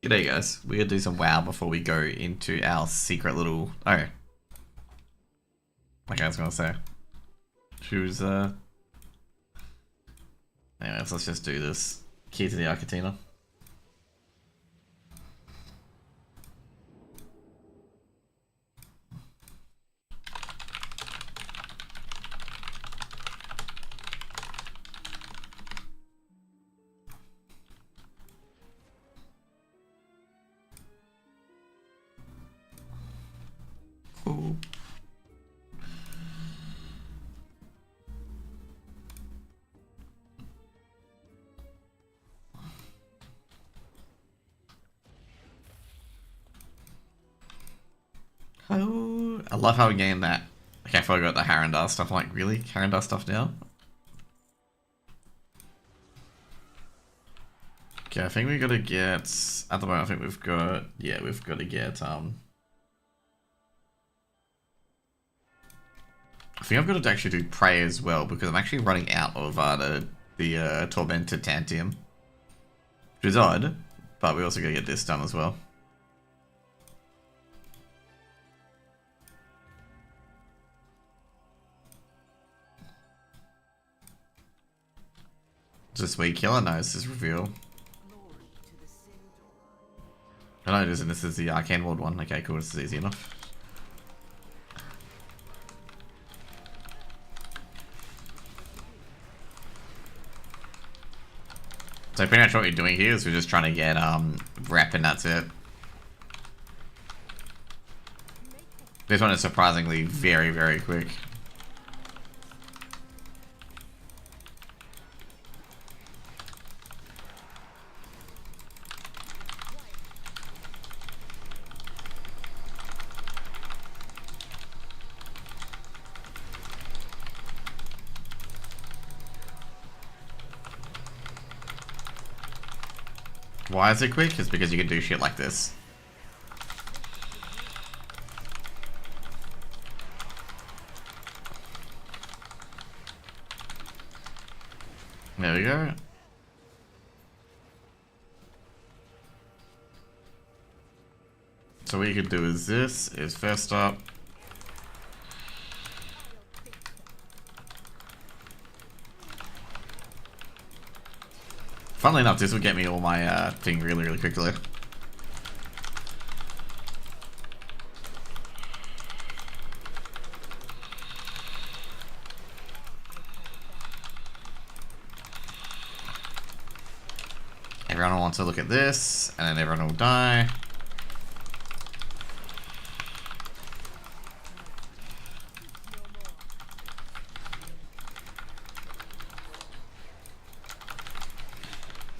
G'day guys, we're gonna do some WoW before we go into our secret little... Oh. Like I was gonna say. Anyways, let's just do this. Key to the Arcatina. Ooh. Oh, I love how we gained that. Okay, I forgot the Harandar stuff. I'm like, really? Harandar stuff now? Okay, I think we gotta get... At the moment, I think we've got... Yeah, we've got to get, I think I've got to actually do Prey as well, because I'm actually running out of the Tormented Tantium. Which is odd, but we also gotta get this done as well. Is this weak killer? No, it's this reveal. Oh no, it isn't. This is the Arcane Ward one. Okay, cool. This is easy enough. So pretty much what we're doing here is we're just trying to get rep and that's it. This one is surprisingly very, very quick. Why is it quick? It's because you can do shit like this. There we go. So what you could do is this, is first up. Funnily enough, this will get me all my thing really, really quickly. Everyone wants to look at this, and then everyone will die.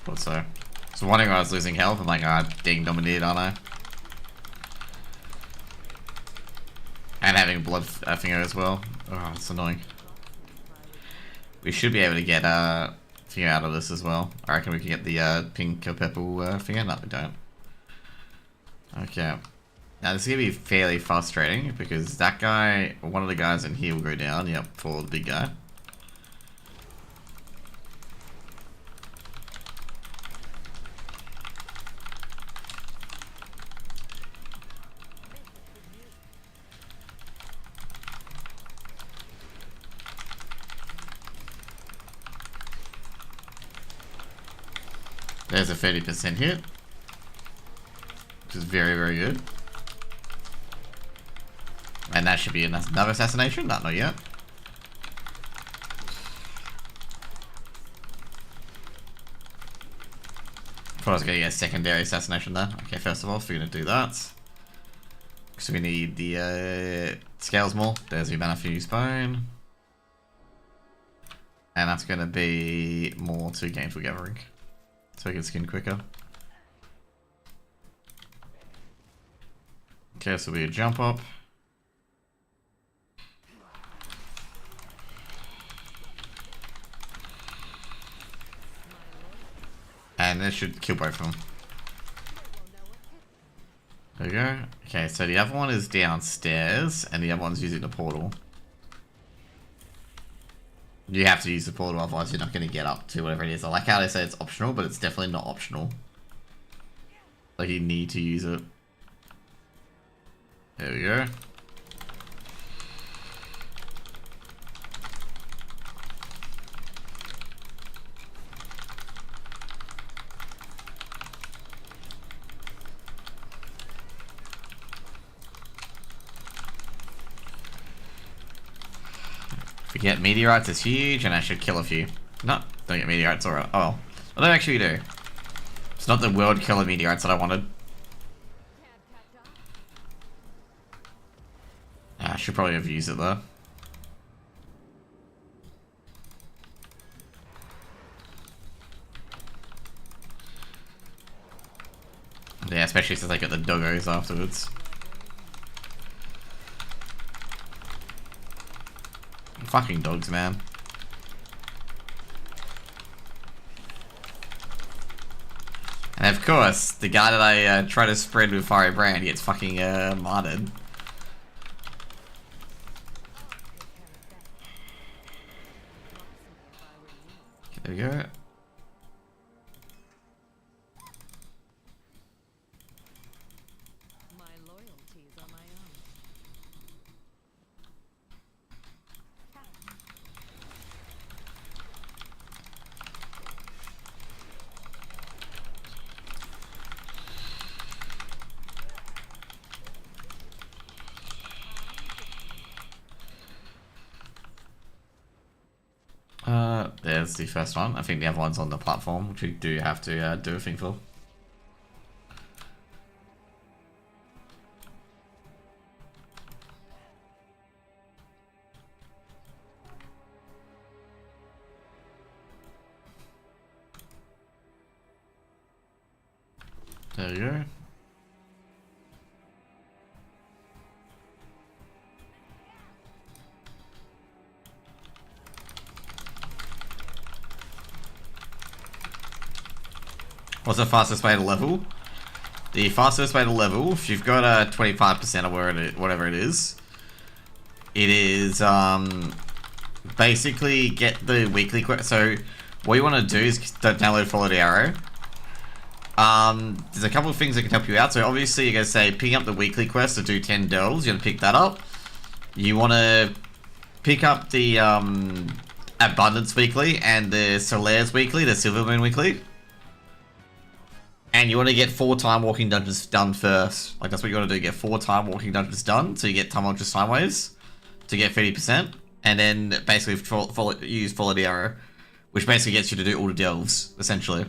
Thought so. So wondering why I was losing health. I'm like, getting dominated, aren't I? And having blood finger as well. Oh, it's annoying. We should be able to get finger out of this as well. I reckon we can get the pink or purple finger. No, we don't. Okay. Now this is gonna be fairly frustrating because that guy, one of the guys in here will go down. Yep, for the big guy. There's a 30% hit, which is very, very good. And that should be another assassination? No, not yet. Thought I was going to get a secondary assassination there. Okay, first of all, if we're going to do that. So we need the scales more. There's your mana for use bone. And that's going to be more to Gainful Gathering. So we can skin quicker. Okay, so we jump up. And this should kill both of them. There we go. Okay, so the other one is downstairs, and the other one's using the portal. You have to use the portal, otherwise you're not going to get up to whatever it is. I like how they say it's optional, but it's definitely not optional. Like you need to use it. There we go. If we get meteorites, it's huge, and I should kill a few. No, don't get meteorites, alright. Oh well. What do I actually do? It's not the world killer meteorites that I wanted. I should probably have used it though. Yeah, especially since I get the doggos afterwards. Fucking dogs, man. And of course, the guy that I try to spread with Fiery Brand gets fucking martyred. There we go. There's the first one. I think the other one's on the platform, which we do have to do a thing for. There you go. What's the fastest way to level? The fastest way to level, if you've got a 25% or whatever it is basically get the weekly quest. So what you want to do is download Follow the Arrow. There's a couple of things that can help you out. So obviously you're going to say pick up the weekly quest to do 10 delves. You're going to pick that up. You want to pick up the Abundance Weekly and the Solaires Weekly, the Silver Moon Weekly. And you want to get 4 time walking dungeons done first. Like, that's what you want to do. Get 4 time walking dungeons done. So you get tumultuous time waves to get 30%. And then basically use Follow the Arrow. Which basically gets you to do all the delves, essentially.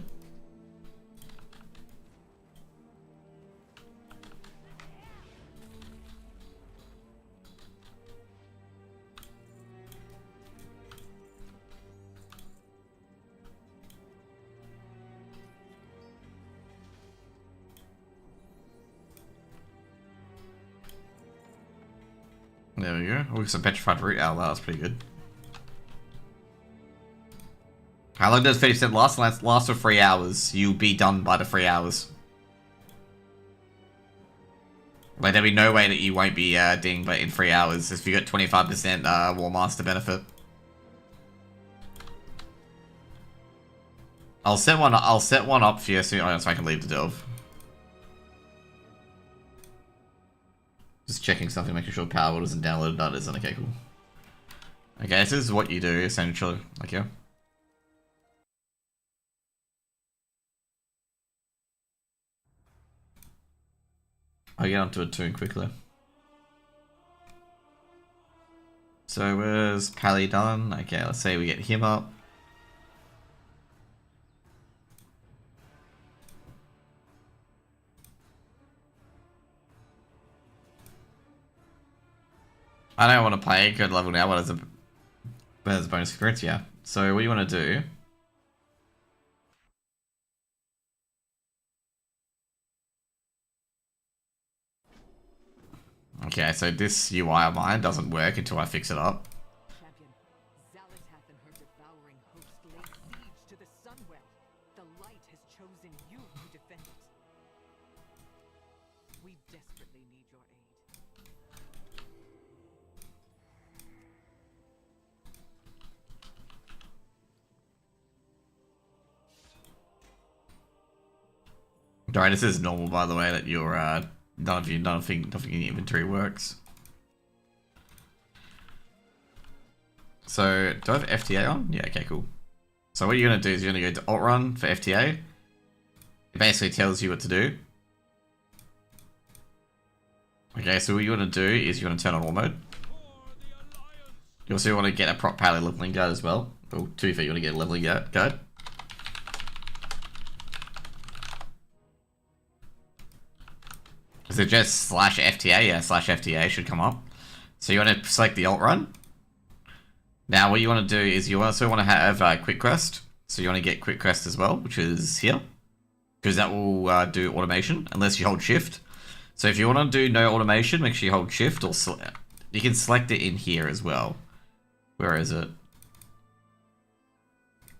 There we go. Oh, some petrified root owl. That was pretty good. How long does 30% last? Lasts for 3 hours. You'll be done by the 3 hours. Like, there'll be no way that you won't be dinged but in 3 hours if you got 25% War Master benefit. I'll set one up for you so I can leave the delve. Just checking something, making sure Power doesn't download that isn't. Okay, cool. Okay, this is what you do essentially. Okay. I'll get onto it too quickly. So where's Pally done? Okay, let's say we get him up. I don't want to play good level now, but as a bonus experience, yeah. So what you want to do? Okay, so this UI of mine doesn't work until I fix it up. Alright, this is normal, by the way, that you're, nothing in the inventory works. So, do I have FTA on? Yeah, okay, cool. So what you're going to do is you're going to go to Alt Run for FTA. It basically tells you what to do. Okay, so what you want to do is you want to turn on War Mode. You also want to get a prop pally leveling guide as well. Oh, to be fair, you want to get a leveling guide. Is it just /FTA? Yeah, /FTA should come up. So you want to select the Alt Run. Now what you want to do is you also want to have Quick Quest. So you want to get Quick Quest as well, which is here. Because that will do automation, unless you hold Shift. So if you want to do no automation, make sure you hold Shift, or you can select it in here as well. Where is it?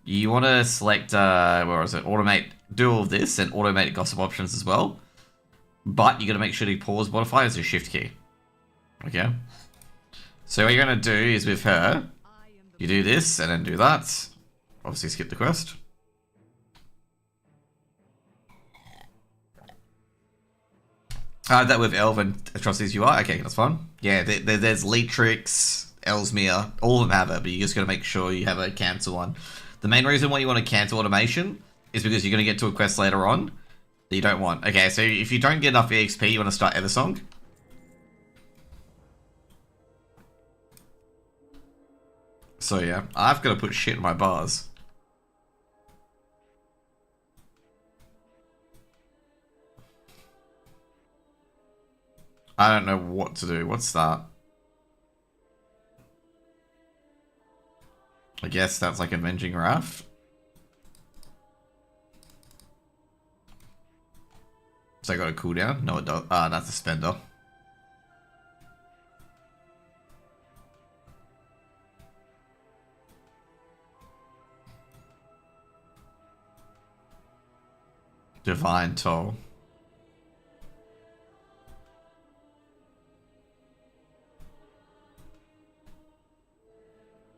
You want to select, where is it? Automate, do all of this, and automate gossip options as well. But you got to make sure to pause modify as a Shift key. Okay? So what you're going to do is with her, you do this, and then do that. Obviously skip the quest. That with Elven Atrocities UI. Okay, that's fine. Yeah, there's Leetrix, Ellesmere, all of them have it, but you just got to make sure you have a cancel one. The main reason why you want to cancel automation is because you're going to get to a quest later on that you don't want. Okay, so if you don't get enough EXP, you want to start Eversong. So yeah, I've got to put shit in my bars. I don't know what to do. What's that? I guess that's like Avenging Wrath. So I got a cooldown? No, it does. Ah, that's a spender. Divine Toll.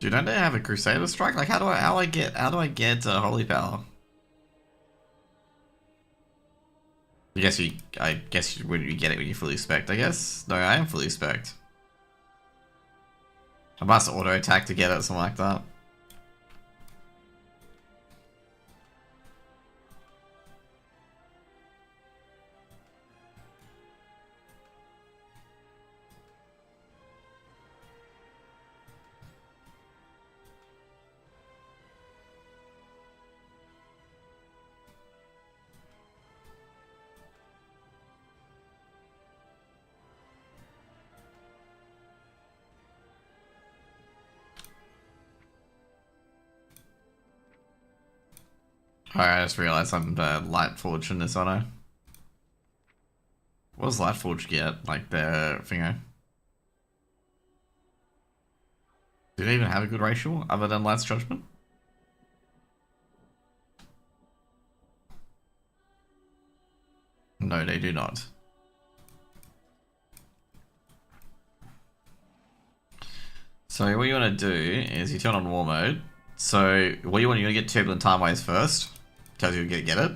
Dude, don't they have a Crusader strike? Like, how do I get Holy Power? I guess you when you get it when you fully spec. I guess no, I am fully spec. I must auto attack to get it, something like that. Alright, I just realized I'm Lightforge in this honor. What does Lightforge get? Like the thingo? Do they even have a good racial other than Light's Judgment? No, they do not. So what you want to do is you turn on War Mode. So what you want to get Turbulent Time Waves first. Tells you to get it.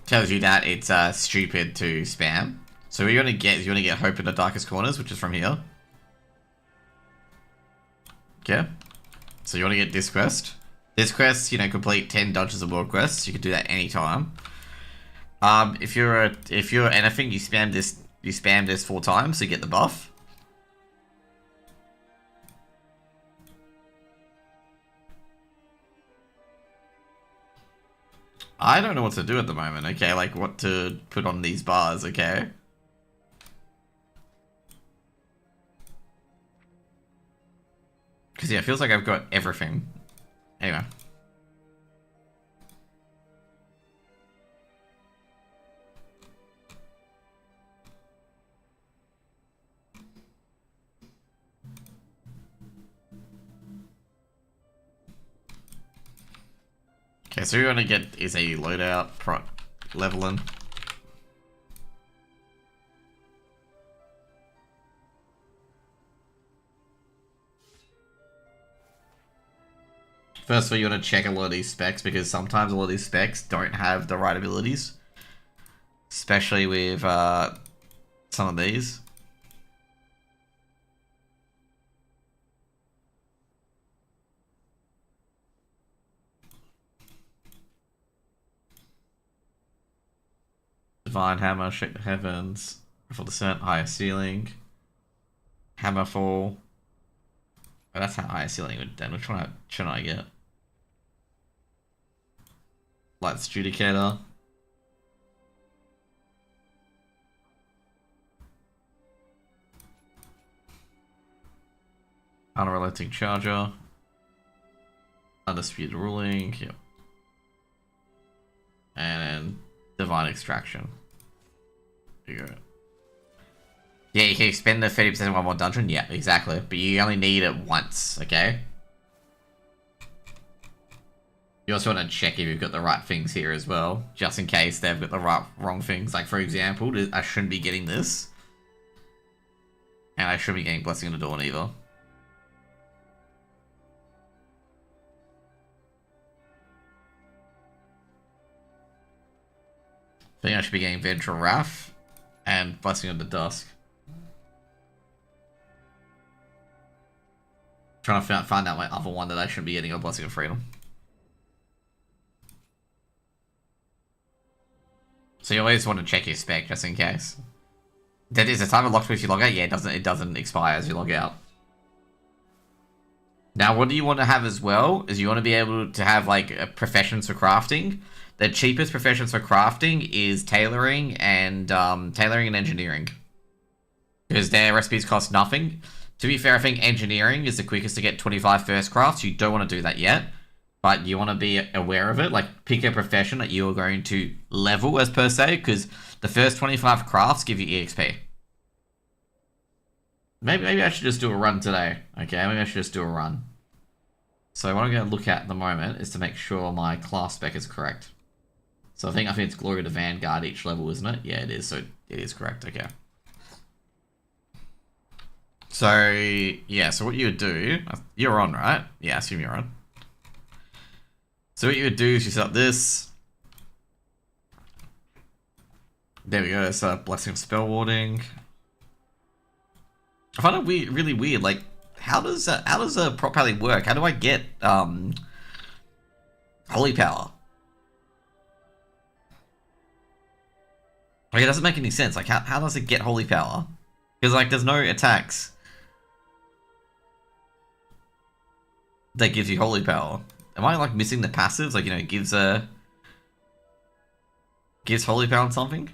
Tells you that it's stupid to spam. So what you want to get is you want to get Hope in the Darkest Corners, which is from here. Okay. So you want to get this quest. This quest, you know, complete 10 Dungeons of World quests. You can do that anytime. If you're anything, you spam this 4 times to get the buff. I don't know what to do at the moment, okay? Like, what to put on these bars, okay? Because, yeah, it feels like I've got everything. Anyway. Okay, so what we want to get is a loadout leveling. First of all, you want to check a lot of these specs, because sometimes a lot of these specs don't have the right abilities. Especially with some of these. Divine Hammer, Shake the Heavens, Rifle Descent, Higher Ceiling, Hammerfall. Oh, that's not Higher Ceiling, then which one should I get? Light's Judicator. Unrelenting Charger. Undisputed Ruling, yep. And Divine Extraction. There you go. Yeah, you can expend the 30% in one more dungeon. Yeah, exactly. But you only need it once, okay? You also want to check if you've got the right things here as well, just in case they've got the wrong things. Like, for example, I shouldn't be getting this. And I shouldn't be getting Blessing of the Dawn either. I think I should be getting Vengeful Wrath and Blessing of the Dusk. Trying to find out my other one that I should be getting, a Blessing of Freedom. So you always want to check your spec just in case. That is, the time it locks if you log out. Yeah, it doesn't expire as you log out. Now, what do you want to have as well? Is you want to be able to have like professions for crafting. The cheapest professions for crafting is tailoring and engineering, because their recipes cost nothing. To be fair, I think engineering is the quickest to get 25 first crafts. You don't want to do that yet, but you want to be aware of it. Like, pick a profession that you're going to level as per se, because the first 25 crafts give you EXP. Maybe I should just do a run today. Okay, maybe I should just do a run. So what I'm going to look at the moment is to make sure my class spec is correct. So I think it's Glory to Vanguard each level, isn't it? Yeah, it is. So it is correct. Okay. So, yeah. So what you would do... You're on, right? Yeah, I assume you're on. So what you would do is you set up this. There we go. It's a Blessing of Spell Warding. I find it really weird. Like, how does a prop pally work? How do I get Holy Power? Like, it doesn't make any sense. Like, how does it get Holy Power? Because, like, there's no attacks that gives you Holy Power. Am I, like, missing the passives? Like, you know, it gives Holy Power on something?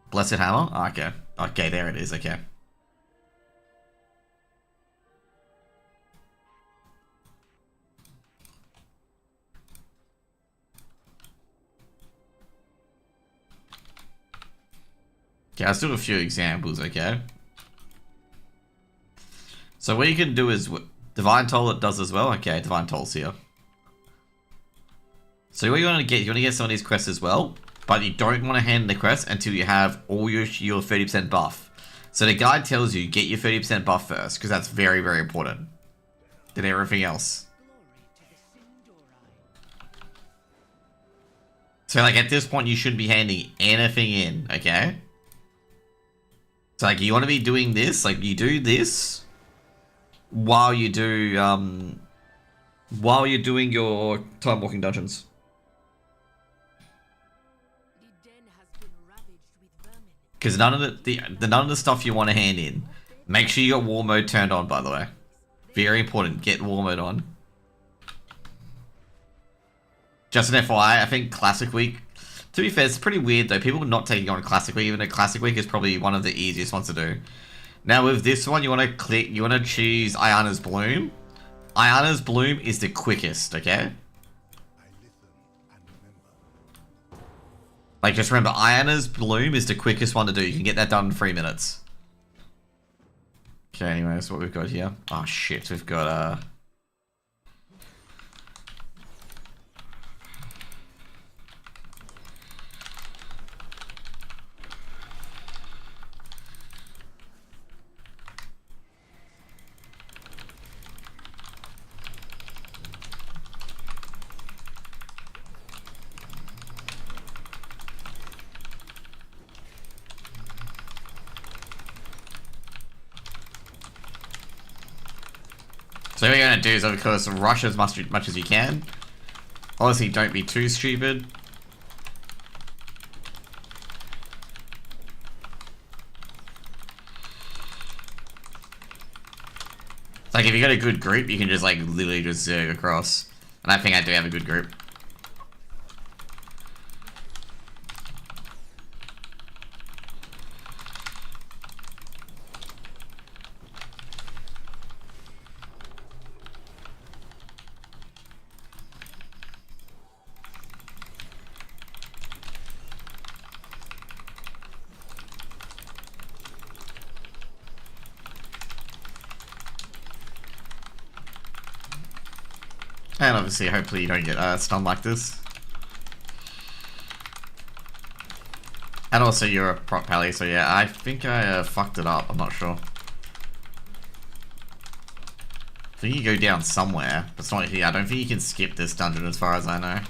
Blessed Hammer? Oh, okay. Okay, there it is. Okay. Okay, let's do a few examples, okay? So what you can do is... Divine Toll it does as well? Okay, Divine Toll's here. So what you want to get... You want to get some of these quests as well, but you don't want to hand the quest until you have all your 30% buff. So the guide tells you, get your 30% buff first, because that's very, very important. Than everything else. So, like, at this point, you shouldn't be handing anything in, okay? So, like, you want to be doing this, like, you do this while you do, while you're doing your time walking dungeons. Because none of the stuff you want to hand in. Make sure you got war mode turned on, by the way. Very important, get war mode on. Just an FYI, I think Classic Week, to be fair, it's pretty weird though. People not taking on Classic Week, even though Classic Week is probably one of the easiest ones to do. Now with this one, you want to choose Ayana's Bloom. Ayana's Bloom is the quickest, okay? Like, just remember, Ayana's Bloom is the quickest one to do. You can get that done in 3 minutes. Okay, anyways, what we've got here. Oh shit, we've got So what you're gonna do is, of course, rush as much as you can. Obviously, don't be too stupid. It's like if you got a good group, you can just like literally just zerg across. And I think I do have a good group. And obviously, hopefully you don't get stunned like this. And also you're a prop pally, so yeah, I think I fucked it up, I'm not sure. I think you go down somewhere, but it's not here. I don't think you can skip this dungeon as far as I know.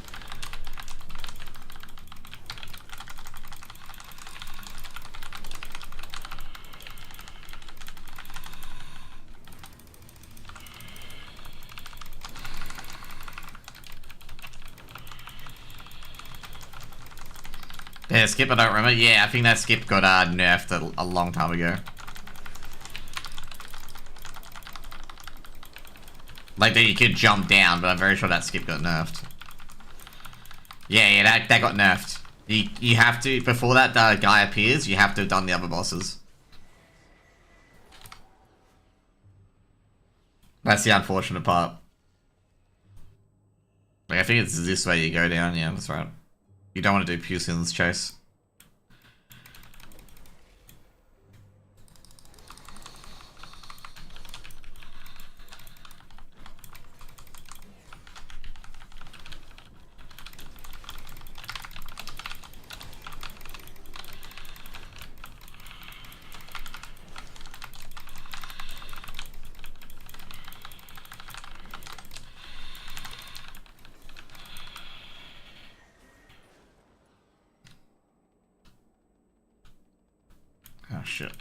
Yeah, skip I don't remember. Yeah, I think that skip got nerfed a long time ago. Like that you could jump down, but I'm very sure that skip got nerfed. Yeah, that got nerfed. You have to, before that guy appears, you have to have done the other bosses. That's the unfortunate part. Like, I think it's this way you go down, yeah, that's right. You don't want to do Puskin's chase. Oh shit.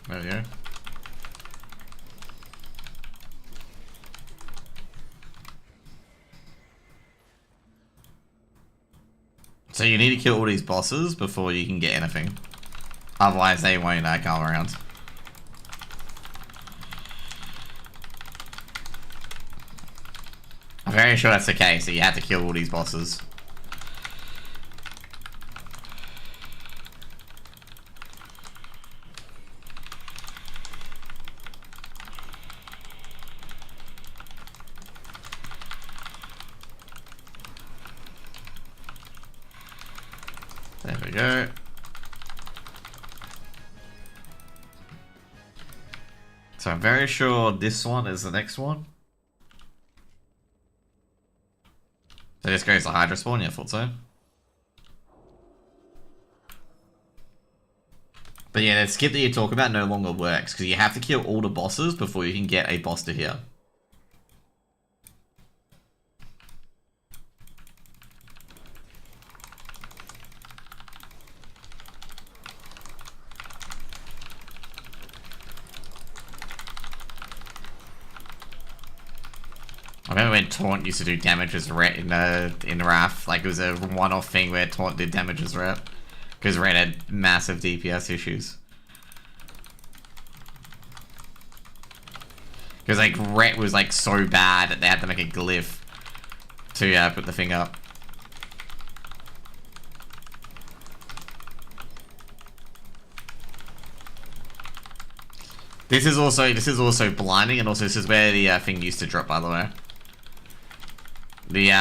There we go. So you need to kill all these bosses before you can get anything. Otherwise they won't come around. I'm very sure that's the case, so you have to kill all these bosses. There we go. So I'm very sure this one is the next one. So this goes to Hydra spawn, yeah, I thought so. But yeah, the skip that you talk about no longer works, because you have to kill all the bosses before you can get a boss to here. I remember when Taunt used to do damage as Ret in Wrath. Like, it was a one-off thing where Taunt did damage as Ret. Because Ret had massive DPS issues. Because, like, Ret was, like, so bad that they had to make a glyph to put the thing up. This is also blinding, and also this is where the thing used to drop, by the way. The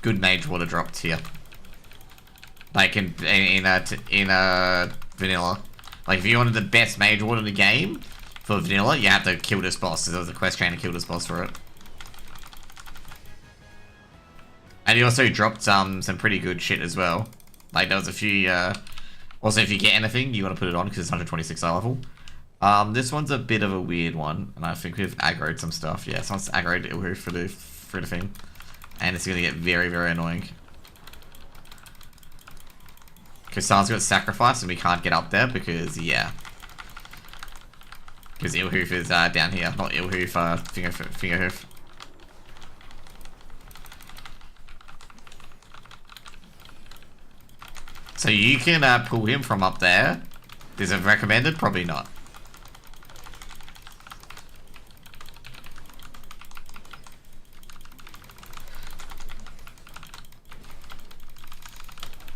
good mage water dropped here, like in vanilla. Like if you wanted the best mage water in the game, for vanilla, you have to kill this boss. So there was a quest chain to kill this boss for it. And he also dropped some pretty good shit as well. Like, there was a few, also if you get anything, you want to put it on because it's 126 eye level. This one's a bit of a weird one, and I think we've aggroed some stuff. Yeah, someone's aggroed Ilhu for the thing. And it's gonna get very, very annoying. Because someone's got sacrificed and we can't get up there because, yeah. Because Ilhoof is down here, not Ilhoof, Fingerhoof. So you can pull him from up there. Is it recommended? Probably not.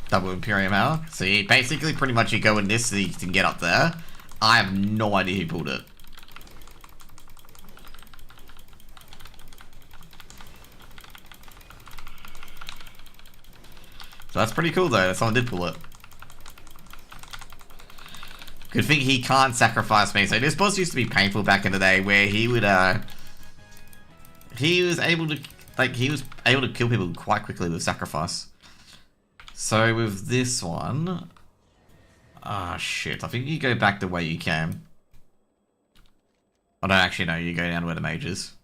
Double Imperium Hour. So you basically pretty much you go in this so you can get up there. I have no idea who pulled it. So that's pretty cool though, that someone did pull it. Good thing he can't sacrifice me. So this boss used to be painful back in the day where he would he was able to kill people quite quickly with sacrifice. So with this one, shit, I think you go back the way you came. I don't actually know, you go down where the mage is.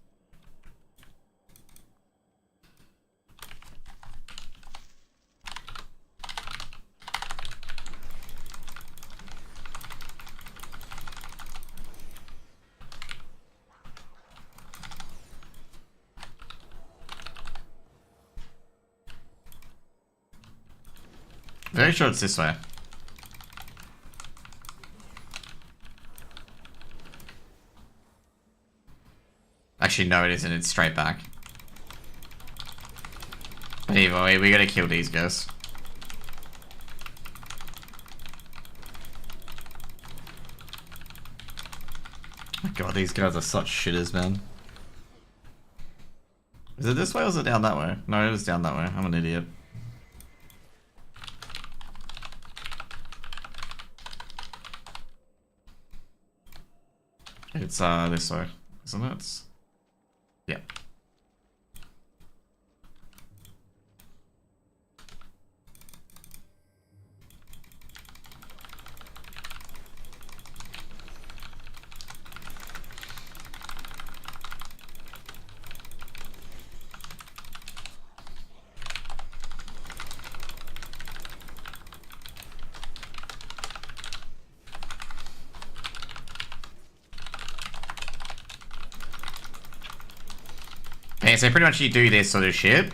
Very sure it's this way. Actually, no, it isn't. It's straight back. But anyway, we gotta kill these guys. Oh my god, these guys are such shitters, man. Is it this way or is it down that way? No, it was down that way. I'm an idiot. It's this way, isn't it? Yeah. Okay, so pretty much you do this sort of shit.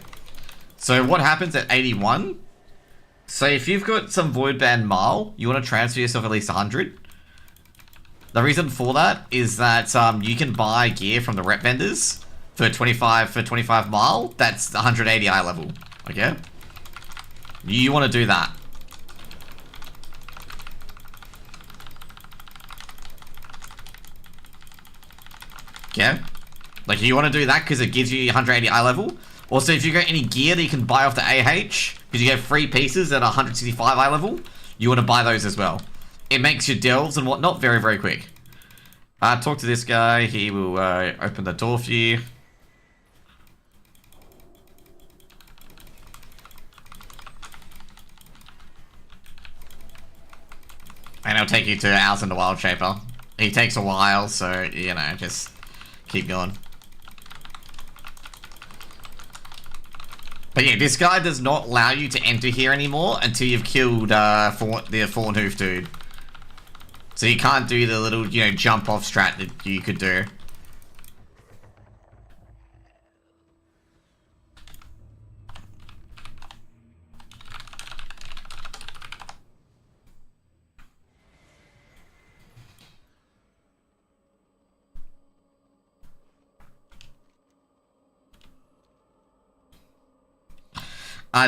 So what happens at 81? So if you've got some Void Band Marl, you want to transfer yourself at least 100. The reason for that is that you can buy gear from the rep vendors for 25 Marl. That's 180 eye level. Okay? You want to do that. Okay? Like, you want to do that because it gives you 180 eye level. Also, if you got any gear that you can buy off the AH, because you get 3 pieces at 165 eye level, you want to buy those as well. It makes your delves and whatnot very, very quick. Talk to this guy. He will open the door for you. And he'll take you to Ours in the Wild Shaper. He takes a while, so, you know, just keep going. But yeah, this guy does not allow you to enter here anymore until you've killed the Fallen Hoof dude. So you can't do the little, you know, jump off strat that you could do.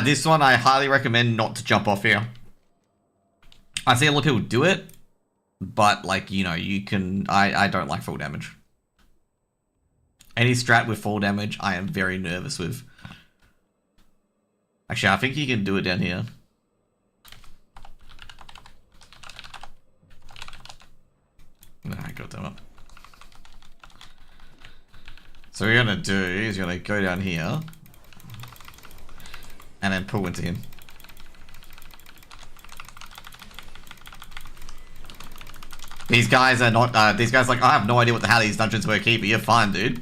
This one, I highly recommend not to jump off here. I see a lot of people do it, but, like, you know, you can... I don't like full damage. Any strat with full damage, I am very nervous with. Actually, I think you can do it down here. Nah, goddammit. what you're gonna do is you're gonna go down here and then pull into him. These guys are not, these guys are like, I have no idea what the hell these dungeons work here, but you're fine, dude.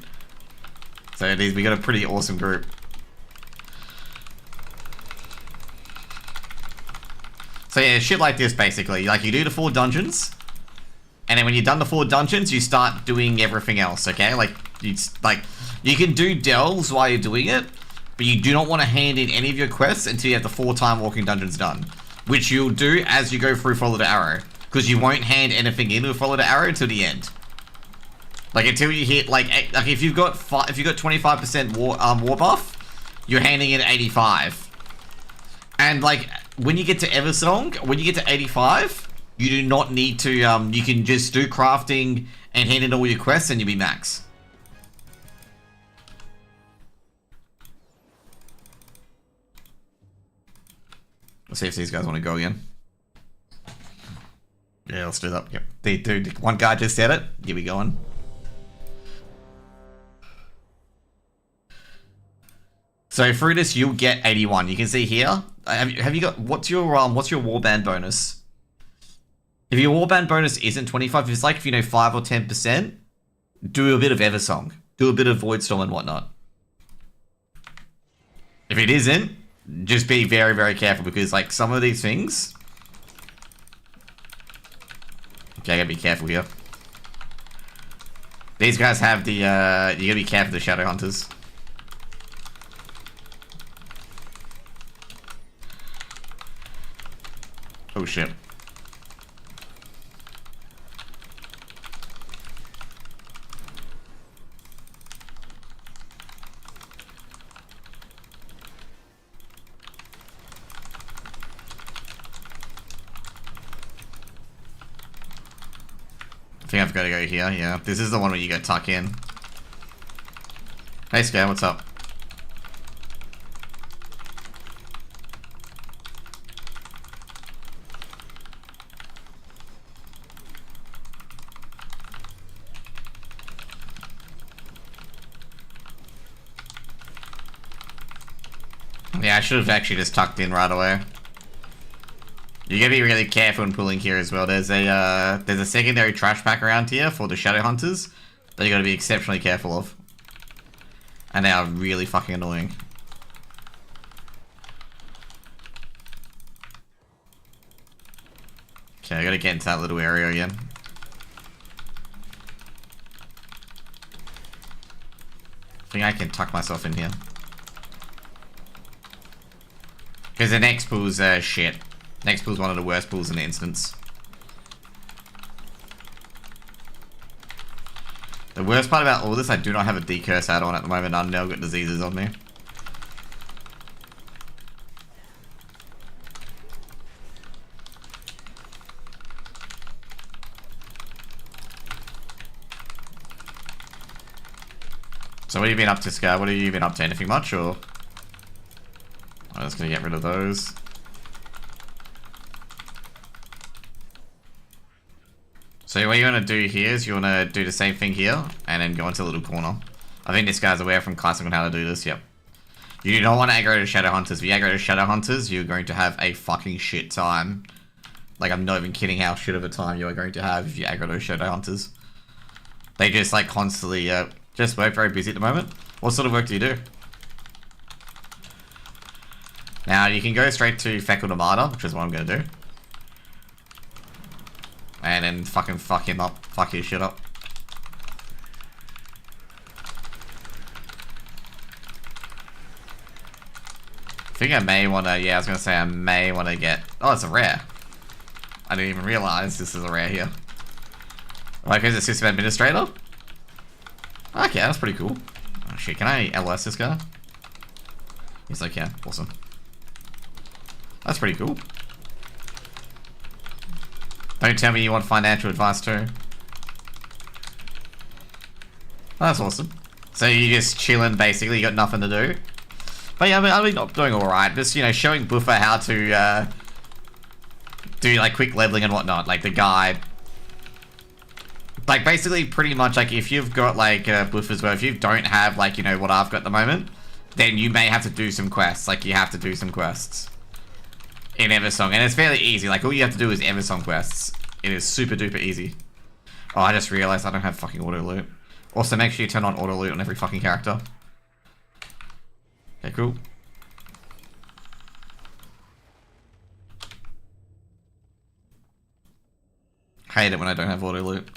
So we got a pretty awesome group. So yeah, shit like this basically. Like you do the 4 dungeons, and then when you're done the 4 dungeons, you start doing everything else, okay? Like, you can do delves while you're doing it, but you do not want to hand in any of your quests until you have the 4 time walking dungeons done. Which you'll do as you go through Follow the Arrow. Because you won't hand anything in with Follow the Arrow until the end. Like until you hit like if you've got 25% war buff, you're handing in 85. And like when you get to Eversong, when you get to 85, you do not need to you can just do crafting and hand in all your quests and you'll be max. Let's see if these guys want to go again. Yeah, let's do that. Yep. Dude, one guy just said it. Here we going. So through this, you'll get 81. You can see here. Have you got what's your warband bonus? If your warband bonus isn't 25, if it's like 5 or 10%, do a bit of Eversong, do a bit of Voidstorm and whatnot. If it isn't, just be very, very careful because like some of these things. Okay, I gotta be careful here. These guys have the, you gotta be careful of the Shadow Hunters. Oh shit. I think I've got to go here, yeah. This is the one where you go tuck in. Hey Scare, what's up? Yeah, I should have actually just tucked in right away. You gotta be really careful when pulling here as well. There's a secondary trash pack around here for the Shadow Hunters that you gotta be exceptionally careful of. And they are really fucking annoying. Okay, I gotta get into that little area again. I think I can tuck myself in here. Because the next pool's shit. Next pool's one of the worst pools in the instance. The worst part about all this, I do not have a decurse add-on at the moment. I've now got diseases on me. So what have you been up to, Scar? What have you been up to? Anything much, or? I'm just gonna get rid of those. So what you want to do here is you want to do the same thing here, and then go into a little corner. I think this guy's aware from classic on how to do this, yep. You do not want to aggro to Shadow Hunters. If you aggro to Shadow Hunters, you're going to have a fucking shit time. Like, I'm not even kidding how shit of a time you are going to have if you aggro to Shadow Hunters. They just, like, constantly, just work very busy at the moment. What sort of work do you do? Now, you can go straight to Feckled Armada, which is what I'm going to do. And then fucking fuck him up. Fuck his shit up. I think I may want to, yeah, I was going to say I may want to get, oh, it's a rare. I didn't even realize this is a rare here. Like, is it System Administrator? Okay, that's pretty cool. Oh shit, can I LS this guy? Yes, I can. Awesome. That's pretty cool. Don't tell me you want financial advice too. Oh, that's awesome. So you're just chilling basically, you got nothing to do. But yeah, I mean, I'm doing alright. Just, you know, showing Buffer how to do like quick leveling and whatnot. Like the guide. Like, basically, pretty much, like, if you've got, like, Boof as well, if you don't have, like, you know, what I've got at the moment, then you may have to do some quests. Like, you have to do some quests in Eversong. And it's fairly easy. Like, all you have to do is Eversong quests. It is super duper easy. Oh, I just realized I don't have fucking auto loot. Also, make sure you turn on auto loot on every fucking character. Okay, cool. Hate it when I don't have auto loot.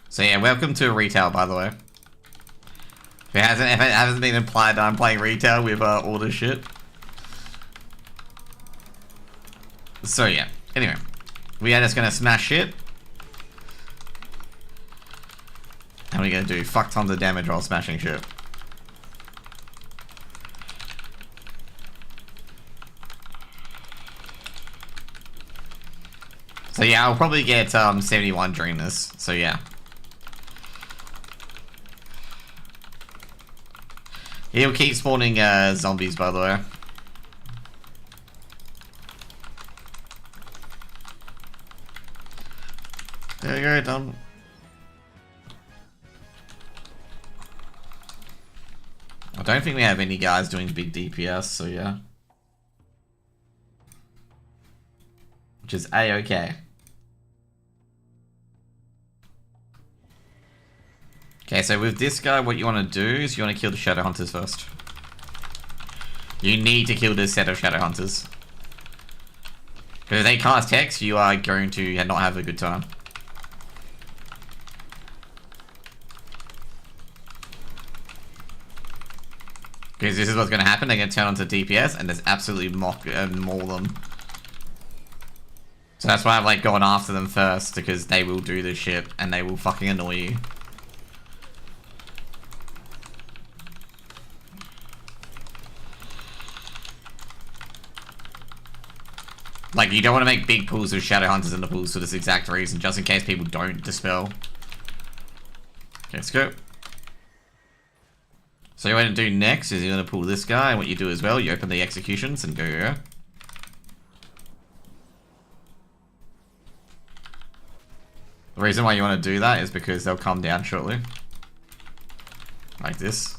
So yeah, welcome to retail, by the way. If it hasn't been implied that I'm playing retail with all this shit. So yeah, anyway. We are just gonna smash shit. And we're gonna do fuck tons of damage while smashing shit. So yeah, I'll probably get 71 during this. So yeah. He'll keep spawning zombies, by the way. There we go, done. I don't think we have any guys doing big DPS, so yeah. Which is A-okay. Okay, so with this guy, what you want to do is you want to kill the Shadow Hunters first. You need to kill this set of Shadow Hunters. Because if they cast Hex, you are going to not have a good time. Because this is what's going to happen. They're going to turn onto DPS and just absolutely mock and maul them. So that's why I've like gone after them first, because they will do this shit and they will fucking annoy you. Like, you don't want to make big pools of Shadow Hunters in the pools for this exact reason, just in case people don't dispel. Okay, let's go. So what you want to do next is you're going to pull this guy, and what you do as well, you open the executions and go here. The reason why you want to do that is because they'll come down shortly. Like this.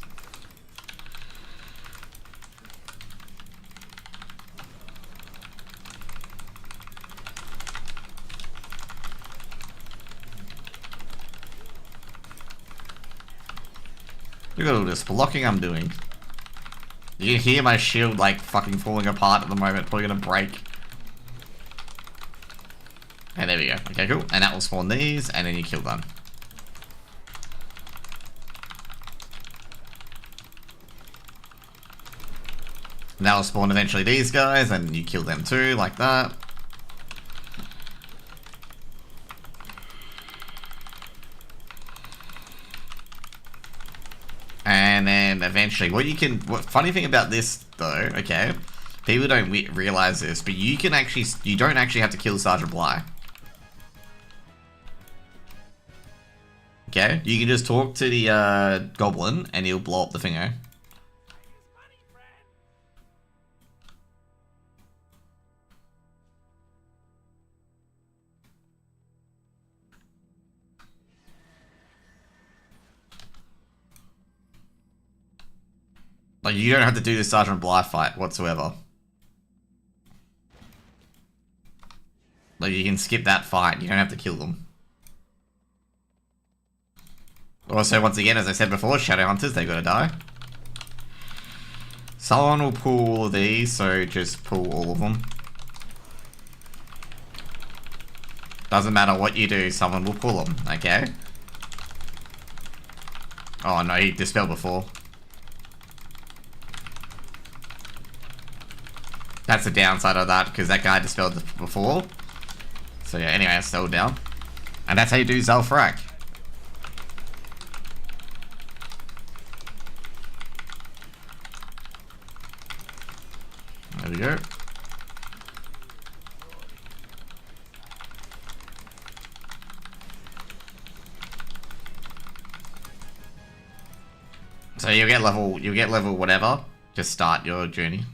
Look at all this blocking I'm doing. You can hear my shield like fucking falling apart at the moment, probably gonna break. And there we go. Okay, cool. And that will spawn these, and then you kill them. And that will spawn eventually these guys, and you kill them too, like that. And then eventually, funny thing about this though, okay, people don't realize this, but you don't actually have to kill Sergeant Bly. Okay, you can just talk to the goblin and he'll blow up the thingo. Like, you don't have to do the Sergeant Bly fight whatsoever. Like, you can skip that fight. You don't have to kill them. Also, once again, as I said before, Shadow Hunters, they gotta die. Someone will pull all of these, so just pull all of them. Doesn't matter what you do, someone will pull them, okay? Oh no, he dispelled before. That's the downside of that, because that guy dispelled before. So yeah, anyway, it's still down. And that's how you do Zalfrak. There we go. So you'll get level whatever. Just start your journey.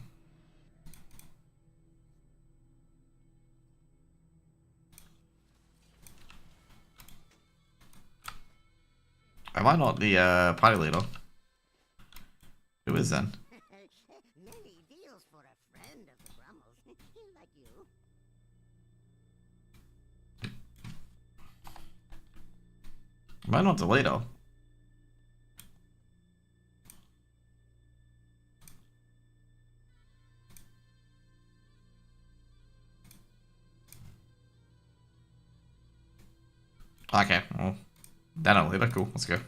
I not the party leader? Who is then? Many deals for a friend of the Brummels, like you. Am I not the leader? Okay, well, that not leader. Cool, let's go.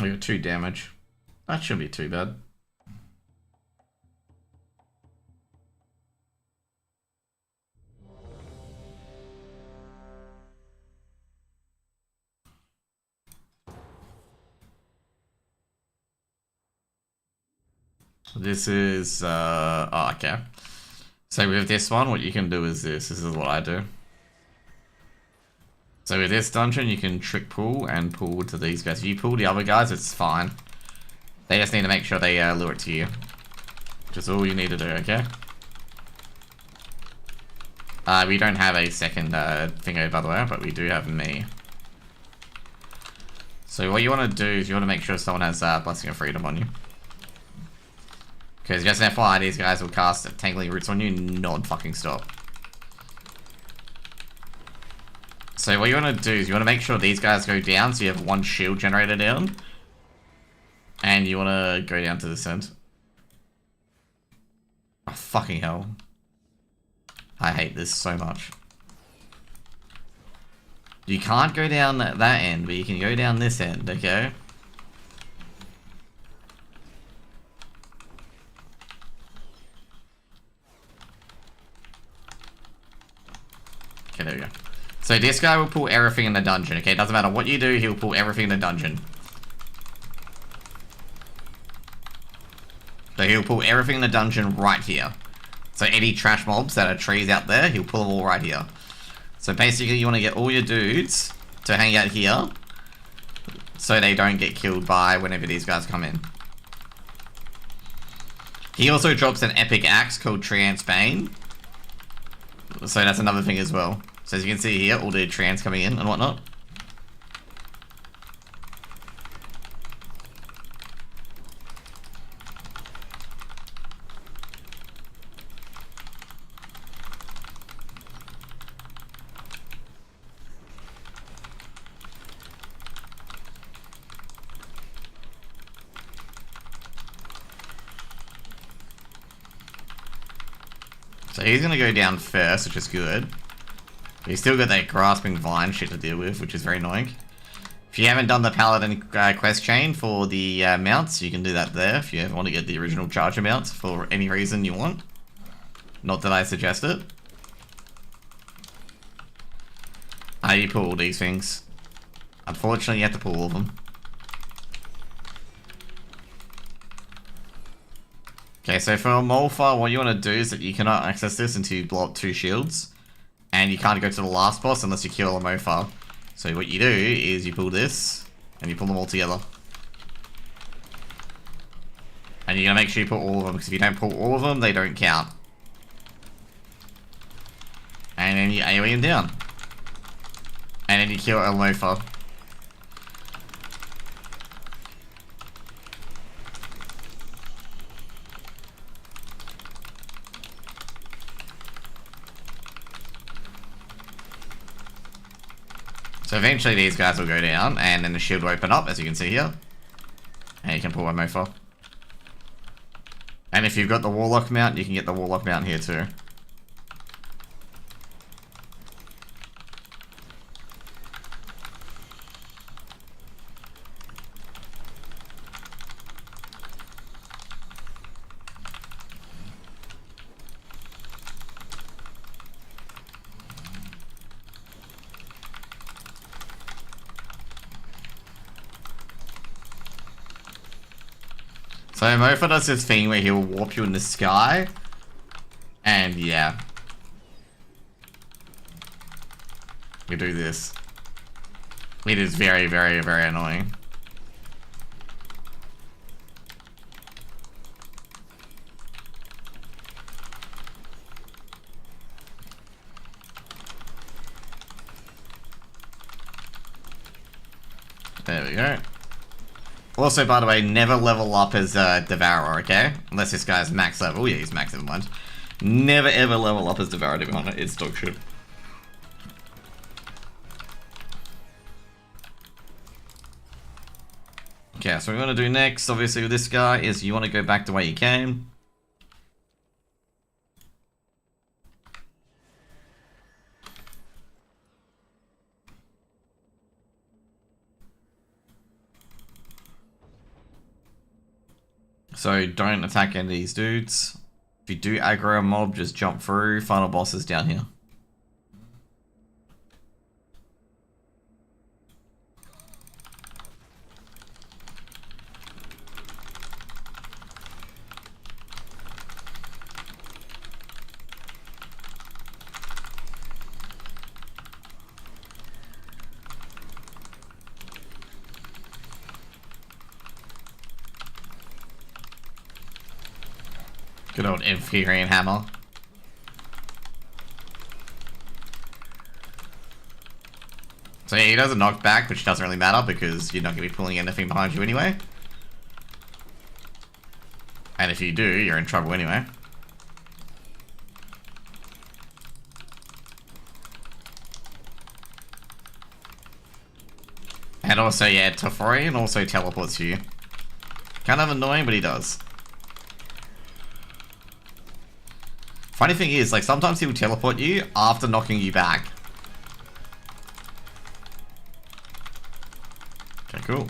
We got 2 damage. That shouldn't be too bad. This is, oh, okay. So with this one, what you can do is this. This is what I do. So with this dungeon, you can trick pull and pull to these guys. If you pull the other guys, it's fine. They just need to make sure they lure it to you. Which is all you need to do, okay? We don't have a second thingo, by the way, but we do have me. So what you want to do is you want to make sure someone has Blessing of Freedom on you. Because just an FYI, these guys will cast Tangling Roots on you non-fucking stop. So what you want to do is you want to make sure these guys go down so you have 1 shield generator down. And you want to go down to this end. Oh, fucking hell. I hate this so much. You can't go down that end, but you can go down this end, okay? Okay, there we go. So this guy will pull everything in the dungeon, okay? Doesn't matter what you do, he'll pull everything in the dungeon. So he'll pull everything in the dungeon right here. So any trash mobs that are trees out there, he'll pull them all right here. So basically you want to get all your dudes to hang out here. So they don't get killed by whenever these guys come in. He also drops an epic axe called Treant's Bane. So that's another thing as well. So as you can see here, all the Treants coming in and whatnot. So he's going to go down first, which is good. But he's still got that grasping vine shit to deal with, which is very annoying. If you haven't done the paladin quest chain for the mounts, you can do that there if you ever want to get the original charger mounts for any reason you want. Not that I suggest it. You pull all these things. Unfortunately, you have to pull all of them. Okay, so for a Molfa, what you want to do is that you cannot access this until you blow up 2 shields. And you can't go to the last boss unless you kill a Mofa. So what you do is you pull this, and you pull them all together. And you're going to make sure you pull all of them, because if you don't pull all of them, they don't count. And then you AoE them down. And then you kill a Mofa. So eventually these guys will go down, and then the shield will open up, as you can see here. And you can pull a Mofa. And if you've got the Warlock mount, you can get the Warlock mount here too. So Mofa does this thing where he'll warp you in the sky. And yeah. We do this. It is very, very, very annoying. There we go. Also, by the way, never level up as Devourer, okay? Unless this guy's max level. Oh yeah, he's max level 1. Never ever level up as Devourer, to be honest. It's dog shit. Okay, so what we want to do next, obviously, with this guy, is you want to go back the way you came. So don't attack any of these dudes. If you do aggro a mob, just jump through. Final boss is down here. Good old Infuriating Hammer. So yeah, he does a knockback, which doesn't really matter because you're not going to be pulling anything behind you anyway. And if you do, you're in trouble anyway. And also, yeah, Teforian also teleports you. Kind of annoying, but he does. Funny thing is, like, sometimes he will teleport you after knocking you back. Okay, cool.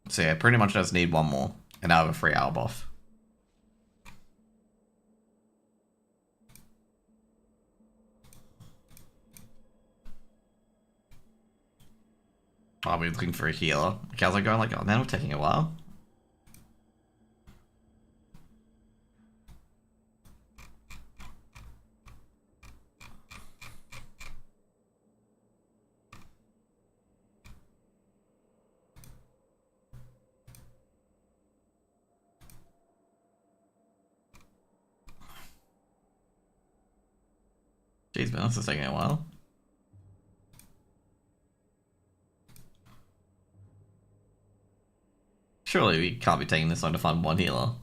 So yeah, pretty much just need one more, and I have a 3-hour buff. I'll be looking for a healer. Okay, I was like going like, oh man, we're taking a while. Jeez, man, this is taking a while. Surely we can't be taking this long to find one healer.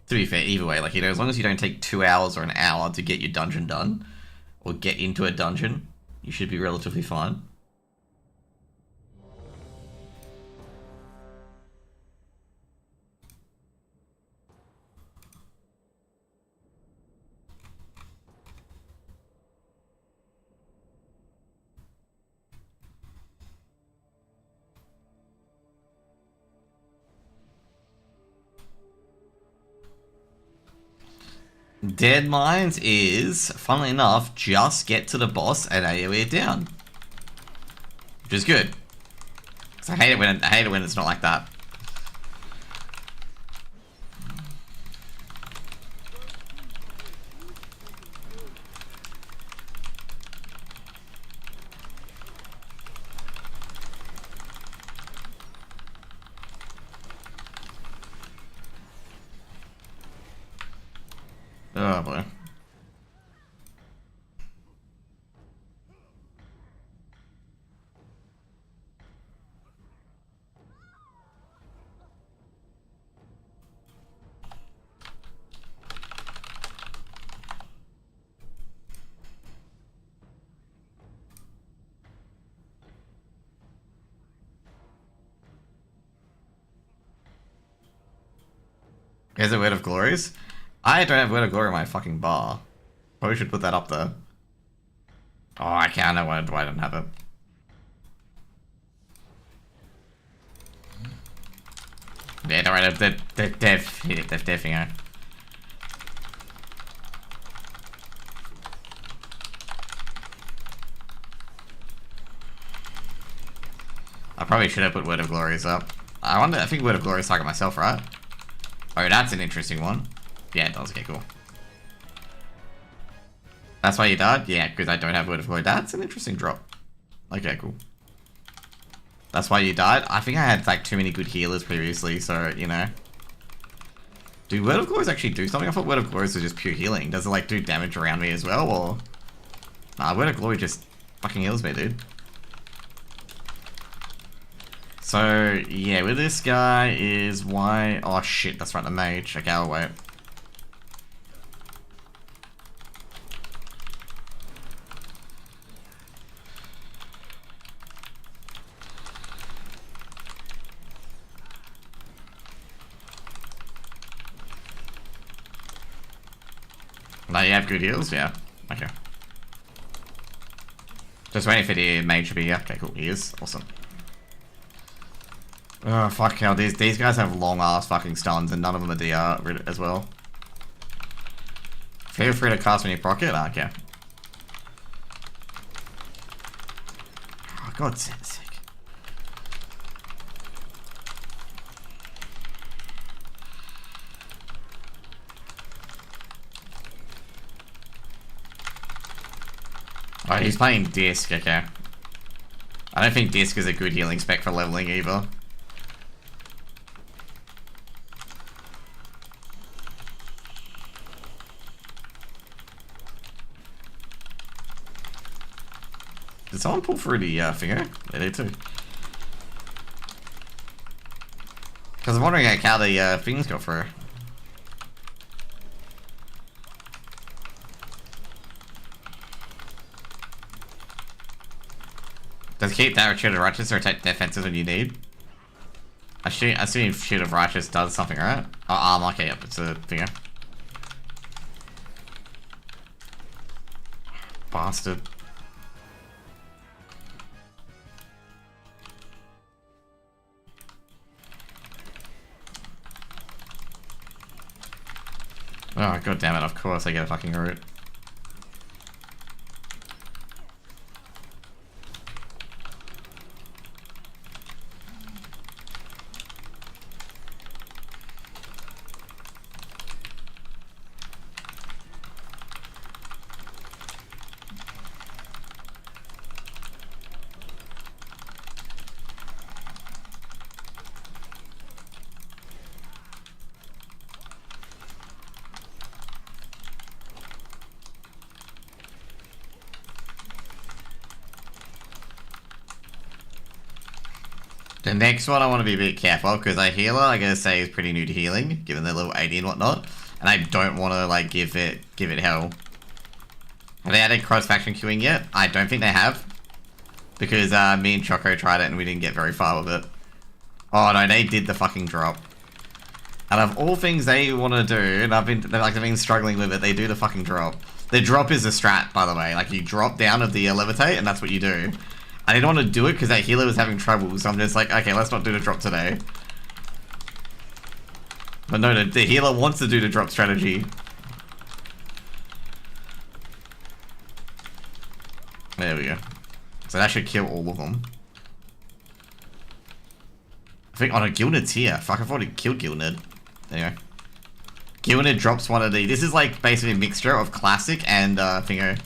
To be fair, either way, like, you know, as long as you don't take 2 hours or an hour to get your dungeon done, or get into a dungeon, you should be relatively fine. Dead Mines is, funnily enough, just get to the boss and AoE it down. Which is good. Cause I hate it when it's not like that. Oh boy. Here's a Word of Glories. I don't have Word of Glory in my fucking bar. Probably should put that up there. Oh, I can't. I don't have it. Yeah, don't worry. They're deaf. They're deaf, you know. I probably should have put Word of Glories up. I think Word of Glories target myself, right? Oh, that's an interesting one. Yeah, it does. Okay, cool. That's why you died? Yeah, because I don't have Word of Glory. That's an interesting drop. Okay, cool. That's why you died? I think I had like too many good healers previously, so, you know. Do Word of Glories actually do something? I thought Word of Glories was just pure healing. Does it like do damage around me as well, or? Nah, Word of Glory just fucking heals me, dude. So, yeah, with this guy is why... Oh shit, that's right, the mage. Okay, I'll wait. No, you have good heals? Yeah. Okay. Just waiting for the mage to be... Okay, cool. He is. Awesome. Oh, fuck hell. These guys have long-ass fucking stuns, and none of them are DR as well. Feel free to cast when you proc it? Okay. Oh, God's sake. Oh, he's playing Disc, okay. I don't think Disc is a good healing spec for leveling either. Did someone pull through the finger? They did too. Because I'm wondering like, how the things go through. Does keep that Shield of Righteous or take defenses when you need? I assume Shield of Righteous does something, right? Oh, arm, okay, yep, it's a finger. Bastard. Oh, god damn it, of course I get a fucking root. The next one I want to be a bit careful because a healer I gotta say is pretty new to healing, given they're level 80 and whatnot, and I don't want to like give it hell. Have they added cross faction queuing yet? I don't think they have, because me and Choco tried it and we didn't get very far with it. Oh no, they did the fucking drop. And of all things they want to do, and they've been struggling with it, they do the fucking drop. The drop is a strat, by the way. Like you drop down of the levitate, and that's what you do. I didn't want to do it because that healer was having trouble, so I'm just like, okay, let's not do the drop today. But no, the healer wants to do the drop strategy. There we go. So that should kill all of them. I think, oh no, Gilned's here. Fuck, I thought it killed Gilned. Anyway. Gilned drops one of the... This is like basically a mixture of classic and thingo.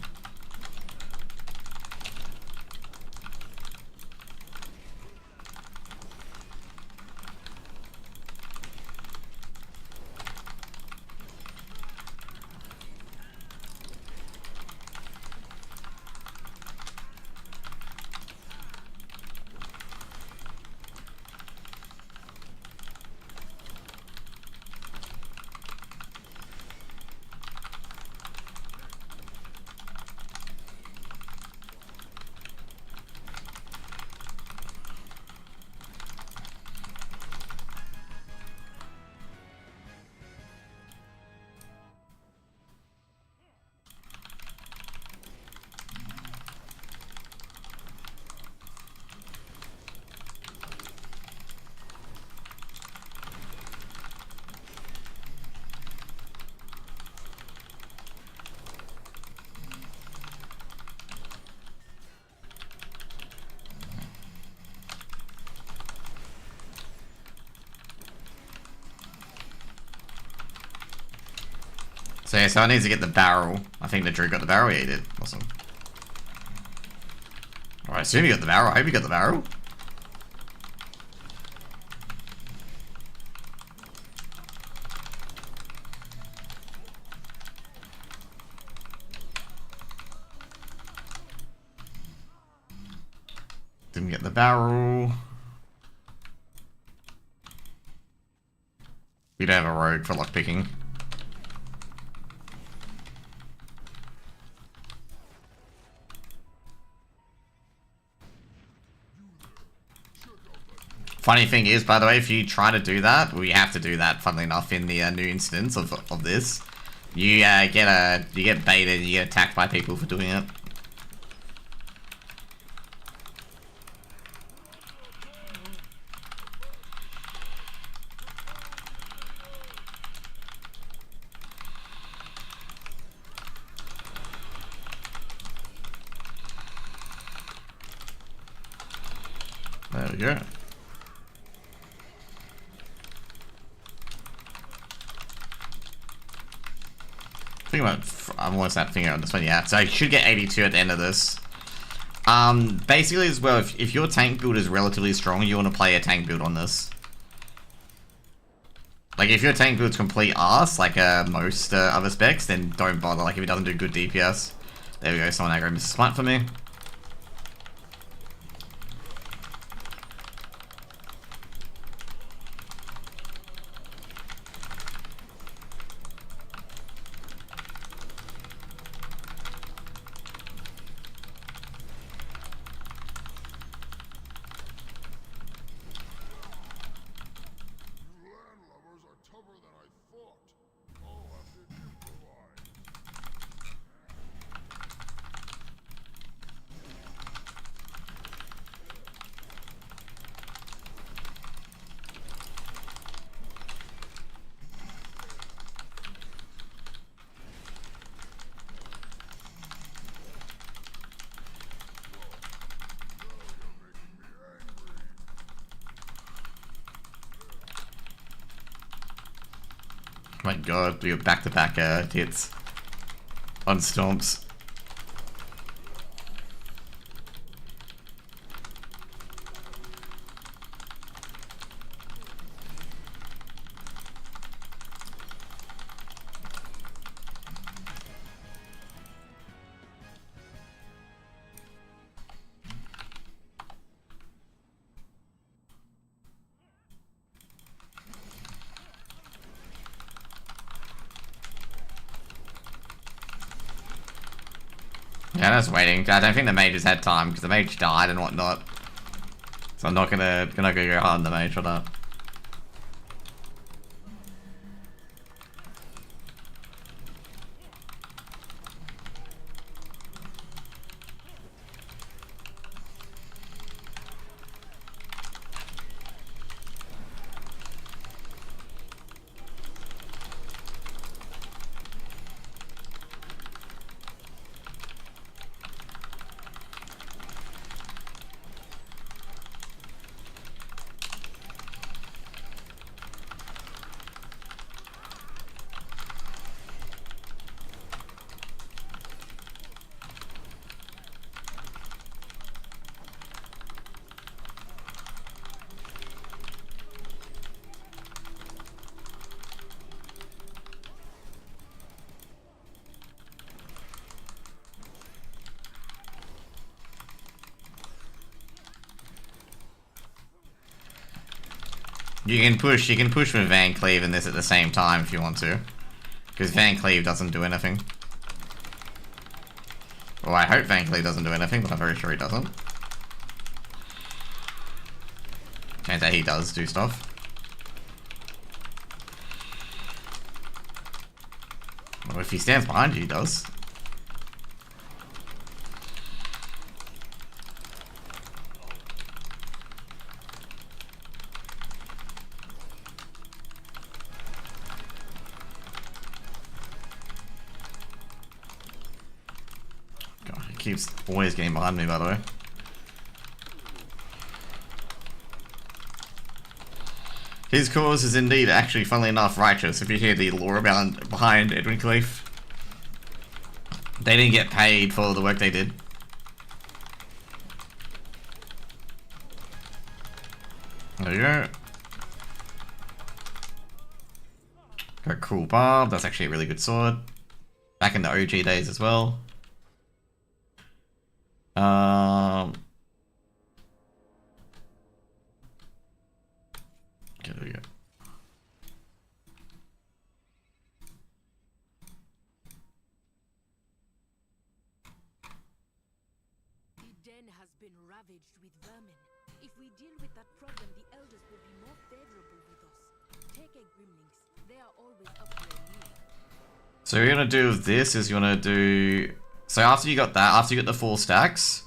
So yeah, someone needs to get the barrel. I think the Drew got the barrel. Yeah, he did. Awesome. Alright, assume you got the barrel. I hope you got the barrel. get the barrel. We don't have a road for lockpicking. Funny thing is, by the way, if you try to do that, we have to do that, funnily enough, in the new instance of this. You get baited, you get attacked by people for doing it. There we go. I'm almost that finger on this one, yeah. So I should get 82 at the end of this. Basically as well, if your tank build is relatively strong, you want to play a tank build on this. Like, if your tank build's complete arse, like most other specs, then don't bother. Like, if it doesn't do good DPS. There we go, someone aggro Mr. Smite for me. My god, we got back-to-back hits on Stomps. Yeah, I was waiting. I don't think the mage has had time because the mage died and whatnot. So I'm not gonna go hard on the mage for that. You can push with Van Cleave and this at the same time if you want to. Because Van Cleave doesn't do anything. Well, I hope Van Cleave doesn't do anything, but I'm very sure he doesn't. Turns out he does do stuff. Well, if he stands behind you, he does. Keeps always getting behind me, by the way. His cause is indeed actually, funnily enough, righteous. If you hear the lore about behind Edwin Cleef, they didn't get paid for the work they did. There you go. Got a cool barb. That's actually a really good sword. Back in the OG days as well. den has been ravaged with vermin. If we deal with that problem, the elders will be more favorable with us. Take a Grimlings. They are always up to their need. So what you're gonna do with this is you're gonna do. So after you got that, after you get the 4 stacks,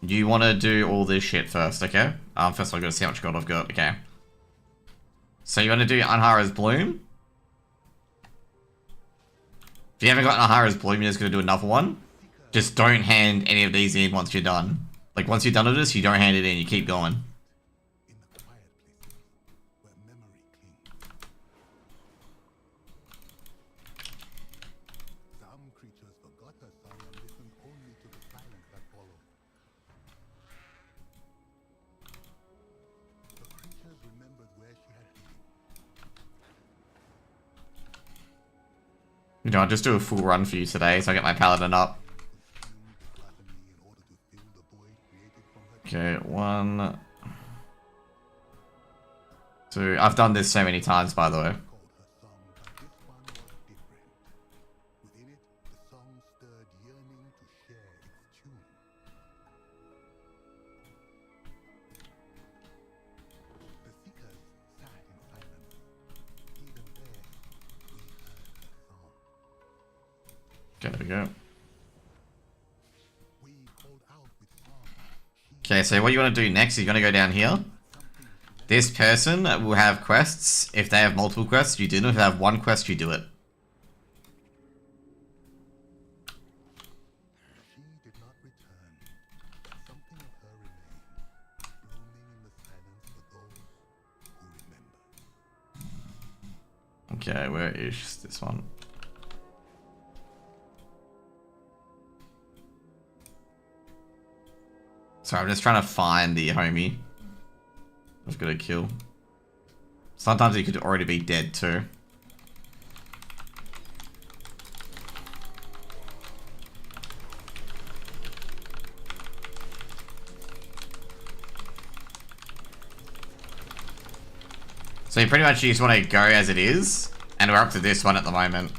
you want to do all this shit first, okay? First of all, I gotta see how much gold I've got. Okay. So you want to do Anhara's Bloom. If you haven't got Anhara's Bloom, you're just gonna do another one. Just don't hand any of these in once you're done. Like once you're done with this, you don't hand it in. You keep going. In the quiet places where memory clings. Some creatures forgot her song and listened only to the silence that followed. The creatures remembered where she had been. You know, I'll just do a full run for you today, so I get my paladin up. Okay, 1, 2. I've done this so many times, by the way. Within it, the song stirred yearning to share its tune. The seekers sat in silence. Even there, we heard her song. Okay, there we go. We called out with song. Okay, so what you want to do next is you're going to go down here. This person will have quests. If they have multiple quests, you do them. If they have one quest, you do it. She did not return. Something of her remained, blooming in the silence for those who remember. Okay, where is this one? Sorry, I'm just trying to find the homie I've got to kill. Sometimes he could already be dead too. So you pretty much just want to go as it is, and we're up to this one at the moment.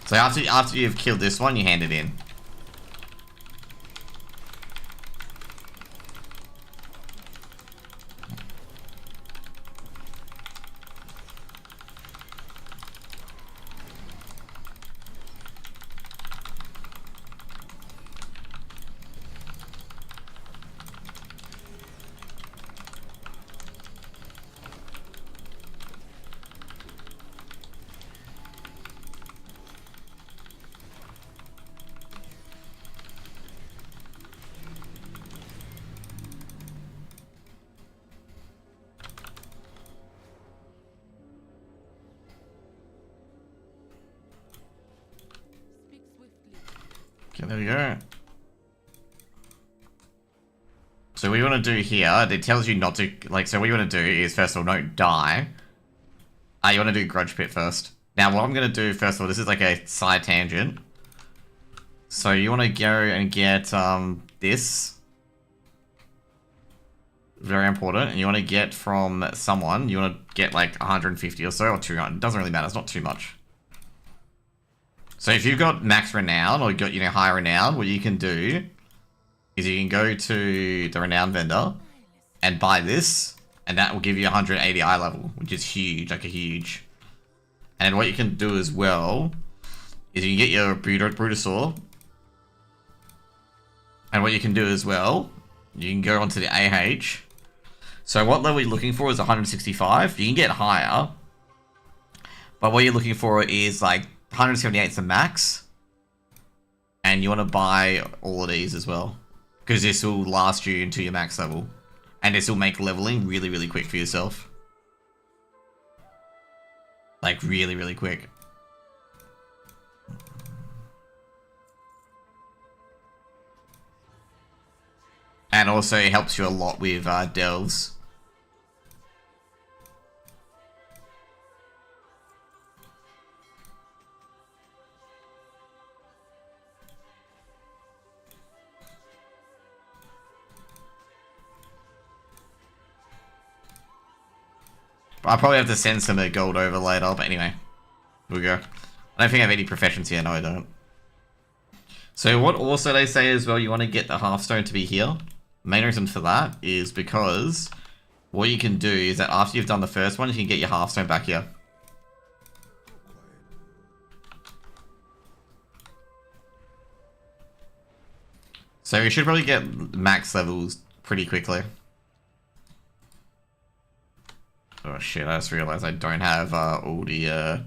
So after you've killed this one, you hand it in. Speak swiftly. Okay, there we go. So what you want to do here, it tells you not to, like, so what you want to do is, first of all, don't die. You want to do Grudge Pit first. Now, what I'm going to do, first of all, this is like a side tangent. So you want to go and get, this. Very important. And you want to get from someone, you want to get like 150 or so, or 200. It doesn't really matter, it's not too much. So if you've got max renown, or you've got, you know, high renown, what you can do is you can go to the renown vendor and buy this, and that will give you 180 eye level, which is huge, like a huge. And what you can do as well is you can get your Brutosaur, and what you can do as well, you can go onto the AH. So what level you're looking for is 165. You can get higher, but what you're looking for is like 178 is the max, and you want to buy all of these as well, because this will last you until your max level, and this will make leveling really, really quick for yourself. Like really, really quick. And also it helps you a lot with delves. I'll probably have to send some gold over later, but anyway. Here we go. I don't think I have any professions here. No, I don't. So what also they say as well, you want to get the halfstone to be here. Main reason for that is because what you can do is that after you've done the first one, you can get your halfstone back here. So you should probably get max levels pretty quickly. Oh shit, I just realized I don't have all the... I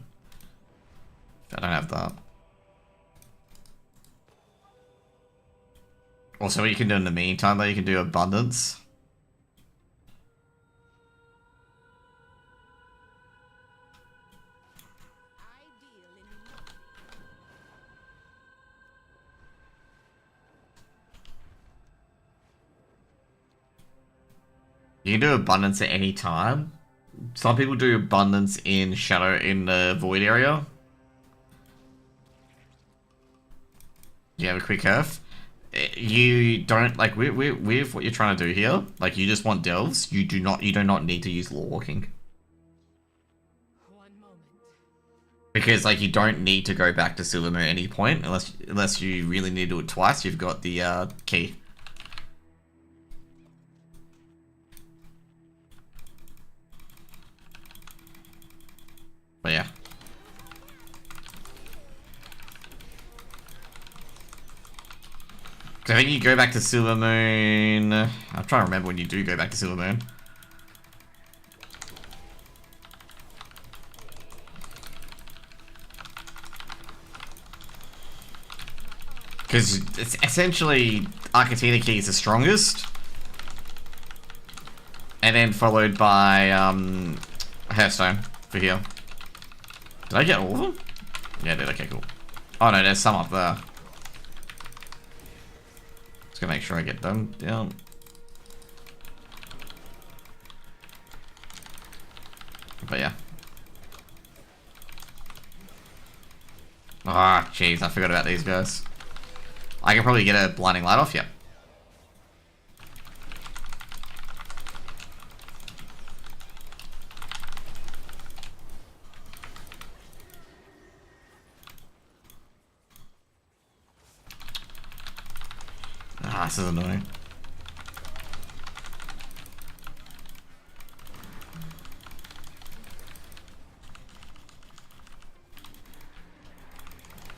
don't have that. Also, what you can do in the meantime, though, you can do abundance. You can do abundance at any time. Some people do abundance in shadow in the void area. You have a quick curve. You don't like with what you're trying to do here. Like you just want delves. You do not need to use law walking. Because like you don't need to go back to Silvermoon at any point unless you really need to do it twice. You've got the key. But yeah. So I think you go back to Silvermoon. I'm trying to remember when you do go back to Silvermoon. Because it's essentially Arcatina Key is the strongest. And then followed by Hearthstone for here. Did I get all of them? Yeah, I did. Okay, cool. Oh no, there's some up there. Just gonna make sure I get them down. But yeah. Ah, jeez, I forgot about these guys. I can probably get a blinding light off, yeah. Ah, this is annoying.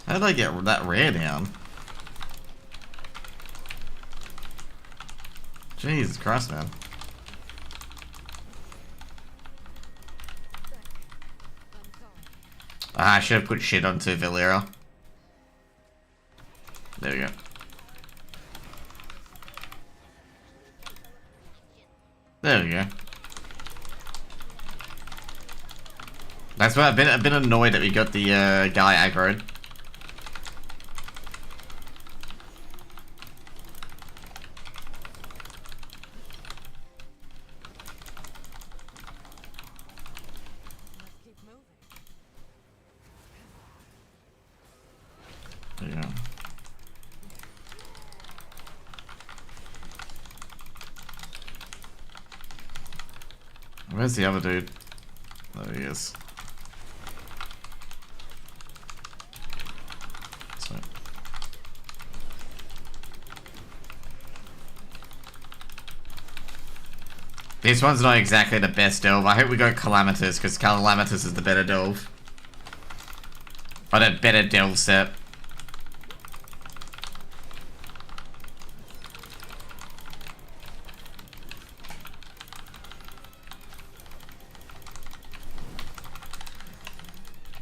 How did I get that rare down? Jesus Christ, man. Ah, I should have put shit onto Valera. There we go. There we go. That's why I've been annoyed that we got the guy aggroed. There you go. Where's the other dude? There he is. Sweet. This one's not exactly the best delve. I hope we go Calamitous, because Calamitous is the better delve. Or the better delve set.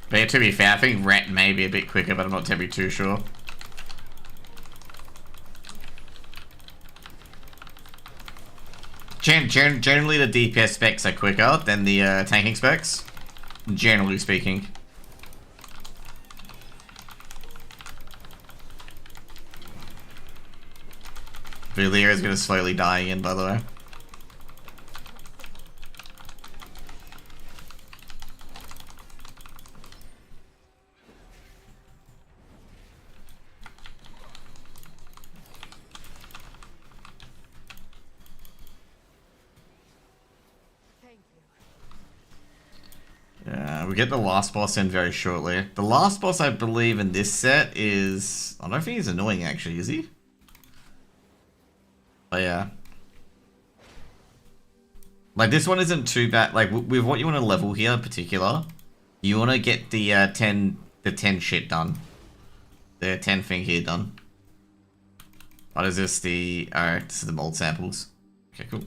But yeah, to be fair, I think Rat may be a bit quicker, but I'm not terribly too sure. Generally, the DPS specs are quicker than the tanking specs. Generally speaking. Valir is going to slowly die in, by the way. we'll get the last boss in very shortly. The last boss, I believe, in this set is... I don't think he's annoying, actually, is he? But yeah. Like, this one isn't too bad. Like, with what you want to level here in particular, you want to get the 10 shit done. The 10 thing here done. What is this? Alright, this is the mold samples. Okay, cool.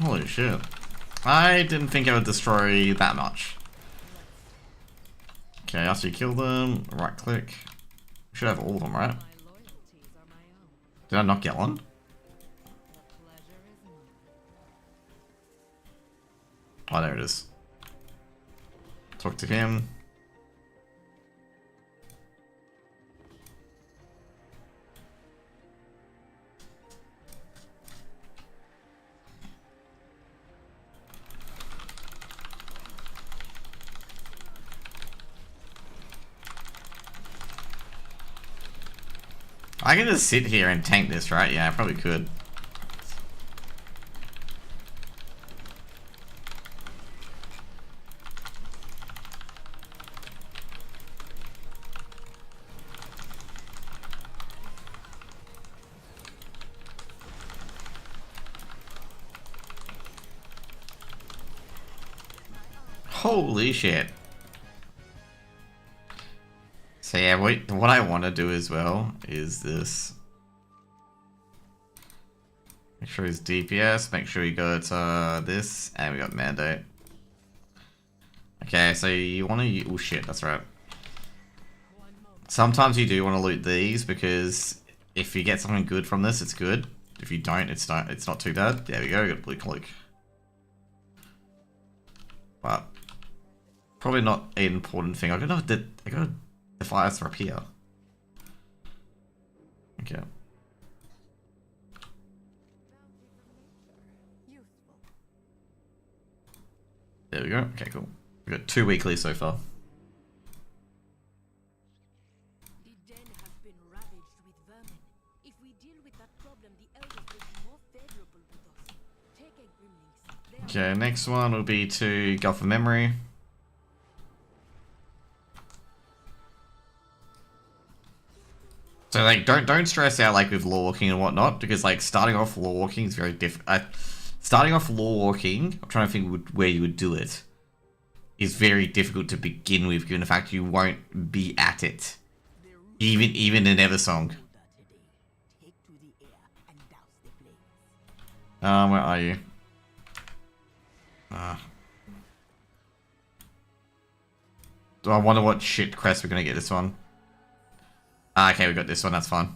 Holy shit. I didn't think I would destroy that much. Okay, after you kill them, right click. We should have all of them, right? Did I not get one? Oh, there it is. Talk to him. I can just sit here and tank this, right? Yeah, I probably could. Holy shit. So yeah, what I want to do as well is this. Make sure he's DPS, make sure you got this, and we got Mandate. Okay, so you want to... Oh shit, that's right. Sometimes you do want to loot these, because if you get something good from this, it's good. If you don't, it's not too bad. There we go, we got a blue cloak. But probably not an important thing. I got a fire up here. Okay. There we go. Okay, cool. We got 2 weekly so far. The den has been ravaged with vermin. If we deal with that problem, the elders will be more favorable with us. Take a gremlins. Okay, next one will be to Gulf of Memory. So like, don't stress out like with law walking and whatnot, because like starting off law walking is very different. Starting off law walking, I'm trying to think where you would do it, is very difficult to begin with, given the fact you won't be at it, even in Eversong. Where are you? Do I wonder what shit quest we're gonna get this one? Okay, we got this one, that's fine.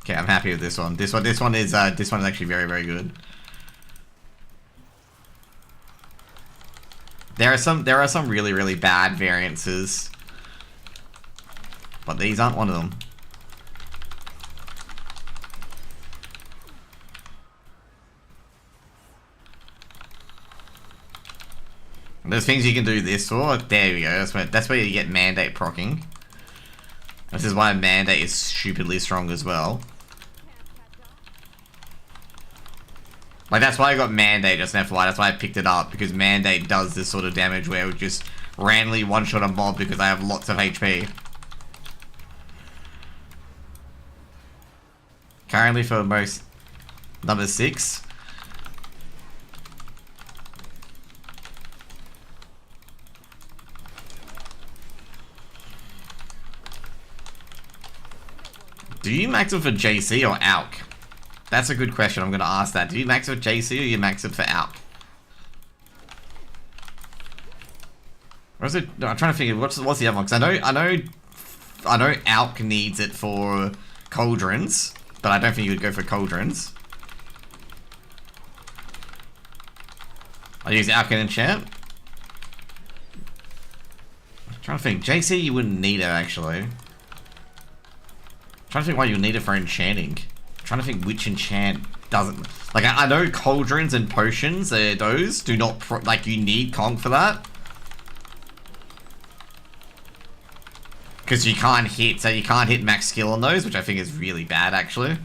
Okay, I'm happy with this one. This one is actually very, very good. There are some really, really bad variances, but these aren't one of them. There's things you can do this for. There we go. That's where you get Mandate procking. This is why Mandate is stupidly strong as well. Like, that's why I got Mandate just an FYI. That's why I picked it up, because Mandate does this sort of damage where it would just randomly one-shot a mob because I have lots of HP. Currently for most number 6. Do you max it for JC or ALK? That's a good question. I'm going to ask that. Do you max it for JC or you max it for ALK? What's it? No, I'm trying to figure what's the other one, because I know Alk needs it for cauldrons, but I don't think you would go for cauldrons. I'll use Alk and enchant. I'm trying to think. JC you wouldn't need it actually. I'm trying to think why you need it for enchanting. I'm trying to think which enchant doesn't. Like I know cauldrons and potions, those do not like you need conch for that. Because you can't hit, so you can't hit max skill on those, which I think is really bad, actually.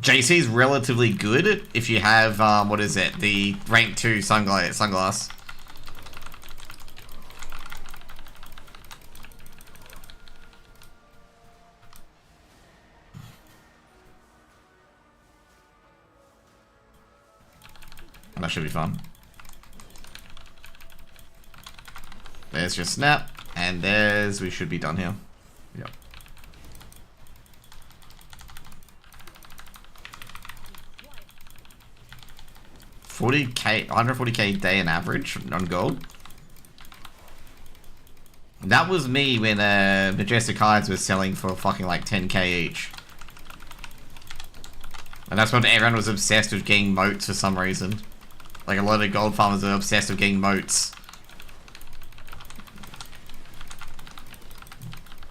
JC is relatively good if you have, what is it? The rank 2 sunglass. And that should be fun. There's your snap, and we should be done here. Yep. 40k, 140k day in average on gold. That was me when Majestic Hides was selling for fucking like 10k each. And that's when everyone was obsessed with getting moats for some reason. Like a lot of gold farmers are obsessed with getting moats.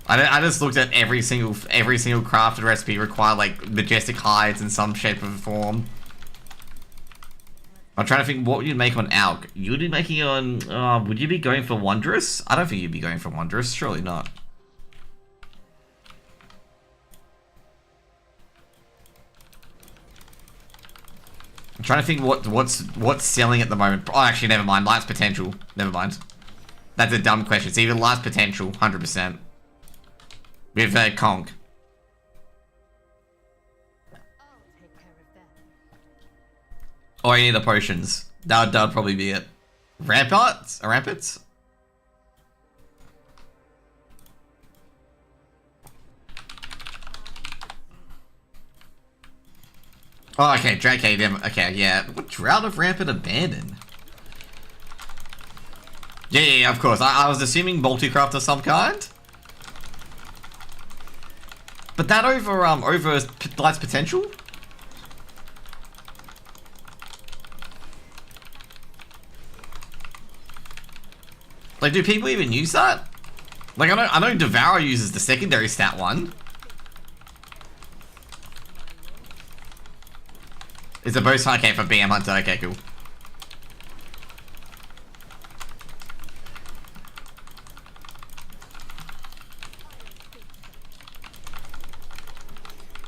I just looked at every single crafted recipe required like majestic hides in some shape or form. I'm trying to think what you'd make on Alk. You'd be making it on. Would you be going for Wondrous? I don't think you'd be going for Wondrous. Surely not. I'm trying to think what's selling at the moment. Oh, actually, never mind. Light's potential. Never mind. That's a dumb question. It's either Light's potential, 100%. With conch. Or any of the potions. That'd probably be it. Ramparts? Ramparts? Oh, okay, Drake, okay, yeah. What Drought of Rampant Abandon? Yeah, of course. I was assuming multi-craft of some kind. But that over Light's potential? Like, do people even use that? Like, I know Devour uses the secondary stat one. Is it both okay for BM Hunter? Okay, cool.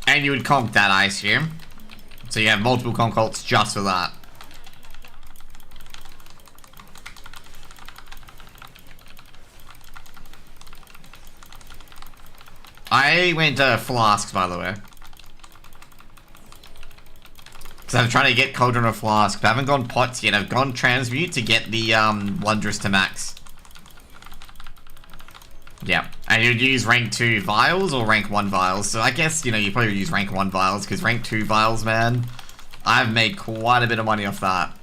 And you would conch that, I assume. So you have multiple conch ults just for that. I went flasks, by the way. So I'm trying to get Cauldron or Flask, but I haven't gone pots yet. I've gone Transmute to get the Wondrous to max. Yeah, and you'd use rank 2 vials or rank 1 vials. So I guess, you know, you probably use rank 1 vials, because rank 2 vials, man, I've made quite a bit of money off that.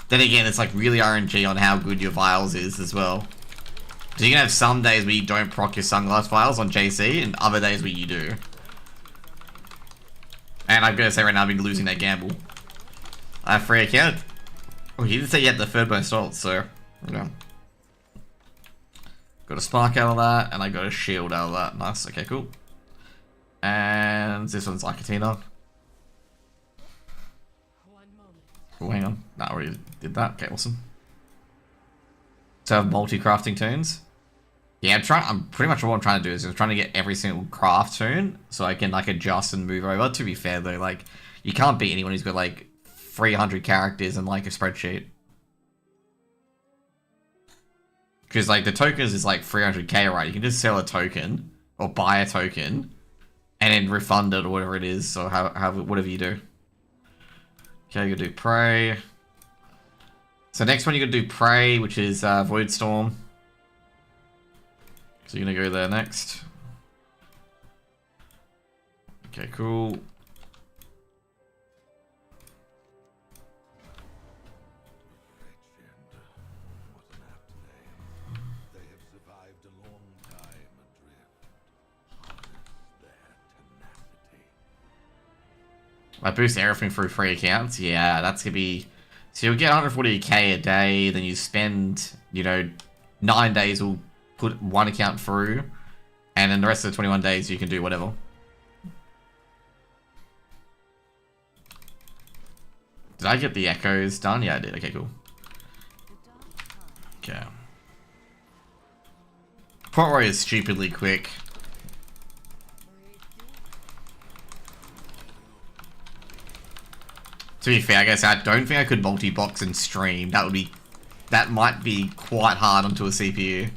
Then again, it's like really RNG on how good your vials is as well. So you can have some days where you don't proc your sunglass vials on JC, and other days where you do. And I'm gonna say right now, I've been losing that gamble. I have free account. Oh, he didn't say you had the third most ult, so, you know. Got a spark out of that, and I got a shield out of that. Nice, okay, cool. And this one's Arcatina. Oh, hang on. Nah, I already did that. Okay, awesome. So I have multi-crafting tunes. Yeah, I'm pretty much what I'm trying to do is I'm trying to get every single craft tune so I can like adjust and move over. To be fair though, like you can't beat anyone who's got like 300 characters and like a spreadsheet. Because like the tokens is like 300k, right? You can just sell a token or buy a token and then refund it or whatever it is. So whatever you do. Okay, you gotta do Prey. So next one you gotta do Prey, which is Void Storm. So you're gonna go there next. Okay, cool. I boost everything through free accounts. Yeah, that's gonna be. So you'll get 140k a day, then you spend, 9 days will put one account through, and then the rest of the 21 days you can do whatever. Did I get the echoes done? Yeah, I did. Okay, cool. Okay. Plot Warrior is stupidly quick. To be fair, I guess I don't think I could multi-box and stream. That might be quite hard onto a CPU.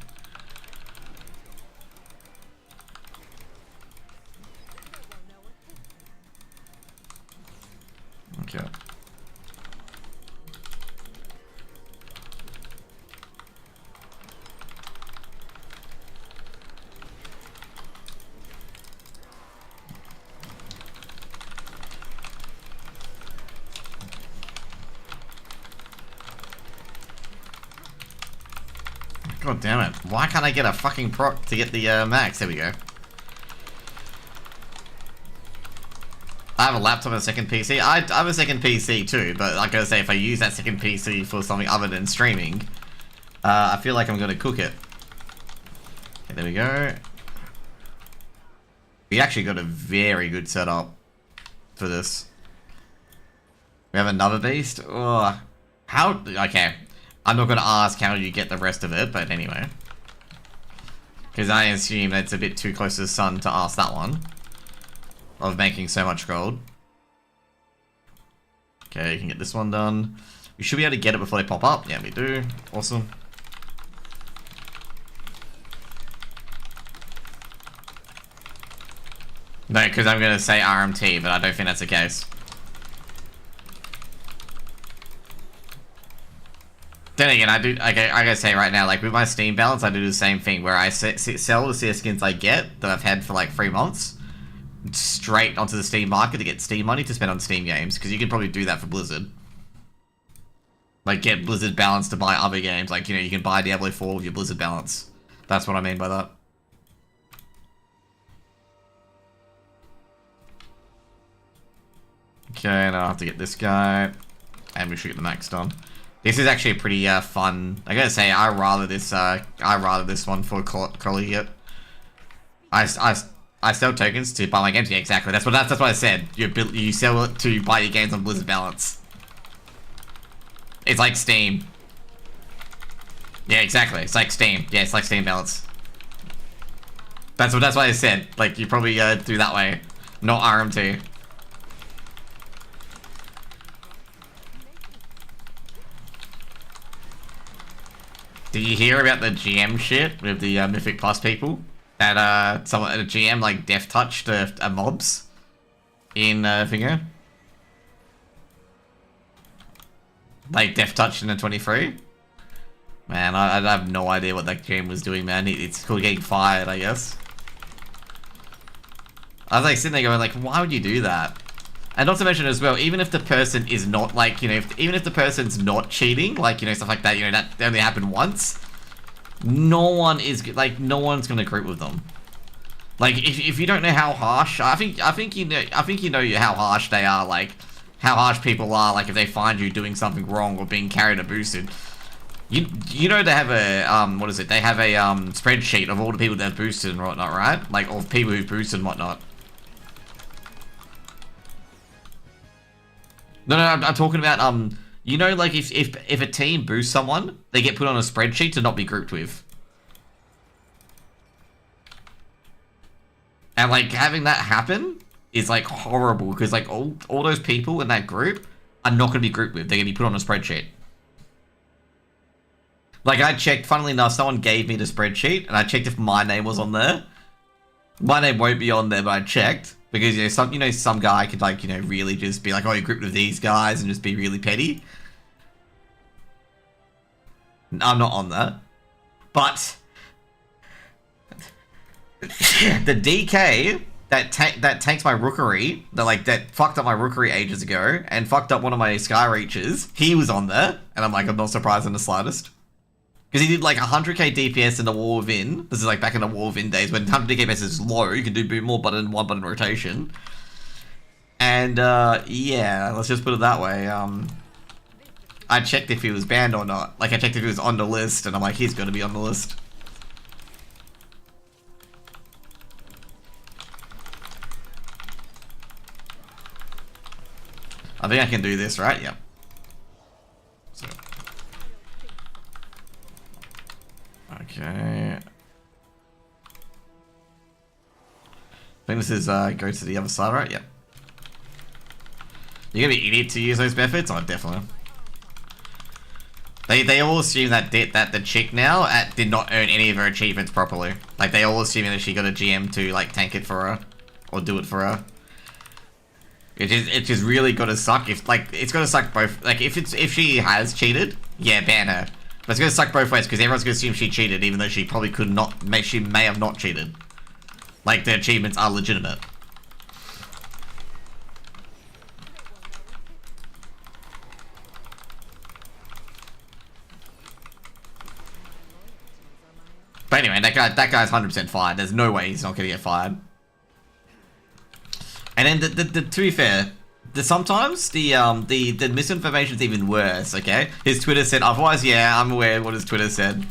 Okay. God damn it. Why can't I get a fucking proc to get the max? There we go. I have a laptop and a second PC. I have a second PC too, but like I say, if I use that second PC for something other than streaming, I feel like I'm going to cook it. Okay, there we go. We actually got a very good setup for this. We have another beast. Oh, how? Okay. I'm not going to ask how you get the rest of it, but anyway. Because I assume it's a bit too close to the sun to ask that one. Of making so much gold. Okay, you can get this one done. We should be able to get it before they pop up. Yeah, we do. Awesome. No, because I'm going to say RMT, but I don't think that's the case. Then again, I gotta say right now, like with my Steam balance, I do the same thing where I sell the CS skins I get that I've had for like 3 months straight onto the Steam market to get Steam money to spend on Steam games, because you can probably do that for Blizzard. Like get Blizzard balance to buy other games, like you can buy Diablo 4 with your Blizzard balance. That's what I mean by that. Okay, now I have to get this guy, and we should get the max done. This is actually a pretty fun. I gotta say, I rather this one for collegiate. I sell tokens to buy my games. Yeah, exactly. That's what I said. You sell it to buy your games on Blizzard balance. It's like Steam. Yeah, exactly. It's like Steam. Yeah, it's like Steam balance. That's what I said. Like you probably do that way, not RMT. Did you hear about the GM shit with the Mythic Plus people? That someone at a GM like death touched a mobs in Finger? Like death touched in the 23? Man, I have no idea what that GM was doing, man. It's called getting fired, I guess. I was like sitting there going like, why would you do that? And not to mention as well, even if the person is not like, even if the person's not cheating, like, stuff like that, that only happened once, no one's gonna group with them. Like, if you don't know how harsh, I think you know how harsh they are, like, how harsh people are, like, if they find you doing something wrong or being carried or boosted. You know they have a, what is it, they have a, spreadsheet of all the people that have boosted and whatnot, right? Like, of people who've boosted and whatnot. No, I'm talking about, like if a team boosts someone, they get put on a spreadsheet to not be grouped with. And, like, having that happen is, like, horrible, because, like, all those people in that group are not going to be grouped with. They're going to be put on a spreadsheet. Like, I checked, funnily enough, someone gave me the spreadsheet, and I checked if my name was on there. My name won't be on there, but I checked. Because, some guy could, like, really just be like, oh, you're grouped with these guys and just be really petty. I'm not on that. But the DK that takes my rookery, that fucked up my rookery ages ago and fucked up one of my sky reaches, he was on there. And I'm like, I'm not surprised in the slightest. Because he did like 100k DPS in the War Within. This is like back in the War Within days when 100 DPS is low. You can do more button, one button rotation. And yeah, let's just put it that way. I checked if he was banned or not. Like, I checked if he was on the list, and I'm like, he's gonna be on the list. I think I can do this, right? Yep. So. Okay. I think this is, go to the other side, right? Yep. You're gonna be an idiot to use those benefits? Oh, definitely. They all assume that the chick now did not earn any of her achievements properly. Like, they all assume that she got a GM to, like, tank it for her. Or do it for her. It just really gotta suck if, like, it's gonna suck both, like, if she has cheated, yeah, ban her. But it's gonna suck both ways, because everyone's gonna assume she cheated, even though she probably could not, she may have not cheated. Like, the achievements are legitimate. But anyway, that guy's 100% fired. There's no way he's not gonna get fired. And then to be fair, sometimes the misinformation's even worse. Okay, his Twitter said otherwise. Yeah, I'm aware of what his Twitter said,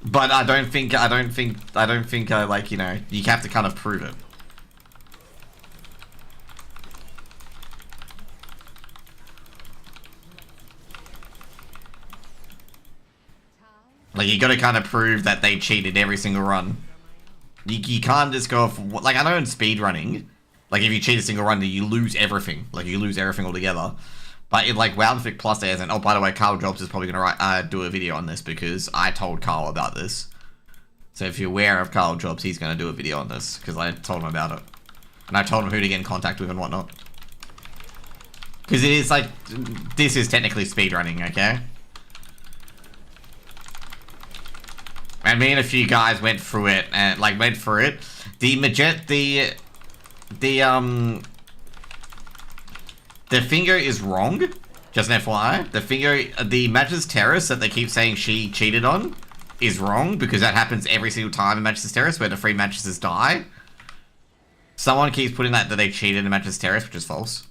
but I don't think like, you know, you have to kind of prove it. Like, you got to kind of prove that they cheated every single run. You can't just go off, like, I know in speedrunning, like, if you cheat a single run, you lose everything. Like, you lose everything altogether. But in, like, Wowdenfic Plus, there's an, oh, by the way, Carl Jobs is probably going to do a video on this because I told Carl about this. So if you're aware of Carl Jobs, he's going to do a video on this because I told him about it. And I told him who to get in contact with and whatnot. Because it is, like, this is technically speedrunning, okay? And me and a few guys went through it, and the finger is wrong. Just an FYI, the Matches Terrace that they keep saying she cheated on is wrong because that happens every single time in Matches Terrace where the free mattresses die. Someone keeps putting that they cheated in Matches Terrace, which is false.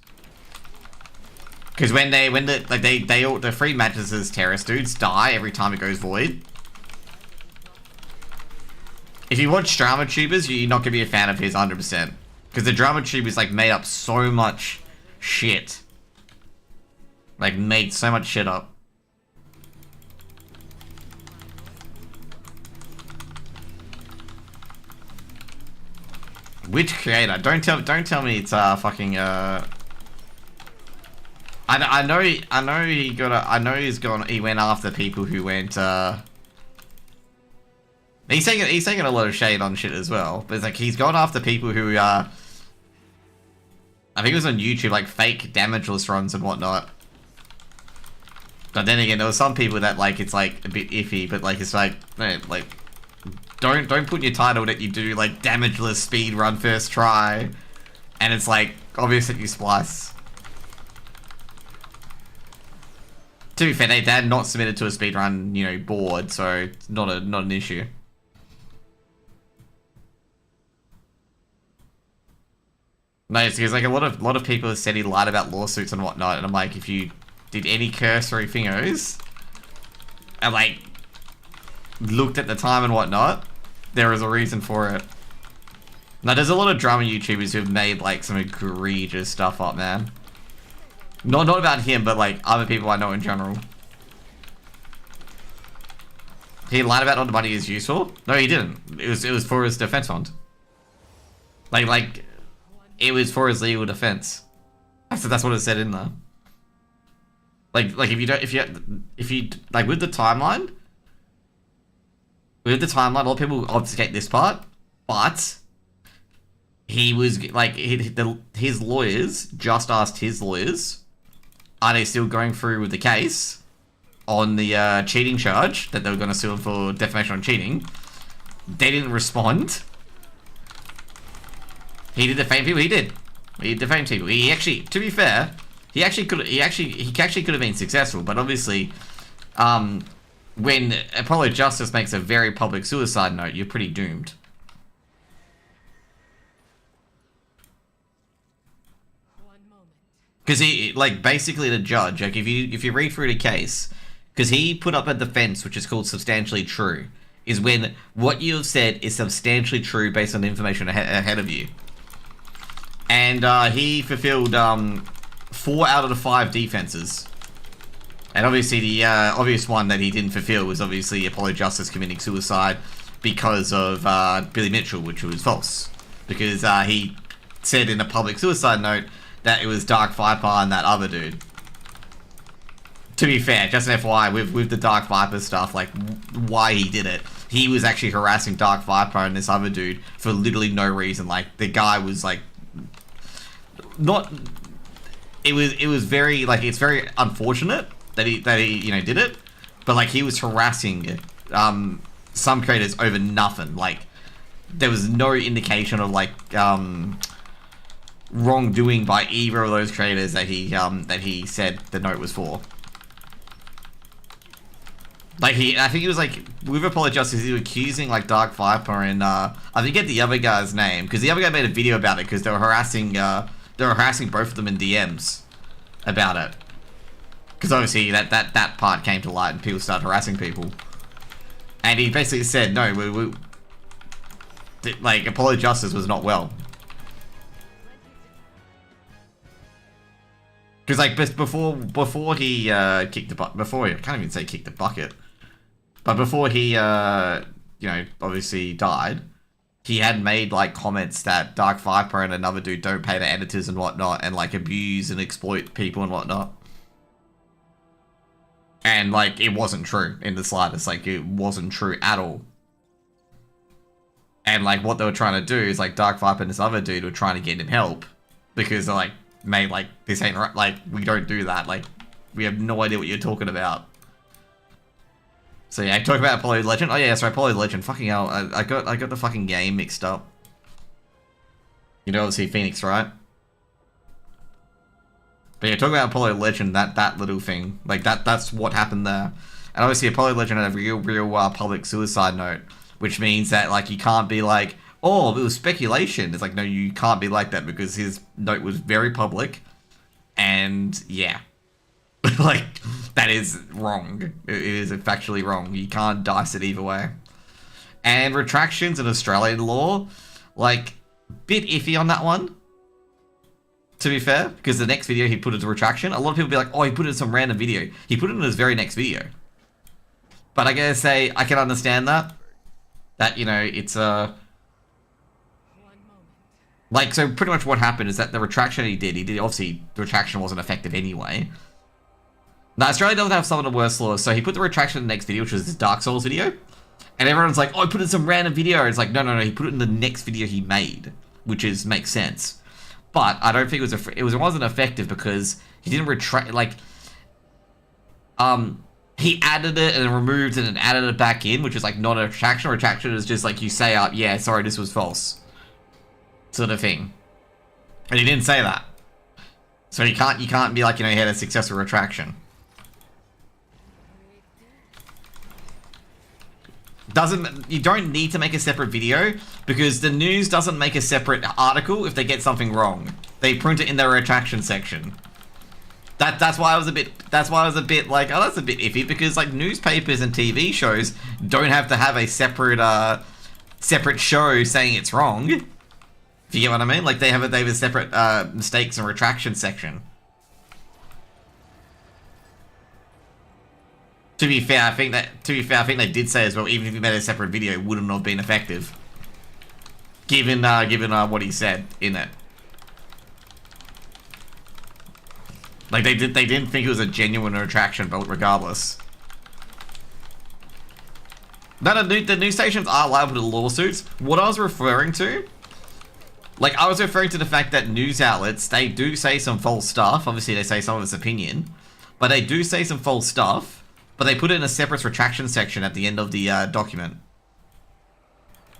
Because the free mattresses terrace dudes die every time it goes void. If you watch drama tubers, you're not gonna be a fan of his 100%. Because the drama tubers, like, made up so much shit. Like, made so much shit up. Which creator? Don't tell me it's fucking I know he went after people who went He's taking a lot of shade on shit as well, but it's like he's gone after people who I think it was on YouTube, like, fake damageless runs and whatnot. But then again, there were some people that, like, it's like a bit iffy, but like it's like, no, like, don't put in your title that you do like damageless speed run first try, and it's like obvious that you splice. To be fair, they had not submitted to a speedrun, you know, board, so it's not an issue. No, it's because like a lot of people have said he lied about lawsuits and whatnot, and I'm like, if you did any cursory thingos and like looked at the time and whatnot, there is a reason for it. Now, there's a lot of drama YouTubers who've made like some egregious stuff up, man. Not about him, but like other people I know in general. He lied about what the money is useful? No, he didn't. It was for his defense fund. Like it was for his legal defense. That's what it said in there. Like if you like with the timeline, a lot of people obfuscate this part, but he was like his lawyers just asked his lawyers, are they still going through with the case on the cheating charge that they were going to sue him for defamation on cheating? They didn't respond. He did defame people. He did. He defamed people. He actually, to be fair, he actually could have been successful. But obviously, when Apollo Justice makes a very public suicide note, you're pretty doomed. Because he, like, basically the judge, like, if you read through the case, because he put up a defense which is called substantially true, is when what you have said is substantially true based on the information ahead of you. And he fulfilled 4 out of the 5 defenses. And obviously the obvious one that he didn't fulfill was obviously Apollo Justice committing suicide because of Billy Mitchell, which was false. Because he said in a public suicide note that it was Dark Viper and that other dude. To be fair, just an FYI, with the Dark Viper stuff, like, why he did it, he was actually harassing Dark Viper and this other dude for literally no reason. Like, the guy was, like, not... It was very, like, it's very unfortunate that he you know, did it, but, like, he was harassing some creators over nothing. Like, there was no indication of, like, wrongdoing by either of those creators that he said the note was for. Like, I think he was, like, with Apollo Justice, he was accusing, like, Dark Viper and, I forget the other guy's name, because the other guy made a video about it, because they were harassing both of them in DMs about it. Because obviously that part came to light and people started harassing people. And he basically said, no, like, Apollo Justice was not well. Because, like, before he kicked the bucket, I can't even say kicked the bucket, but before he, you know, obviously died, he had made, like, comments that Dark Viper and another dude don't pay the editors and whatnot, and, like, abuse and exploit people and whatnot. And, like, it wasn't true in the slightest. Like, it wasn't true at all. And, like, what they were trying to do is, like, Dark Viper and this other dude were trying to get him help, because they're like, mate, like, this ain't right. Like, we don't do that. Like, we have no idea what you're talking about. So yeah, talk about Apollo Legend. Oh yeah, sorry, Apollo Legend. Fucking hell, I got the fucking game mixed up. You know, obviously Phoenix, right? But yeah, talk about Apollo Legend. That little thing, like that's what happened there. And obviously Apollo Legend had a real public suicide note, which means that, like, you can't be like, oh, it was speculation. It's like, no, you can't be like that, because his note was very public, and yeah. Like, that is wrong. It is factually wrong. You can't dice it either way. And retractions in Australian law, like, bit iffy on that one, to be fair, because the next video he put as a retraction, a lot of people be like, oh, he put it in some random video. He put it in his very next video. But I gotta say, I can understand that. That, you know, it's a... Like, so pretty much what happened is that the retraction he did, obviously, the retraction wasn't effective anyway. Now, Australia doesn't have some of the worst laws, so he put the retraction in the next video, which was his Dark Souls video. And everyone's like, oh, he put it in some random video. It's like, no, he put it in the next video he made, which makes sense. But I don't think it wasn't effective because he didn't retract, like, he added it and removed it and added it back in, which is, like, not a retraction. Retraction is just, like, you say, yeah, sorry, this was false. Sort of thing. And he didn't say that. So you can't be like, you know, he had a successful retraction. You don't need to make a separate video, because the news doesn't make a separate article if they get something wrong. They print it in their retraction section. That's why I was a bit like, oh, that's a bit iffy, because, like, newspapers and TV shows don't have to have a separate show saying it's wrong. If you get what I mean? Like, they have a separate mistakes and retraction section. To be fair, I think they did say as well, even if you made a separate video, it wouldn't have been effective. Given what he said in it. Like, they didn't think it was a genuine retraction, but regardless. No, the news stations are liable to lawsuits. What I was referring to, like, I was referring to the fact that news outlets, they do say some false stuff. Obviously, they say some of its opinion, but they do say some false stuff. But they put it in a separate retraction section at the end of the document.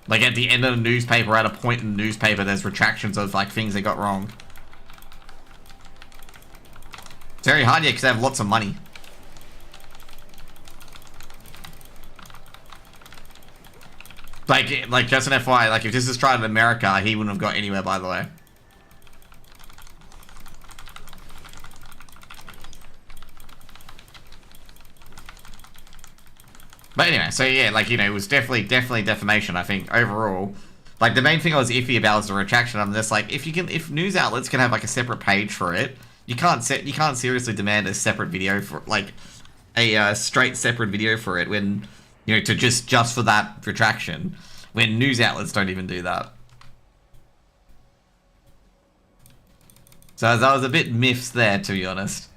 Like, at the end of the newspaper, at a point in the newspaper, there's retractions of, like, things they got wrong. It's very hard, yeah, because they have lots of money. Like, just an FYI, like, if this was tried in America, he wouldn't have got anywhere, by the way. But anyway, so yeah, like, you know, it was definitely defamation, I think, overall. Like, the main thing I was iffy about was the retraction. I'm just like, if news outlets can have, like, a separate page for it, you can't seriously demand a separate video for, like, a straight separate video for it when, you know, to just for that retraction, when news outlets don't even do that. So I was a bit miffed there, to be honest.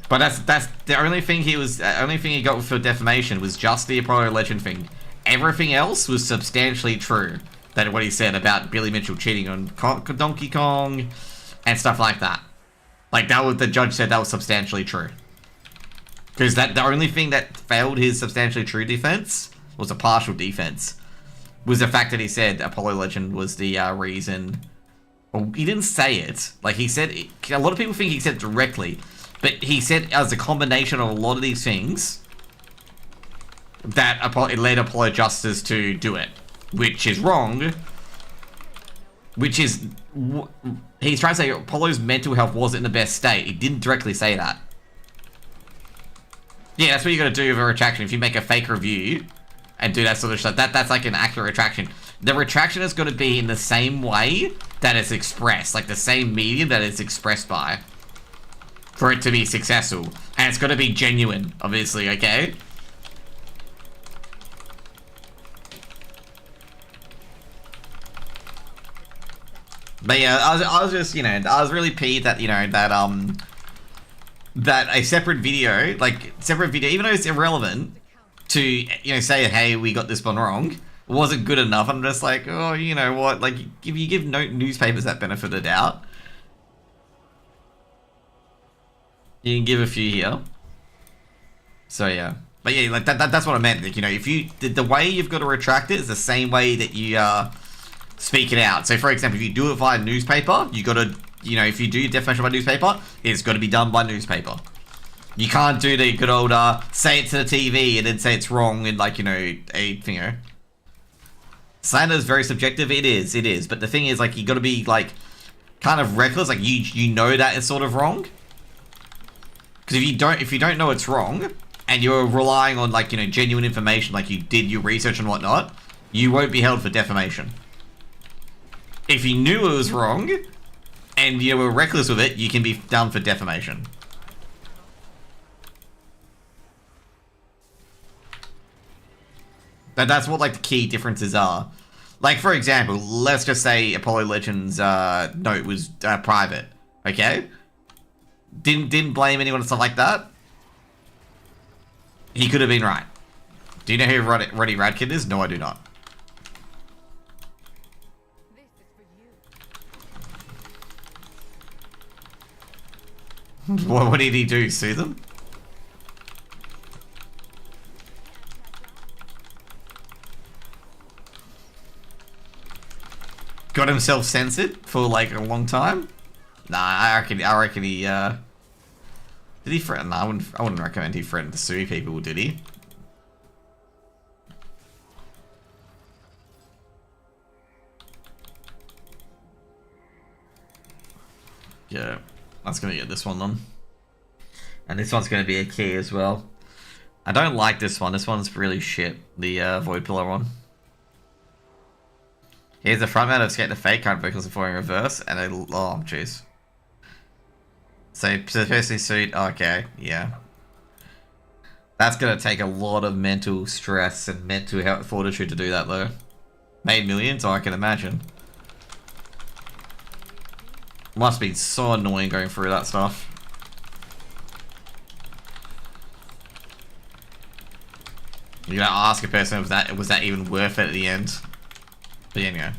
But that's the only thing he got for defamation was just the Apollo Legend thing. Everything else was substantially true. That what he said about Billy Mitchell cheating on Donkey Kong and stuff like that. Like, that was, the judge said that was substantially true. Because the only thing that failed his substantially true defense was a partial defense. Was the fact that he said Apollo Legend was the reason. Well, he didn't say it. Like, he said, a lot of people think he said it directly. But he said as a combination of a lot of these things that it led Apollo Justice to do it. Which is wrong. Which is... He's trying to say Apollo's mental health wasn't in the best state. He didn't directly say that. Yeah, that's what you gotta do with a retraction. If you make a fake review and do that sort of stuff, that's like an accurate retraction. The retraction is gonna be in the same way that it's expressed. Like the same medium that it's expressed by. For it to be successful. And it's gonna be genuine, obviously, okay? But yeah, I was just, you know, I was really peeved that, you know, that a separate video, even though it's irrelevant, to, you know, say, hey, we got this one wrong, wasn't good enough. I'm just like, oh, you know what, like, if you give no newspapers that benefit of the doubt, you can give a few here. So yeah. But yeah, like, that's what I meant. Like, you know, if you, the way you've got to retract it is the same way that you, speak it out. So, for example, if you do it via newspaper, you got to, you know, if you do your defamation by newspaper, it's got to be done by newspaper. You can't do the good old, say it to the TV and then say it's wrong and, like, you know, you know. Slander is very subjective. It is. But the thing is, like, you got to be, like, kind of reckless. Like, you know that it's sort of wrong. Because if you don't know it's wrong, and you're relying on, like, you know, genuine information, like you did your research and whatnot, you won't be held for defamation. If you knew it was wrong, and you were reckless with it, you can be done for defamation. That's what, like, the key differences are. Like, for example, let's just say Apollo Legends' note was private, okay? Didn't blame anyone and stuff like that. He could have been right. Do you know who Roddy Radkid is? No, I do not. What did he do? Sue them? Got himself censored for like a long time? Nah, I reckon he did he threaten? Nah, I wouldn't recommend he threatened to sue people, did he? Yeah. That's gonna get this one done. And this one's gonna be a key as well. I don't like this one. This one's really shit. The Void Pillar one. Here's the front man of Skate the Fake current vehicles are falling in reverse and oh jeez. So personally suit, okay, yeah. That's gonna take a lot of mental stress and mental health fortitude to do that though. Made millions, I can imagine. Must be so annoying going through that stuff. You're gonna ask a person was that even worth it at the end? But anyway.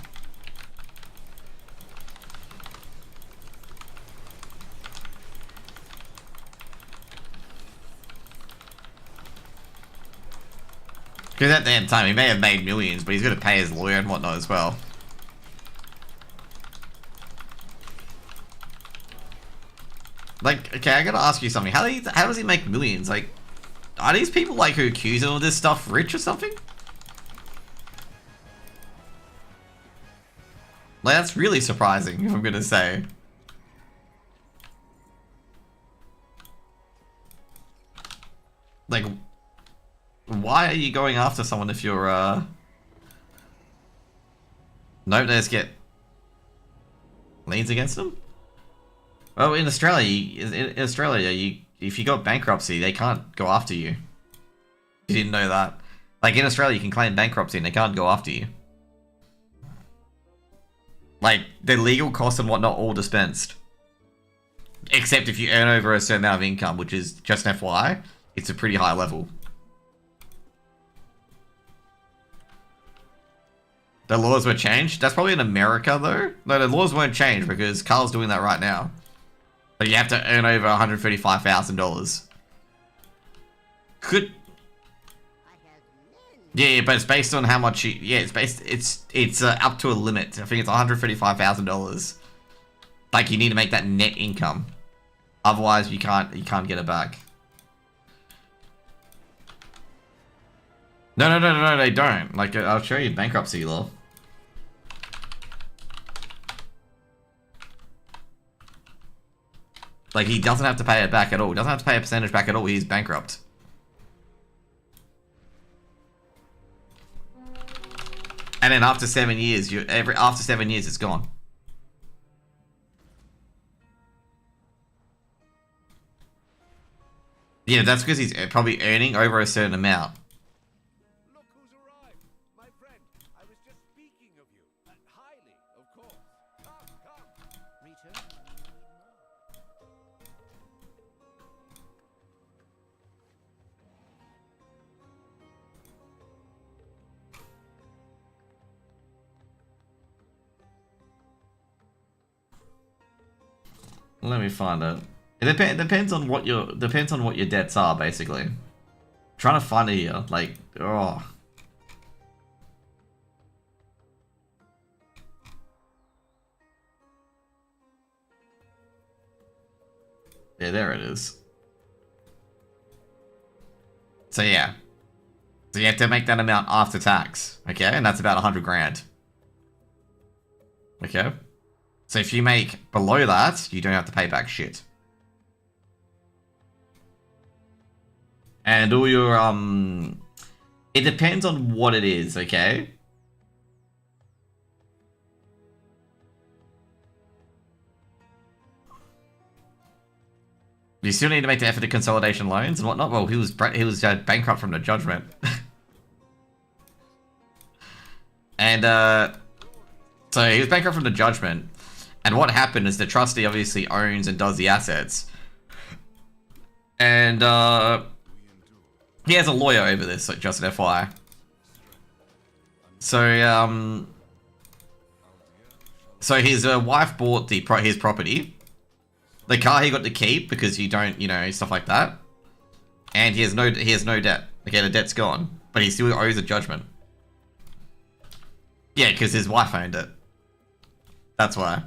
Because at the end of the time, he may have made millions, but he's gonna pay his lawyer and whatnot as well. Like, okay, I gotta ask you something. How does he make millions? Like, are these people, like, who accuse him of this stuff rich or something? Like, that's really surprising, if I'm gonna say. Like, why are you going after someone if you're, Nope, they just get liens against them? Well, in Australia, if you got bankruptcy, they can't go after you. You didn't know that. Like, in Australia, you can claim bankruptcy and they can't go after you. Like, the legal costs and whatnot all dispensed. Except if you earn over a certain amount of income, which is just an FYI, it's a pretty high level. The laws were changed? That's probably in America, though. No, the laws won't change because Carl's doing that right now. But you have to earn over $135,000. Could... Yeah, but it's based on how much you... Yeah, it's up to a limit. I think it's $135,000. Like, you need to make that net income. Otherwise, you can't get it back. No, they don't. Like, I'll show you bankruptcy law. Like, he doesn't have to pay it back at all. He doesn't have to pay a percentage back at all. He's bankrupt. And then after 7 years, after 7 years, it's gone. Yeah, that's because he's probably earning over a certain amount. Look who's arrived. My friend, I was just speaking of you. Highly, of course. Come. Rita? Let me find it. It depends on what your debts are, basically. I'm trying to find it here, like, oh. Yeah, there it is. So yeah. So you have to make that amount after tax, okay? And that's about 100 grand. Okay? So if you make below that, you don't have to pay back shit. And all your, it depends on what it is, okay? You still need to make the effort to consolidation loans and whatnot. Well, he was bankrupt from the judgment. And, so he was bankrupt from the judgment. And what happened is the trustee obviously owns and does the assets. And, he has a lawyer over this, so just an FYI. So, so his wife bought his property. The car he got to keep because you don't, you know, stuff like that. And he has no debt. Okay, the debt's gone, but he still owes a judgment. Yeah, because his wife owned it. That's why.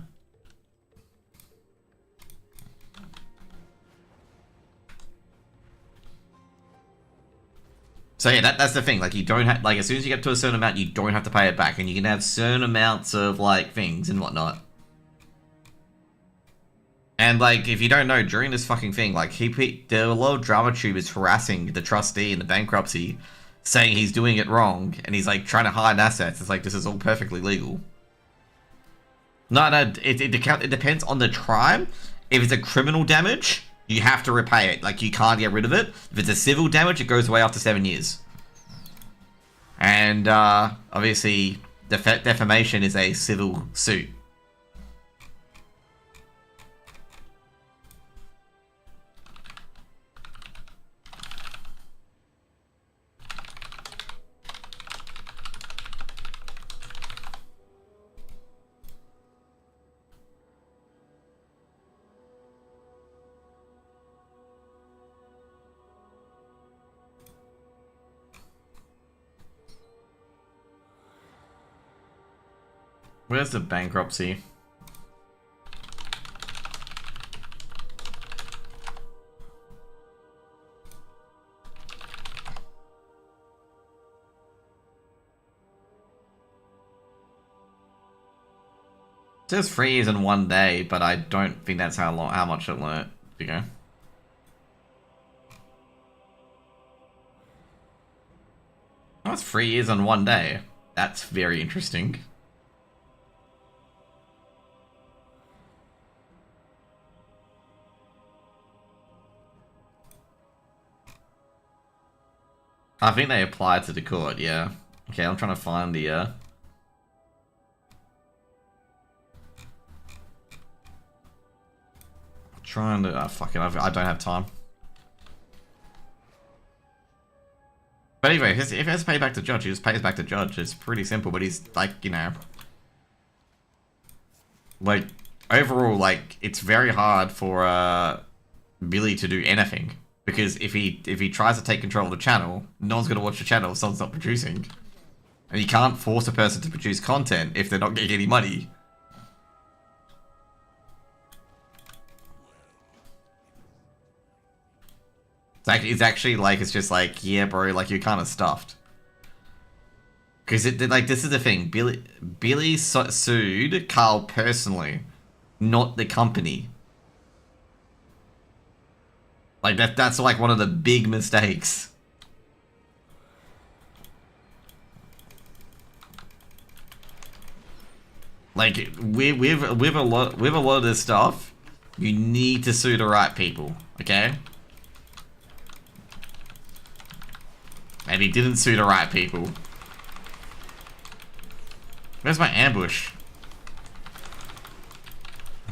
So yeah, that's the thing. Like, you don't have, like, as soon as you get to a certain amount, you don't have to pay it back, and you can have certain amounts of, like, things and whatnot. And, like, if you don't know, during this fucking thing, like, there were a lot of drama tubers harassing the trustee in the bankruptcy, saying he's doing it wrong, and he's, like, trying to hide assets. It's like, this is all perfectly legal. No, it depends on the crime. If it's a criminal damage, you have to repay it. Like, you can't get rid of it. If it's a civil damage, it goes away after 7 years. And, obviously, defamation is a civil suit. Where's the bankruptcy? It says 3 years and 1 day, but I don't think that's how much it learnt. You go. That's 3 years on one day. That's very interesting. I think they applied to the court, yeah. Okay, I'm trying to find the, trying to... fuck it, I don't have time. But anyway, if he has to pay back to judge, he just pays back to judge. It's pretty simple, but he's, like, you know... Like, overall, like, it's very hard for, Billy to do anything. Because if he tries to take control of the channel, no one's going to watch the channel if someone's not producing. And you can't force a person to produce content if they're not getting any money. It's actually like, it's just like, yeah, bro, like, you're kind of stuffed. Because, like, this is the thing. Billy sued Carl personally, not the company. Like, that's like one of the big mistakes. Like, with a lot of this stuff, you need to sue the right people, okay? And he didn't sue the right people. Where's my ambush?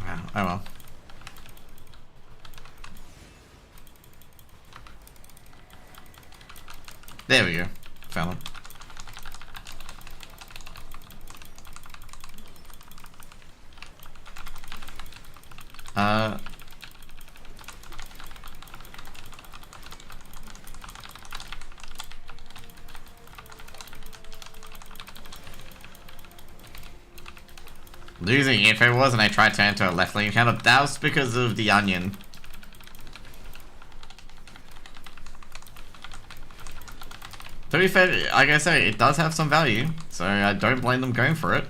Oh well. There we go. Found him. Losing info was, and I tried to turn to a left-leaning channel. That was because of the onion. To be fair, like I say, it does have some value, so I don't blame them going for it.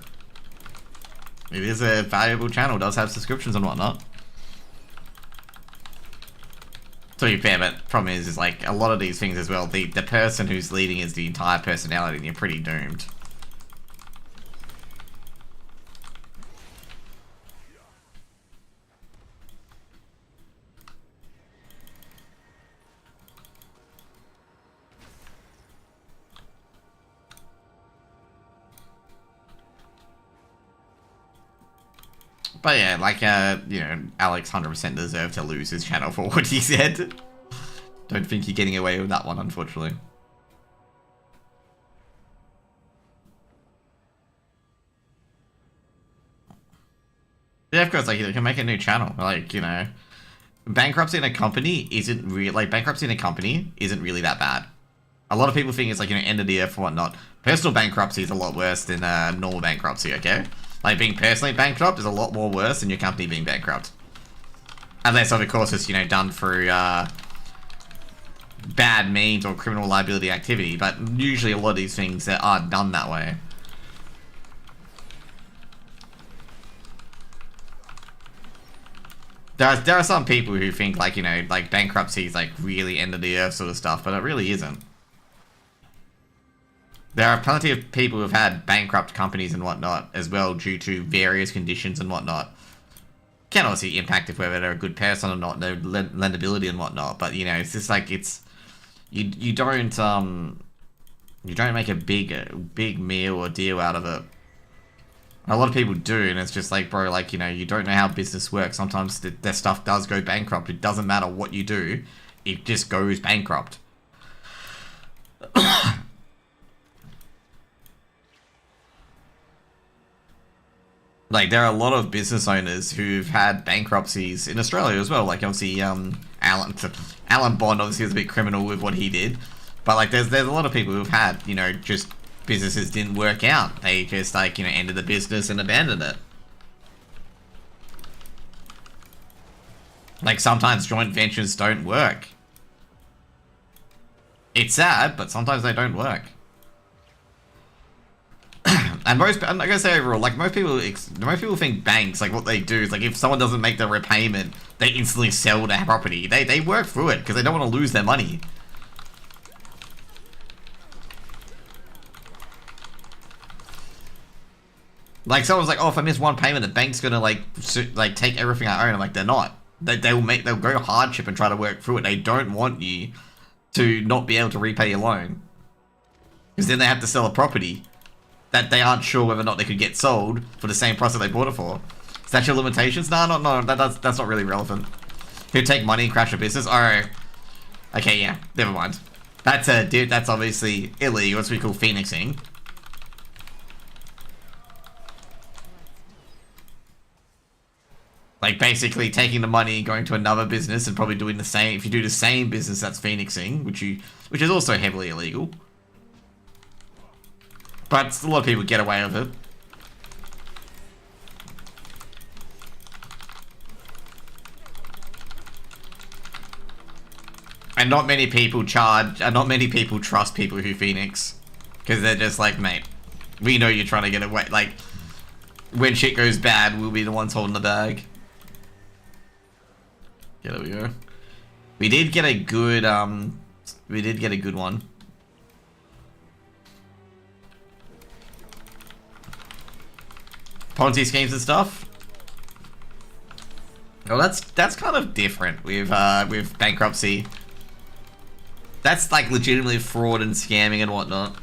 It is a valuable channel, does have subscriptions and whatnot. To be fair, but problem is like, a lot of these things as well, the person who's leading is the entire personality, and you're pretty doomed. But yeah, like, you know, Alex 100% deserved to lose his channel for what he said. Don't think you're getting away with that one, unfortunately. Yeah, of course, like, you can make a new channel. Like, you know, bankruptcy in a company isn't really that bad. A lot of people think it's like, you know, end of the earth or whatnot. Personal bankruptcy is a lot worse than normal bankruptcy, okay? Like, being personally bankrupt is a lot more worse than your company being bankrupt. Unless, of course, it's, you know, done through bad means or criminal liability activity. But usually a lot of these things that are done that way. There are some people who think, like, you know, like, bankruptcy is, like, really end of the earth sort of stuff, but it really isn't. There are plenty of people who've had bankrupt companies and whatnot as well due to various conditions and whatnot. Can obviously impact if whether they're a good person or not, their lendability and whatnot, but, you know, it's just like, it's... You don't make a big meal or deal out of it. A lot of people do, and it's just like, bro, like, you know, you don't know how business works. Sometimes their stuff does go bankrupt. It doesn't matter what you do. It just goes bankrupt. Like, there are a lot of business owners who've had bankruptcies in Australia as well. Like, obviously, Alan Bond obviously was a bit criminal with what he did. But, like, there's a lot of people who've had, you know, just businesses didn't work out. They just, like, you know, ended the business and abandoned it. Like, sometimes joint ventures don't work. It's sad, but sometimes they don't work. And I'm not gonna say overall, like, most people think banks, like, what they do is, like, if someone doesn't make their repayment, they instantly sell their property. They work through it because they don't want to lose their money. Like someone's like, oh, if I miss one payment, the bank's gonna like take everything I own. I'm like, they're not. They'll go hardship and try to work through it. They don't want you to not be able to repay your loan, because then they have to sell a property that they aren't sure whether or not they could get sold for the same price that they bought it for. Statute of limitations? No, that's not really relevant. Who take money and crash a business? Oh, okay, yeah, never mind. That's dude, that's obviously illegal. That's what we call phoenixing. Like basically taking the money and going to another business and probably doing the same. If you do the same business, that's phoenixing, which is also heavily illegal. But a lot of people get away with it. And not many people trust people who phoenix, because they're just like, mate, we know you're trying to get away. Like, when shit goes bad, we'll be the ones holding the bag. Yeah, there we go. We did get a good one. Ponzi schemes and stuff. Oh, that's kind of different with bankruptcy. That's like legitimately fraud and scamming and whatnot.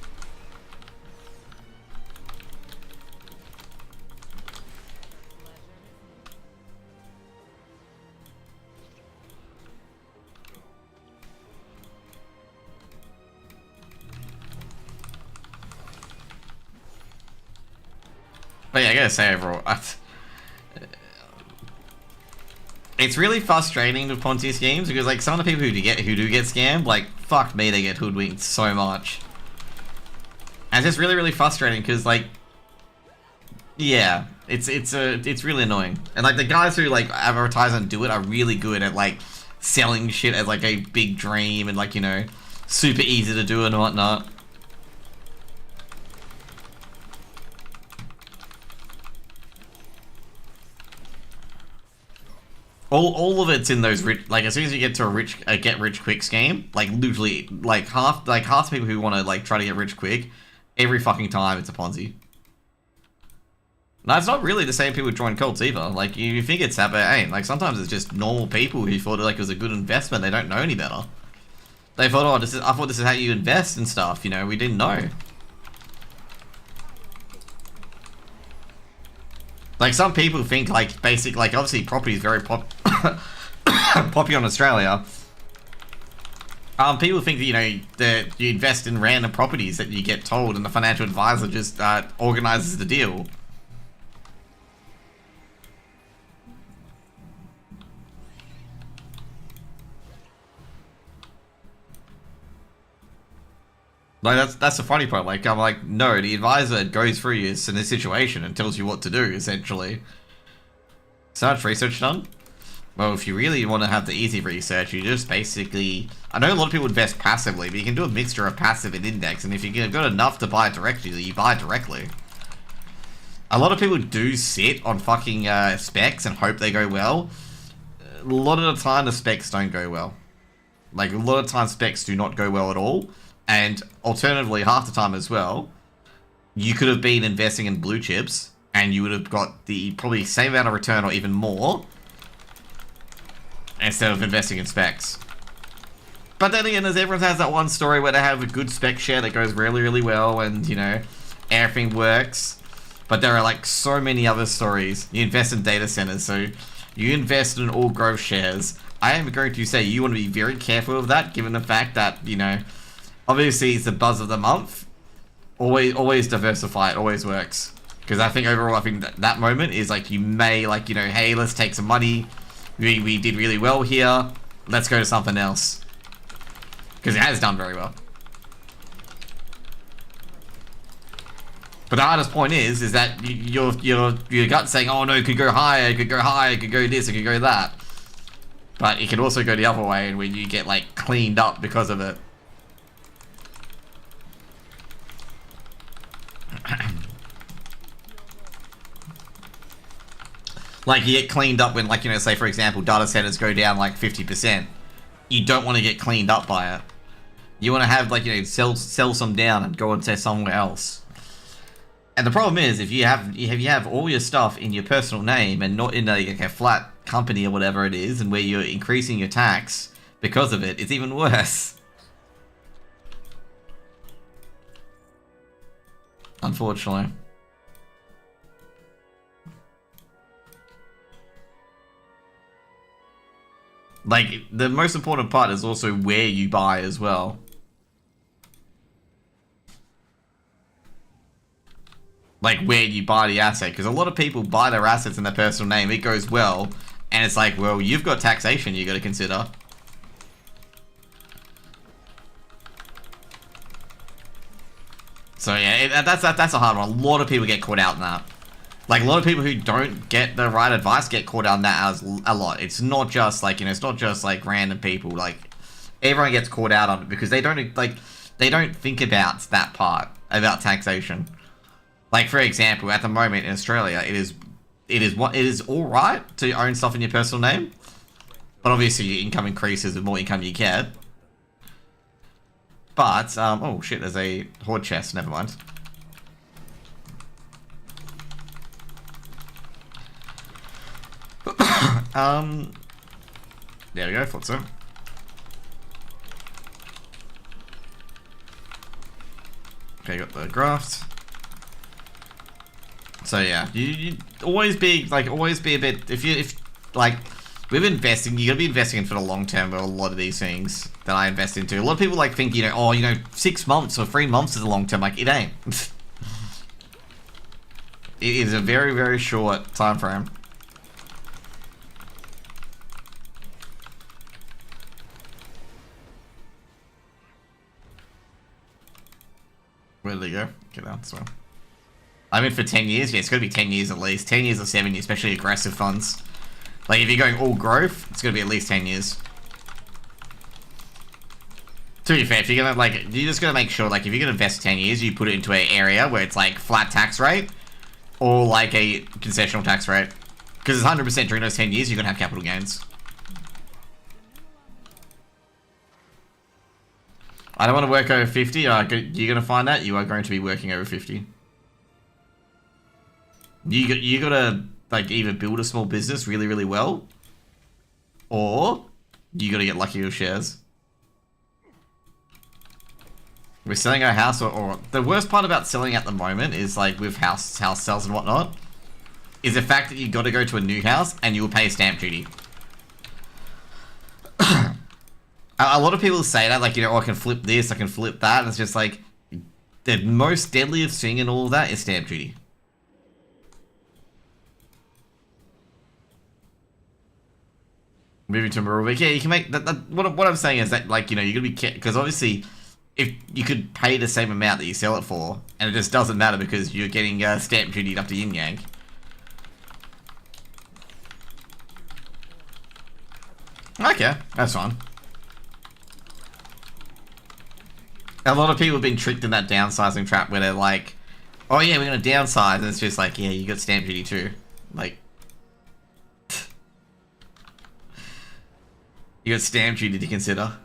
But yeah, I gotta say overall, it's really frustrating with Ponzi schemes, because like some of the people who do get scammed, like fuck me, they get hoodwinked so much. And it's just really frustrating, because like, yeah, it's really annoying. And like the guys who like advertise and do it are really good at like selling shit as like a big dream and like, you know, super easy to do and whatnot. All of it's in those rich, like as soon as you get to a get rich quick scheme, like literally like half the people who want to like try to get rich quick, every fucking time it's a Ponzi. No, it's not really the same people who join cults either. Like you think it's that, but it ain't. Like sometimes it's just normal people who thought like it was a good investment. They don't know any better. They thought, oh, I thought this is how you invest and stuff. You know, we didn't know. Like some people think like like obviously property is very popular in Australia. People think that, you know, that you invest in random properties that you get told and the financial advisor just organizes the deal. Like that's the funny part. Like I'm like, no, the advisor goes through you in this situation and tells you what to do, essentially. So much research done? Well, if you really want to have the easy research, you just basically... I know a lot of people invest passively, but you can do a mixture of passive and index, and if you've got enough to buy directly, you buy directly. A lot of people do sit on fucking specs and hope they go well. A lot of the time, the specs don't go well. Like, a lot of times, specs do not go well at all. And alternatively, half the time as well, you could have been investing in blue chips, and you would have got the probably same amount of return or even more, instead of investing in specs. But then again, as everyone has that one story where they have a good spec share that goes really well, and, you know, everything works. But there are like so many other stories. You invest in data centers, so you invest in all growth shares. I am going to say you want to be very careful of that, given the fact that, you know, obviously it's the buzz of the month. Always diversify, it always works. Because I think overall, I think that moment is like, you may like, you know, hey, let's take some money. We did really well here. Let's go to something else. Because it has done very well. But the hardest point is that your gut's saying, oh no, it could go higher, it could go higher, it could go this, it could go that. But it can also go the other way, and when you get like cleaned up because of it. Like you get cleaned up when, like, you know, say for example, data centers go down like 50%. You don't want to get cleaned up by it. You want to have, like, you know, sell some down and go and say somewhere else. And the problem is, if you have all your stuff in your personal name and not in like a flat company or whatever it is, and where you're increasing your tax because of it, it's even worse. Unfortunately. Like, the most important part is also where you buy as well. Like, where you buy the asset. Because a lot of people buy their assets in their personal name, it goes well, and it's like, well, you've got taxation you got to consider. So yeah, that's a hard one. A lot of people get caught out in that. Like, a lot of people who don't get the right advice get caught out in that as a lot. It's not just like, you know, it's not just like random people. Like, everyone gets caught out on it because they don't think about that part about taxation. Like, for example, at the moment in Australia, it is all right to own stuff in your personal name, but obviously your income increases the more income you get. But oh shit, there's a hoard chest. Never mind. There we go, thought so. Okay, got the graft. So yeah, you always be a bit, if like, with investing, you gotta be investing in for the long term with a lot of these things that I invest into. A lot of people like think, you know, oh, you know, 6 months or 3 months is a long term. Like, it ain't. It is a very, very short time frame. Where did they go? Get out this way. I'm in for 10 years. Yeah, it's got to be 10 years at least. 10 years or 7 years, especially aggressive funds. Like, if you're going all growth, it's got to be at least 10 years. To be fair, if you're gonna, like, you're just gonna make sure, like, if you're gonna invest 10 years, you put it into an area where it's, like, flat tax rate or, like, a concessional tax rate. Because it's 100% during those 10 years, you're gonna have capital gains. I don't want to work over 50. You're gonna find that you are going to be working over 50. You gotta, like, either build a small business really, really well, or you gotta get lucky with shares. We're selling our house, or the worst part about selling at the moment is, like, with house sales and whatnot, is the fact that you got to go to a new house and you will pay stamp duty. A lot of people say that, like, you know, oh, I can flip this, I can flip that, and it's just like, the most deadliest thing in all of that is stamp duty. Moving to Morovia, yeah, you can make that. What I'm saying is that, like, you know, you're gonna be, because obviously, if you could pay the same amount that you sell it for, and it just doesn't matter because you're getting stamp duty up to yin yang. Okay, that's fine. A lot of people have been tricked in that downsizing trap where they're like, oh yeah, we're gonna downsize, and it's just like, yeah, you got stamp duty too. Like, you got stamp duty to consider.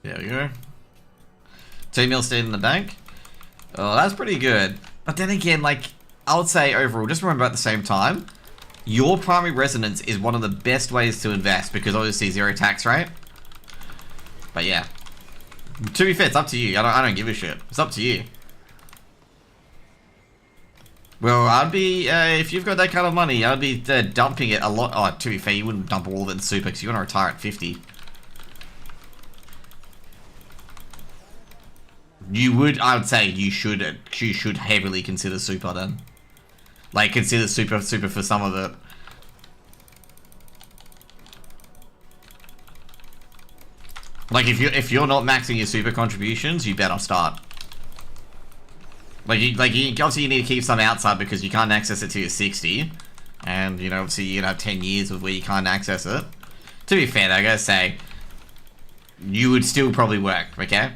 There we go. 2 mil stayed in the bank. Oh, that's pretty good. But then again, like, I would say overall, just remember at the same time, your primary residence is one of the best ways to invest because obviously 0 tax rate. But yeah, to be fair, it's up to you. I don't give a shit. It's up to you. Well, I'd be, if you've got that kind of money, I'd be dumping it a lot. Oh, to be fair, you wouldn't dump all of it in super because you want to retire at 50. You would, I would say you should heavily consider super then. Like, consider super for some of it. Like, if you're not maxing your super contributions, you better start. Like, obviously you need to keep some outside because you can't access it till you're 60. And, you know, obviously you're gonna have 10 years of where you can't access it. To be fair, though, I gotta say, you would still probably work, okay?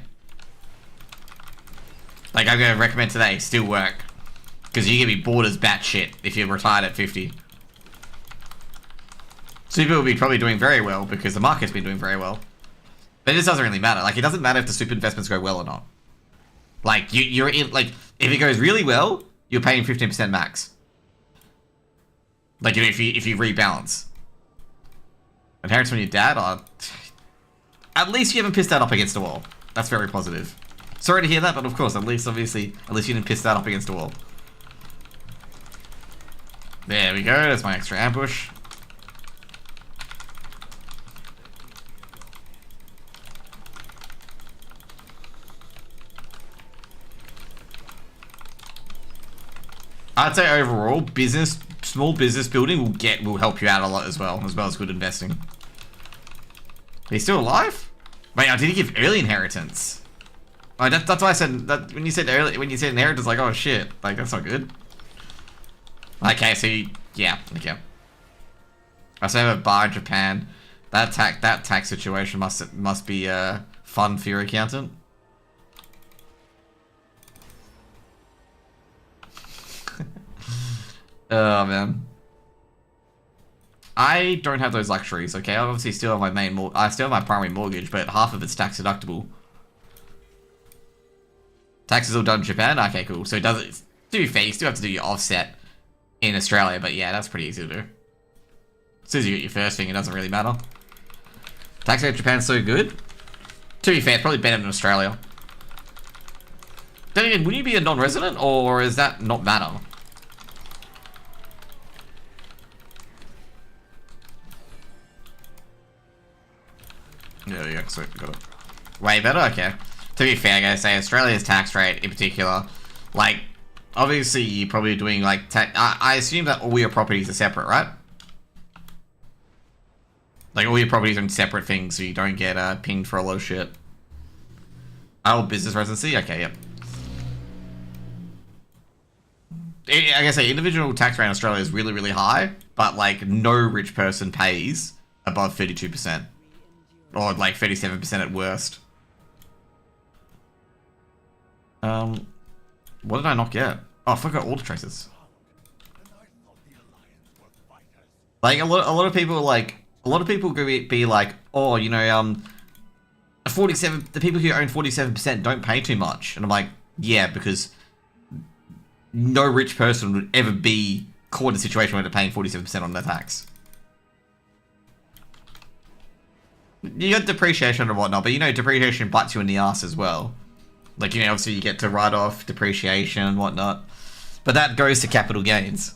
Like, I'm gonna recommend today, still work. Because you're gonna be bored as batshit if you're retired at 50. Super will be probably doing very well because the market's been doing very well. But this doesn't really matter. Like, it doesn't matter if the super investments go well or not. Like, you're in, like, if it goes really well, you're paying 15% max. Like, you know, if you rebalance. Inheritance from your dad, at least you haven't pissed that up against a wall. That's very positive. Sorry to hear that, but of course, at least you didn't piss that up against a wall. There we go, there's my extra ambush. I'd say overall, small business building will help you out a lot as well as good investing. He's still alive? Wait, did he give early inheritance? Oh, that's why I said that when you said inheritance, like, oh shit, like that's not good. Okay, so yeah, okay. I say have a bar in Japan. That tax situation must be fun for your accountant. Oh man. I don't have those luxuries, okay? I obviously still have I still have my primary mortgage, but half of it's tax deductible. Taxes all done in Japan? Okay, cool. So it doesn't, to be fair, you still have to do your offset in Australia, but yeah, that's pretty easy to do. As soon as you get your first thing, it doesn't really matter. Tax rate in Japan's so good. To be fair, it's probably better than Australia. Then again, would you be a non-resident, or is that not matter? Yeah, so got it. Way better? Okay. To be fair, I gotta say, Australia's tax rate in particular, like, obviously you're probably doing, like, I assume that all your properties are separate, right? Like, all your properties are in separate things, so you don't get pinged for a lot of shit. Oh, business residency? Okay, yep. Like I say, individual tax rate in Australia is really, really high, but, like, no rich person pays above 32%. Or, like, 37% at worst. What did I not get? Oh, I forgot all the traces. Like, a lot of people, like, go be like, oh, you know, 47, the people who own 47% don't pay too much. And I'm like, yeah, because no rich person would ever be caught in a situation where they're paying 47% on their tax. You got depreciation and whatnot, but you know, depreciation bites you in the ass as well. Like, you know, obviously you get to write off depreciation and whatnot. But that goes to capital gains.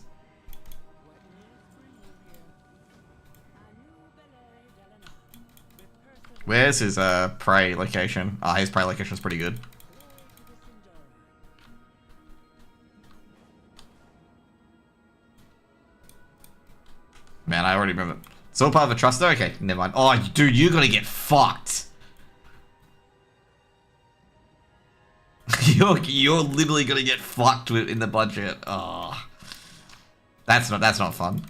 Where's his prey location? Ah, his prey location's pretty good. Man, I already remember. It's all part of a trust though? Okay, never mind. Oh, dude, you're gonna get fucked. You're literally gonna get fucked with in the budget. Oh. That's not fun.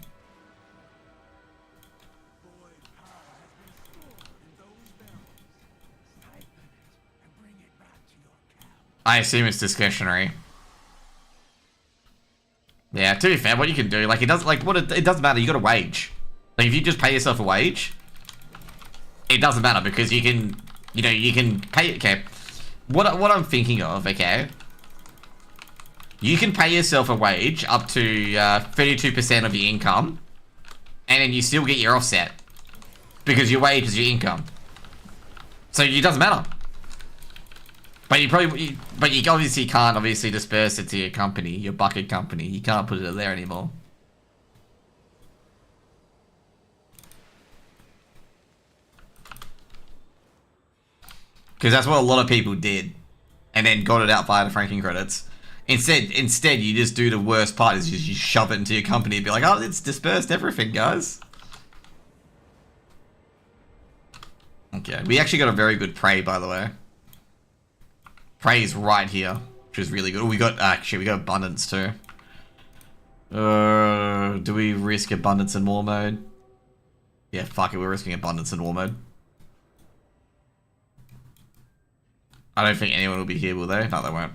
I assume it's discretionary. Yeah, to be fair, what you can do, like, it doesn't matter, you got a wage. Like, if you just pay yourself a wage, it doesn't matter, because you can, you know, you can pay, okay, what I'm thinking of, okay, you can pay yourself a wage up to 32% of your income, and then you still get your offset, because your wage is your income. So it doesn't matter. But you obviously can't disperse it to your company, your bucket company. You can't put it there anymore. Because that's what a lot of people did, and then got it out via the franking credits. Instead, you just do the worst part: is you shove it into your company and be like, "Oh, it's dispersed everything, guys." Okay, we actually got a very good prey, by the way. Prey is right here, which is really good. Oh, we got abundance too. Do we risk abundance in war mode? Yeah, fuck it, we're risking abundance in war mode. I don't think anyone will be here, will they? No, they won't.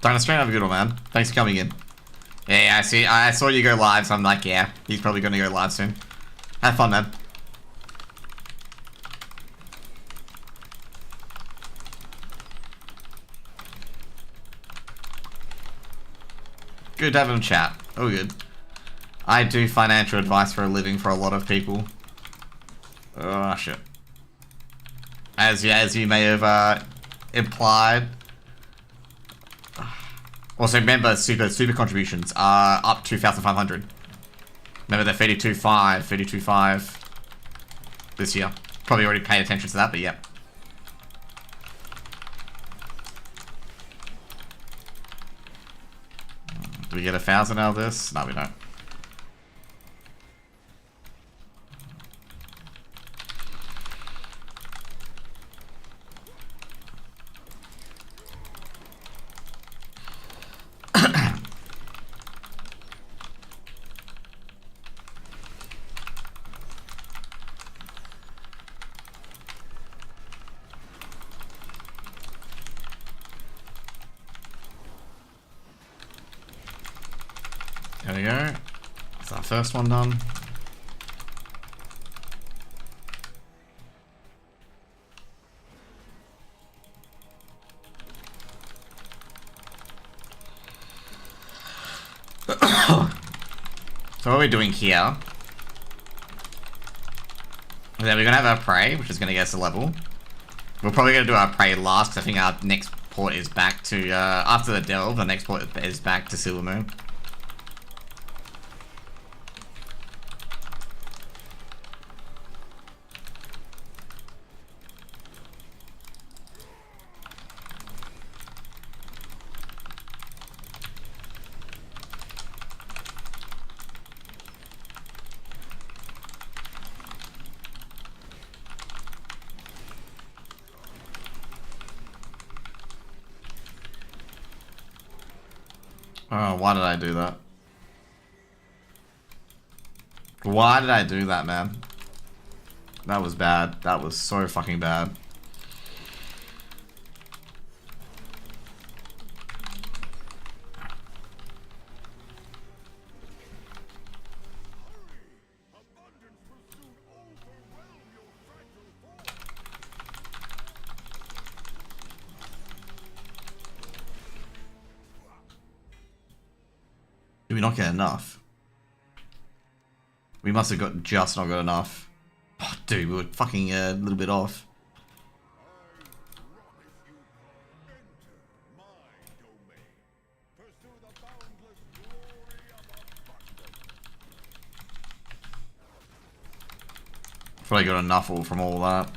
Dynastream, have a good one, man. Thanks for coming in. Yeah, I see. I saw you go live, so I'm like, yeah, he's probably gonna go live soon. Have fun, man. Good to have him in chat. Oh, good. I do financial advice for a living for a lot of people. Oh, shit. As you may have implied. Also, remember, super contributions are up 2,500. Remember, they're 32.5 this year. Probably already paid attention to that, but yeah. Do we get 1,000 out of this? No, we don't. There we go. That's our first one done. So what we're doing here is that we're gonna have our prey, which is gonna get us a level. We're probably gonna do our prey last, because I think our next port is back to after the delve. The next port is back to Silver Moon. Oh, why did I do that? Why did I do that, man? That was bad. That was so fucking bad. Did we not get enough? We must have got just not got enough. Oh, dude, we were fucking a little bit off. Probably got enough from all that.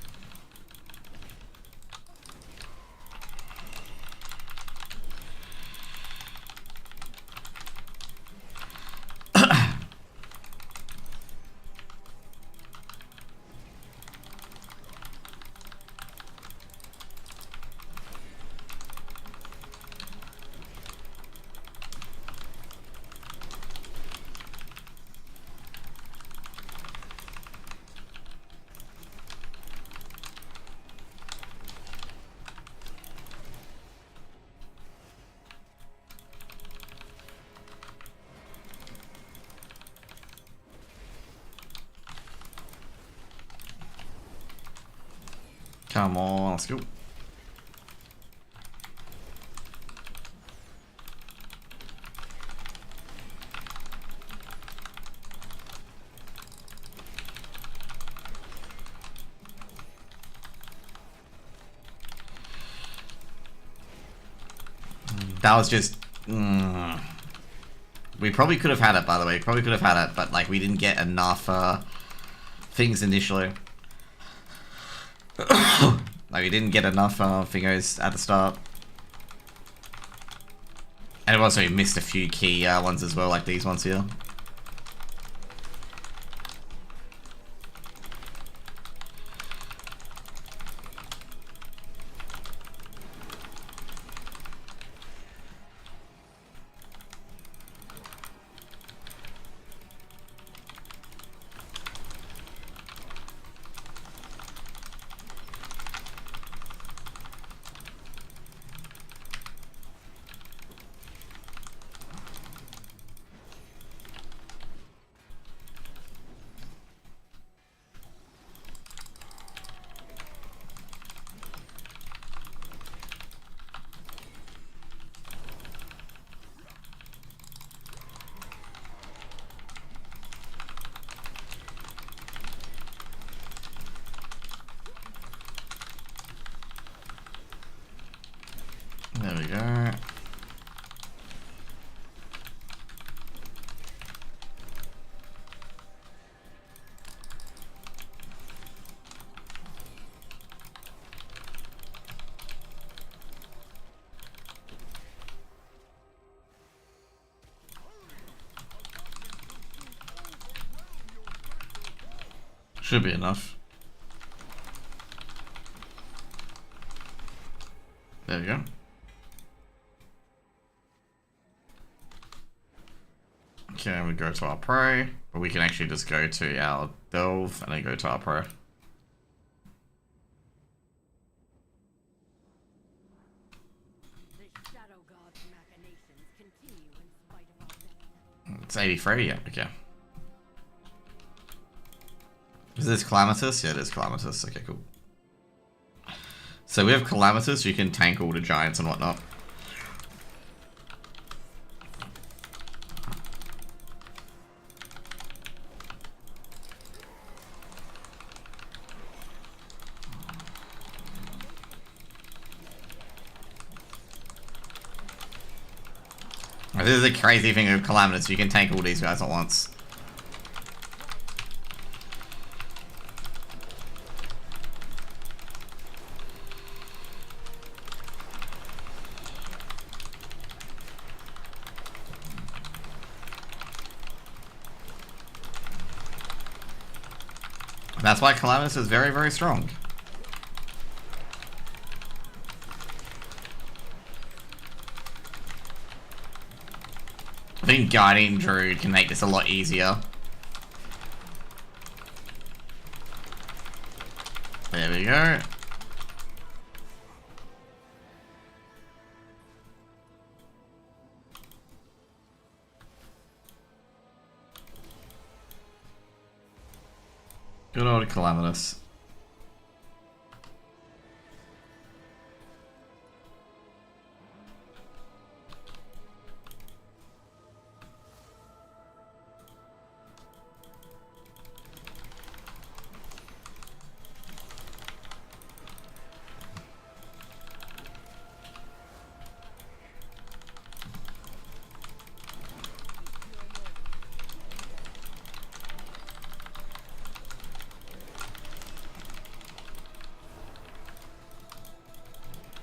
Come on, let's go. That was just... We probably could have had it, by the way. Probably could have had it, but like we didn't get enough things initially. Like we didn't get enough fingers at the start. And we also missed a few key ones as well, like these ones here. go. Should be enough. There we go. Okay, we go to our pro, but we can actually just go to our delve and then go to our pro. The Shadow God's machinations continue in spite of our death. It's 83, yeah, okay. Is this Calamitous? Yeah, it is Calamitous. Okay, cool. So we have Calamitous, you can tank all the giants and whatnot. This is a crazy thing of Calamitous, you can tank all these guys at once. That's why Calamitous is very, very strong. I think Guardian Druid can make this a lot easier. There we go. Good old Calamitous.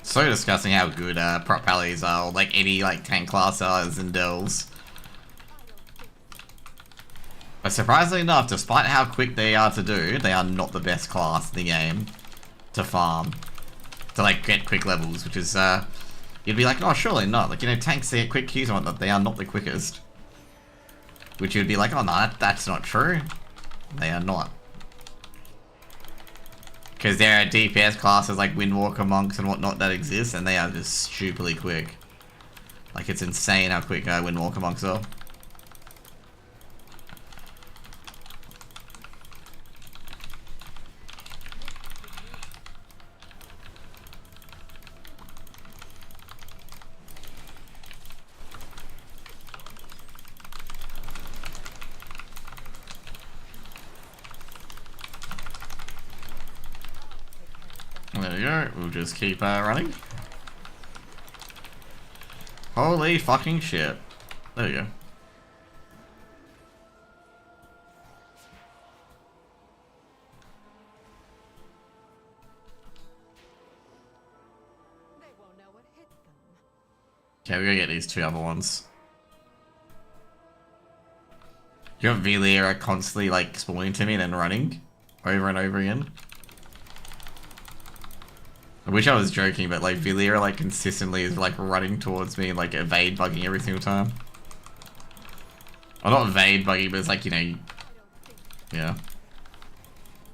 So discussing how good prop pallies are, or like any like tank class is in Dells. But surprisingly enough, despite how quick they are to do, they are not the best class in the game to farm. To like get quick levels, which is you'd be like, oh surely not. Like, you know, tanks they get quick queues and whatnot, they are not the quickest. Which you'd be like, oh no, that's not true. They are not. Because there are DPS classes like Windwalker Monks and whatnot that exist, and they are just stupidly quick. Like, it's insane how quick Windwalker Monks are. There we go, we'll just keep running. Holy fucking shit. There we go. They won't know what hit them. Okay, we gotta get these two other ones. You got Veliera constantly like spawning to me and then running over and over again. I wish I was joking, but like Veliera like consistently is like running towards me and like evade bugging every single time. Well, not evade bugging, but it's like, you know, yeah.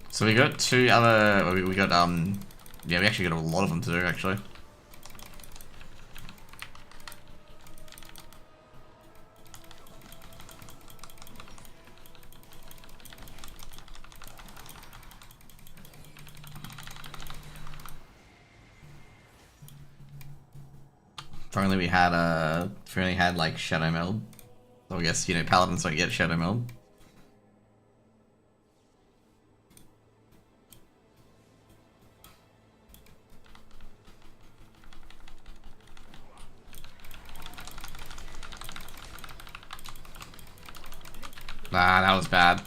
So we got two other, we got yeah, we actually got a lot of them to do actually. If only we had if we only had like Shadow Meld. So I guess, you know, Paladins don't get Shadow Meld. Ah, that was bad.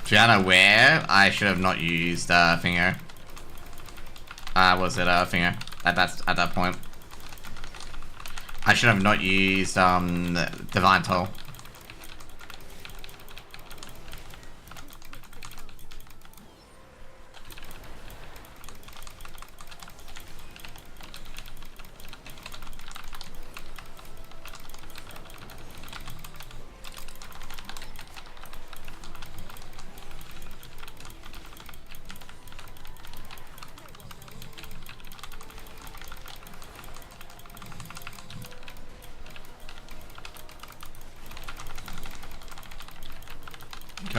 Gianna, where? I should have not used finger. Was it finger at that point? I should have not used divine toll.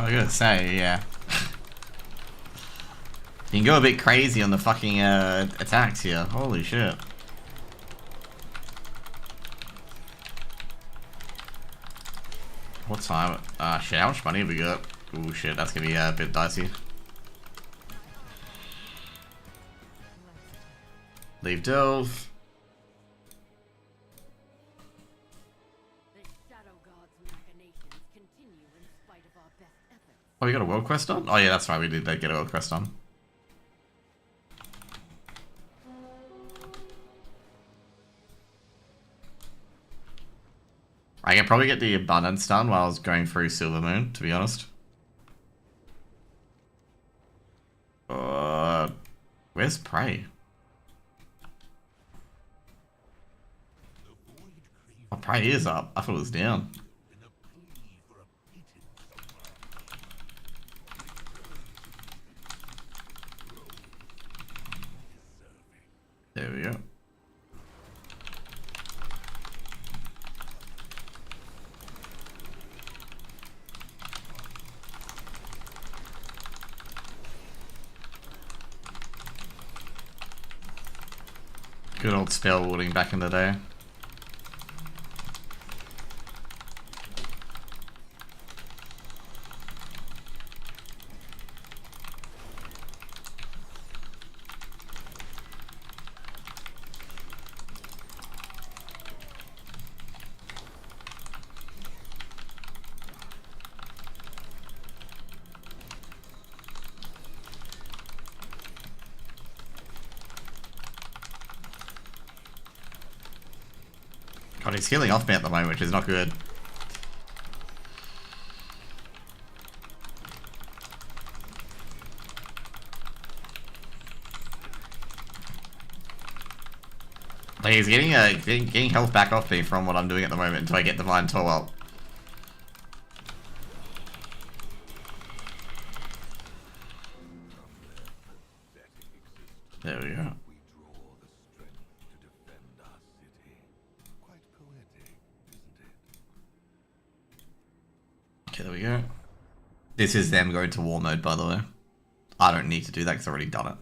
I gotta say, yeah. You can go a bit crazy on the fucking attacks here. Holy shit. What time? Shit, how much money have we got? Oh shit, that's gonna be a bit dicey. Leave delve. Oh, we got a world quest on? Oh yeah, that's right, we did get a world quest on. I can probably get the abundance done while I was going through Silver Moon, to be honest. Where's Prey? Oh, Prey is up. I thought it was down. There we go. Good old spell warding back in the day. God, he's healing off me at the moment, which is not good. Like he's getting health back off me from what I'm doing at the moment until I get Divine Toll up. There we go. Okay, there we go. This is them going to war mode, by the way. I don't need to do that because I've already done it.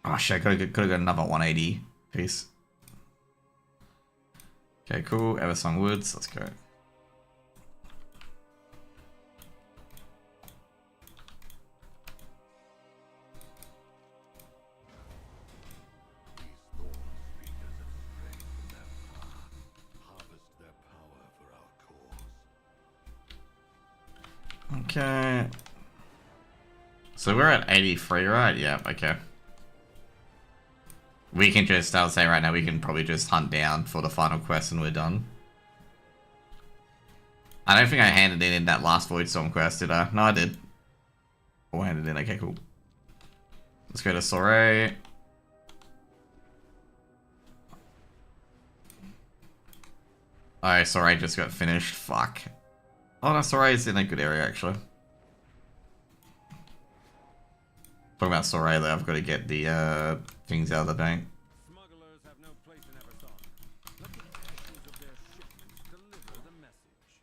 Oh shit, could have got another 180 piece. Okay, cool. Eversong Woods, let's go. Okay. So we're at 83, right? Yeah, okay. We can just, I'll say right now, we can probably just hunt down for the final quest and we're done. I don't think I handed in that last Void Storm quest, did I? No, I did. Oh, I handed in, okay, cool. Let's go to Soray. Oh, Soray just got finished, fuck. Oh no, Soray's in a good area actually. Talking about Soray though, I've got to get the things out of the bank. Smugglers have no place in Eversong. Let the captains of their shipments deliver the message.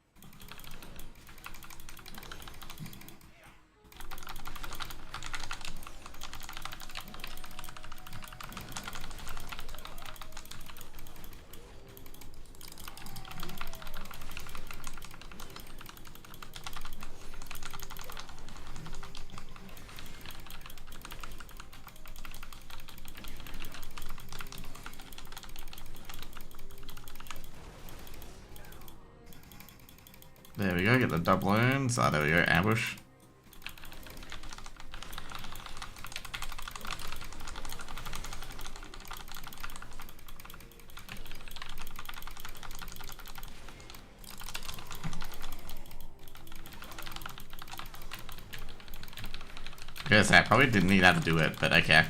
There we go, get the doubloons. Ah, there we go, ambush. Yes, I probably didn't need that to do it, but okay.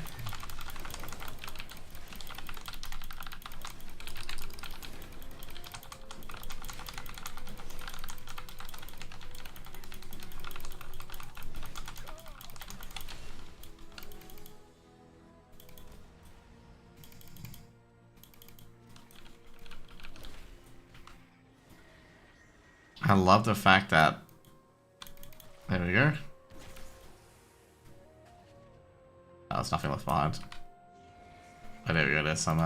I love the fact that... There we go. Oh, there's nothing left behind. Oh, there we go, there's some...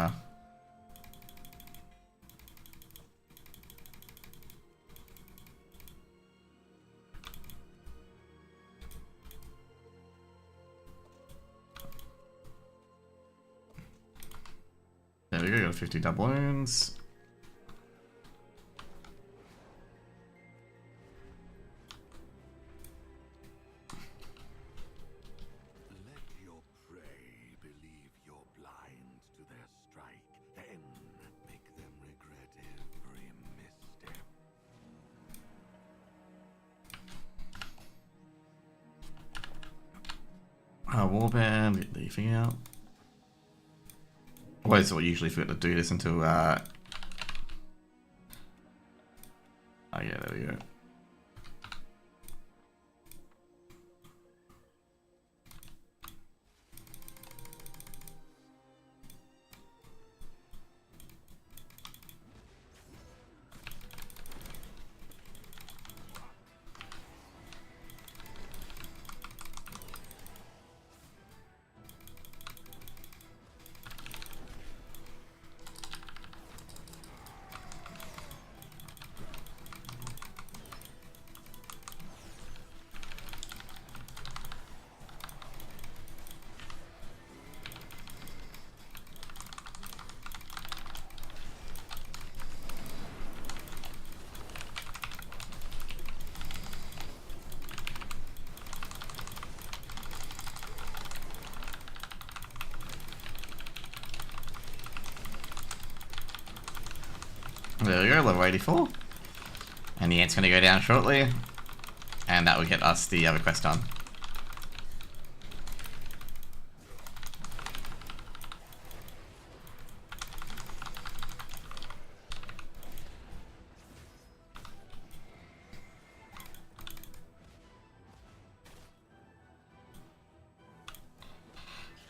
There we go, got 50 doubloons. Let your prey believe you're blind to their strike, then make them regret every misstep. Warband, get the thing out. Always what usually forget to do this until, oh yeah, there we go. There we go, level 84. And the ant's going to go down shortly. And that will get us the other quest done.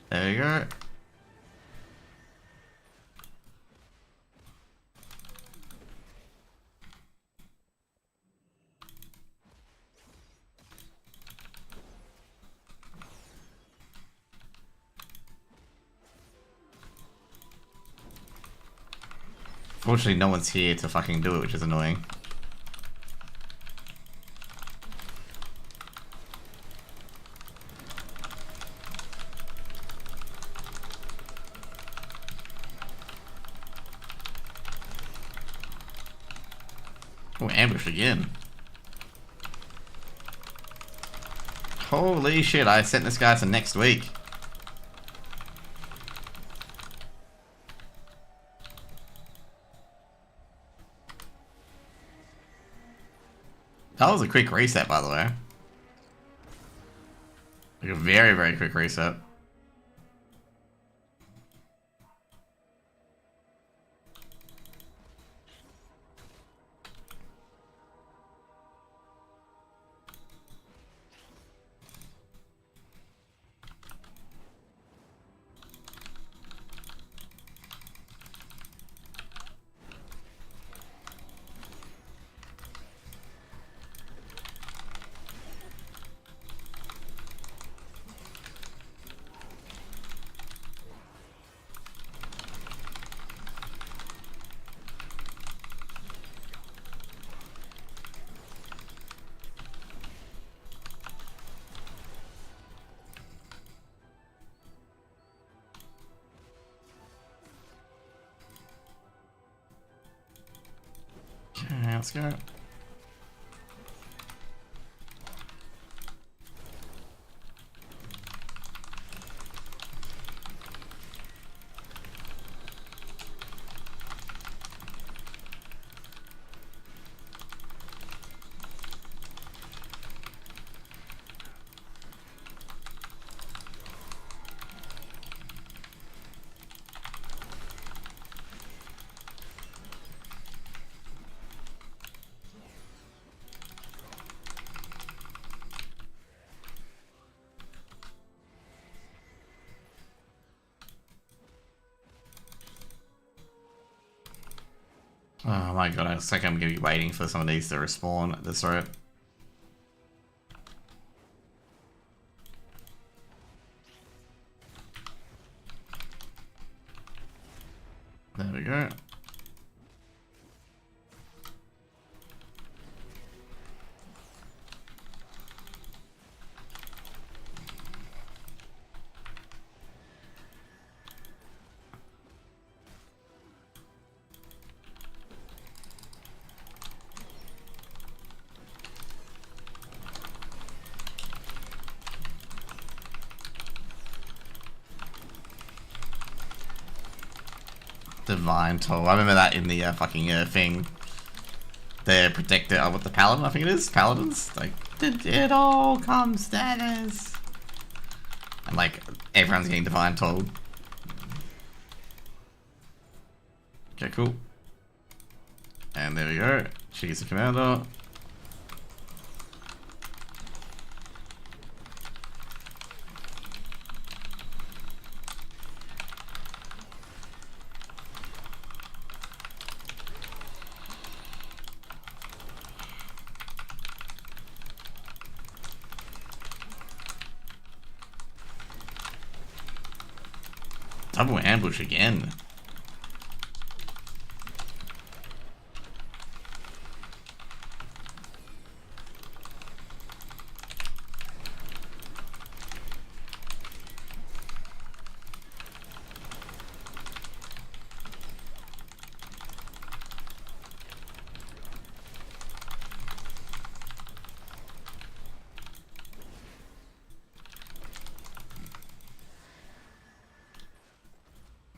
There you go. Fortunately, no one's here to fucking do it, which is annoying. Oh, ambush again. Holy shit, I sent this guy to next week. That was a quick reset, by the way. Like a very, very quick reset. Okay, let's go. Oh my god, it's like I'm gonna be waiting for some of these to respawn at this rate. There we go. Divine Toll. I remember that in the fucking thing. The protector of what the paladin, I think it is. Paladins. Like, it all comes status. And like, everyone's getting Divine Toll. Okay, cool. And there we go. She's the commander. Double ambush again.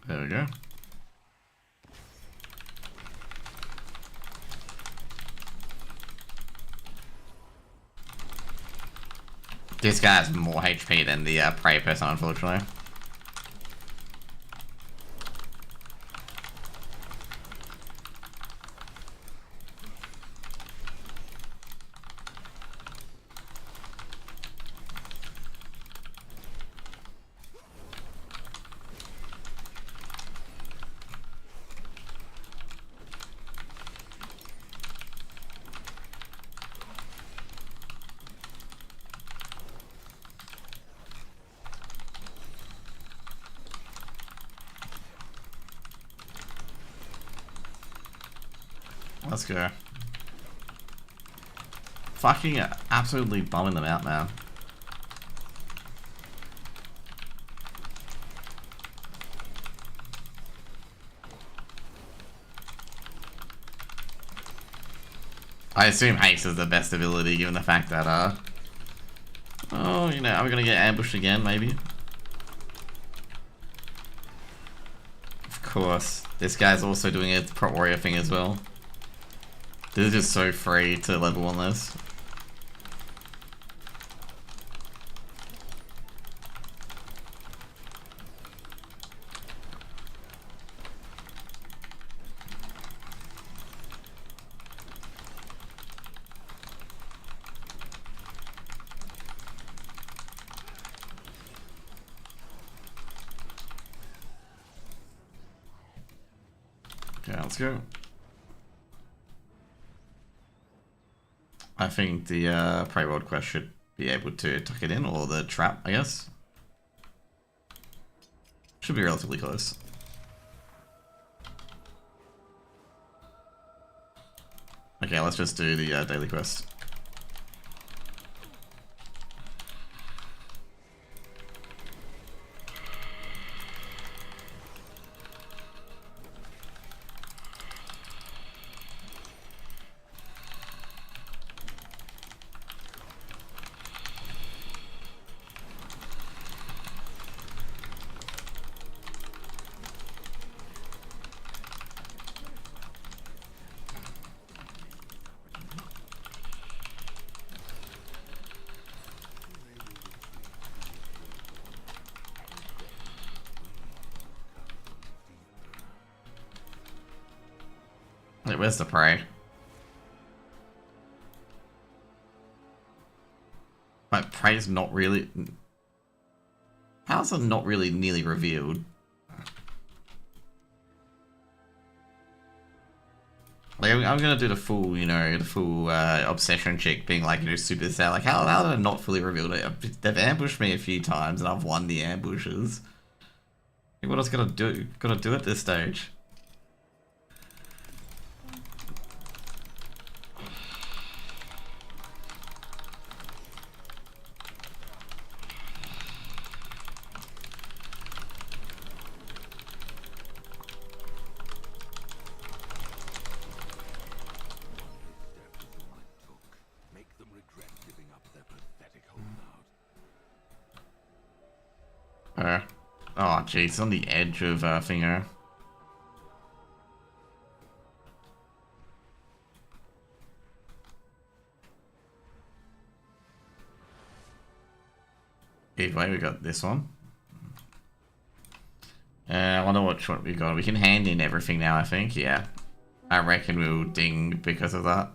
There we go. This guy has more HP than the prey person, unfortunately. Let's go. Fucking absolutely bombing them out, man. I assume haste is the best ability given the fact that, oh, you know, are we gonna get ambushed again, maybe? Of course. This guy's also doing a Prot Warrior thing as well. This is just so free to level on this. Okay, let's go. I think the Prey World quest should be able to tuck it in, or the trap, I guess. Should be relatively close. Okay, let's just do the daily quest. Wait, where's the prey? Like, prey's not really... How's it not really nearly revealed? Like, I'm gonna do the full, you know, the full obsession chick being like, you know, super sad. Like, how did I not fully reveal it? They've ambushed me a few times and I've won the ambushes. Like, what else gotta do? Gotta do at this stage. Make them regret giving up their pathetic holdout. Oh, jeez, on the edge of finger. Either way, we got this one. I wonder which one we got. We can hand in everything now, I think. Yeah. I reckon we'll ding because of that.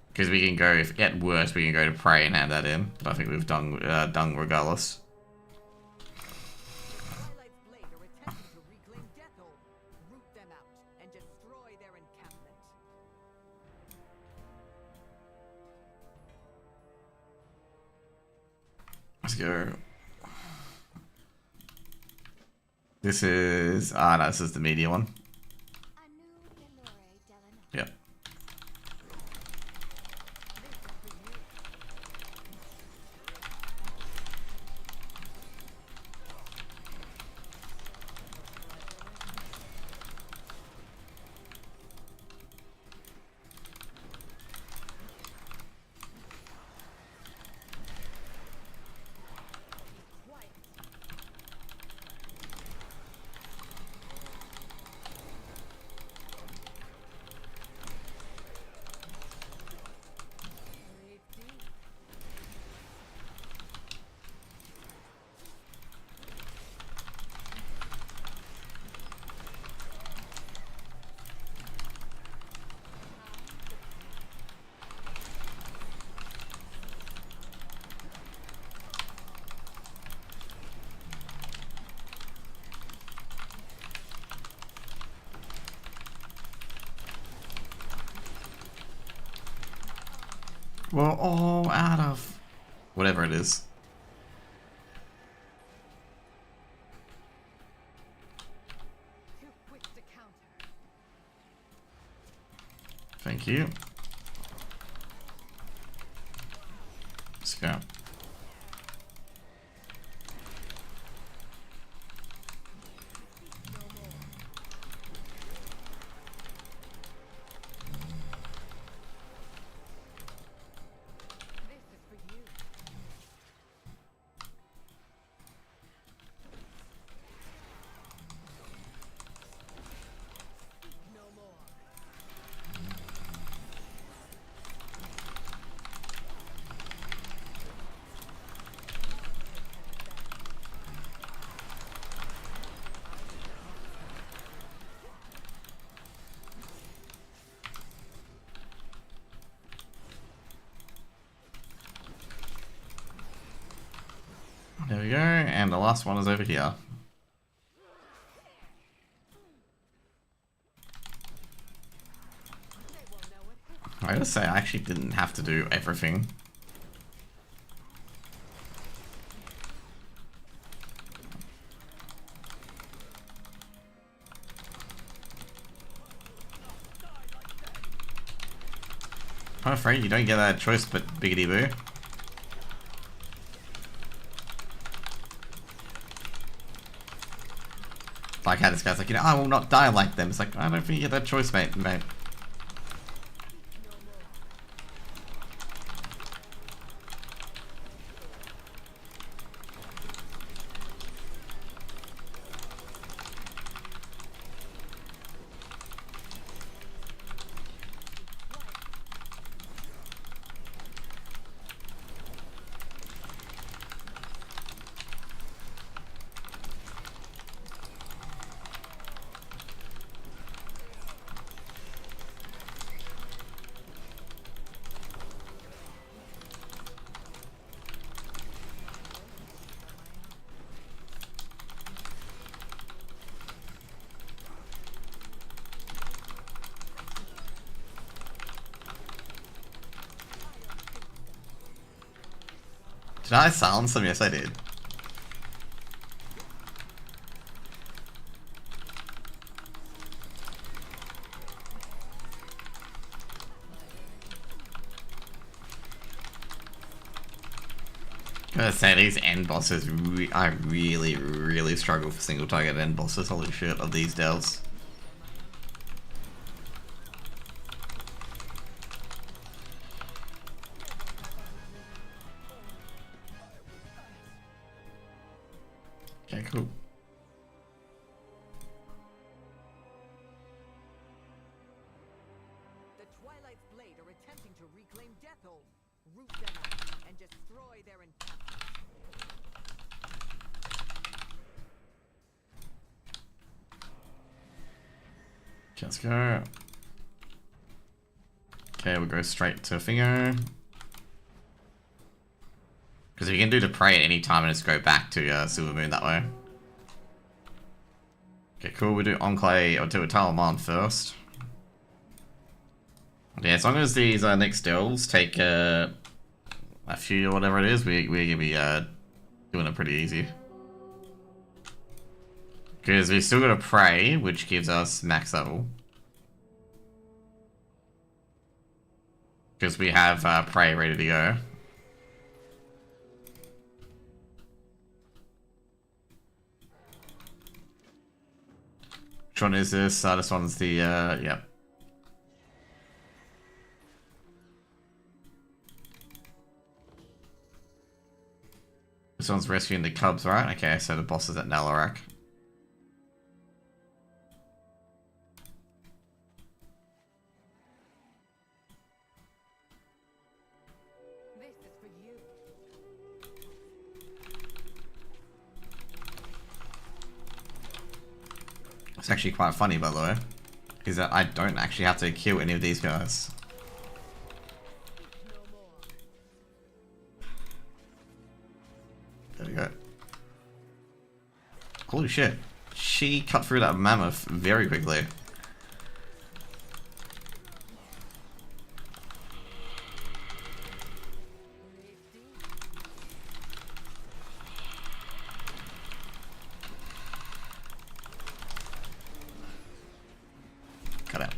Because we can go, if at worst, we can go to pray and hand that in. But I think we've done regardless. Twilight's Blade are attempting to reclaim Deathhold. Root them out and destroy their encampment. Let's go. This is... Ah, no, this is the media one. Yep. We're all out of whatever it is. Too quick to counter. Thank you. Let's go. This is for you. No more. There we go, and the last one is over here. I gotta say, I actually didn't have to do everything. I'm afraid you don't get that choice, but biggity boo. Like how this guy's like, you know, I will not die like them. It's like, I don't think you get that choice, mate. Did I silence them? Yes, I did. Gotta say, these end bosses, I really struggle for single target end bosses, holy shit, of these delves. Okay, cool. The Twilight's Blade are attempting to reclaim Deathhold. Root them out and destroy their encampment. Let's go. Okay, we'll go straight to Finger. Because we can do the prey at any time and just go back to Silver Moon that way. Okay, cool. We'll do Enclave, or do a Talamon first. Yeah, as long as these next delves take a few or whatever it is, we're gonna be doing it pretty easy. Because we still got a Prey, which gives us max level. Because we have Prey ready to go. Which one is this? This one's the, yep. This one's rescuing the cubs, right? Okay, so the boss is at Nalarak. This is for you. It's actually quite funny, by the way, is that I don't actually have to kill any of these guys. There we go. Holy shit. She cut through that mammoth very quickly. Cut out.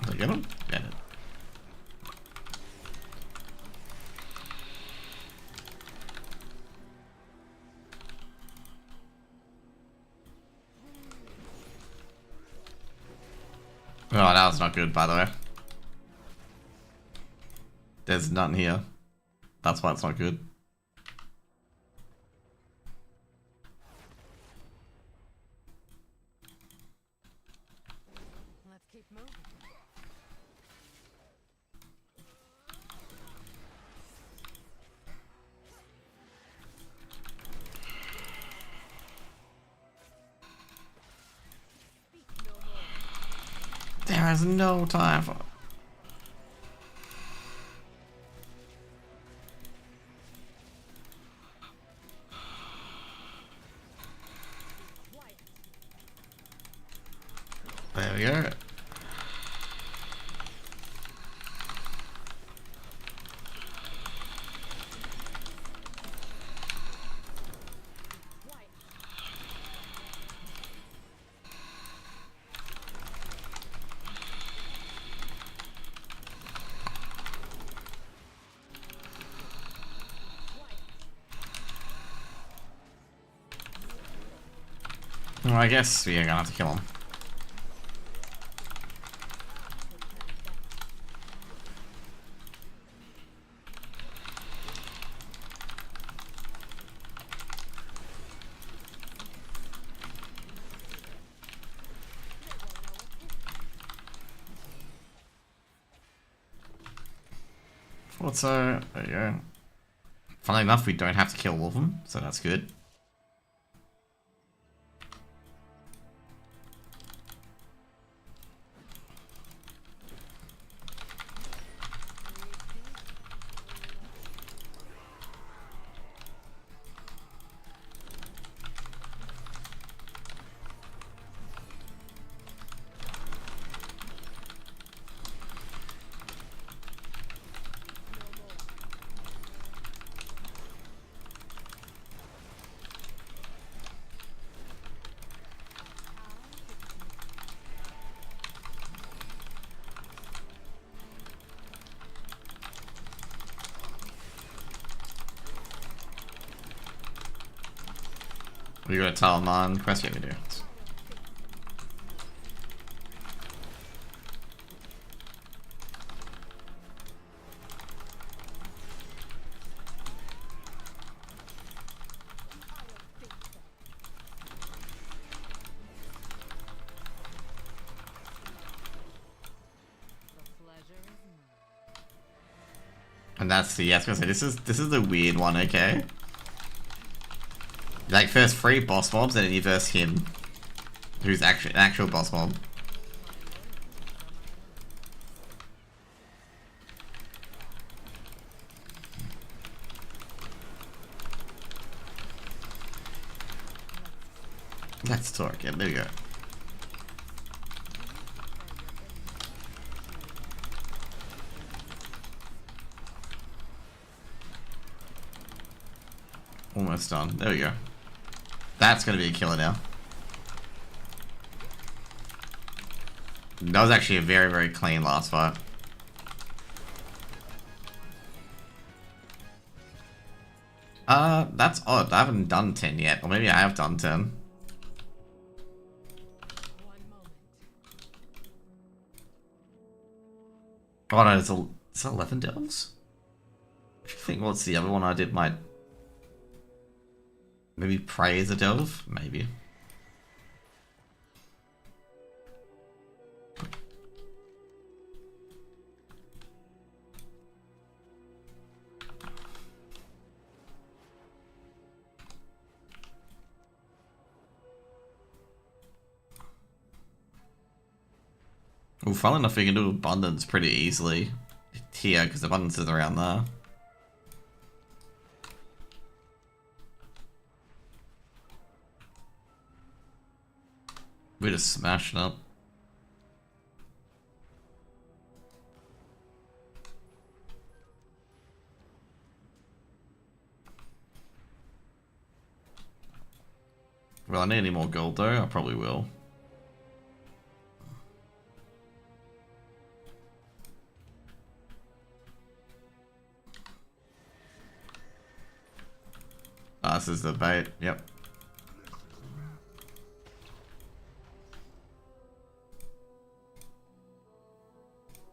Did I get him? Yeah, I did. Oh, that was not good, by the way. There's none here. That's why it's not good. Let's keep moving. There is no time for... There we go. Well, I guess we are gonna have to kill him. Thought so. There you go. Funnily enough, we don't have to kill all of them, so that's good. We got a Talman quest yet we do. And that's the, yeah, I was gonna say, this is the weird one, okay? Like, first 3 boss mobs, and then you verse him. Who's actually an actual boss mob. Let's talk, yeah, there we go. Almost done, there we go. That's gonna be a killer now. That was actually a very, very clean last fight. That's odd. I haven't done 10 yet. Or maybe I have done 10. Oh no, it's 11 delves? I think what's the other one I did might... Maybe Prey as a delve? Maybe. Well, funnily enough, we can do Abundance pretty easily here, because Abundance is around there. We just smashed it up. Will I need any more gold though? I probably will. Ah, this is the bait, yep.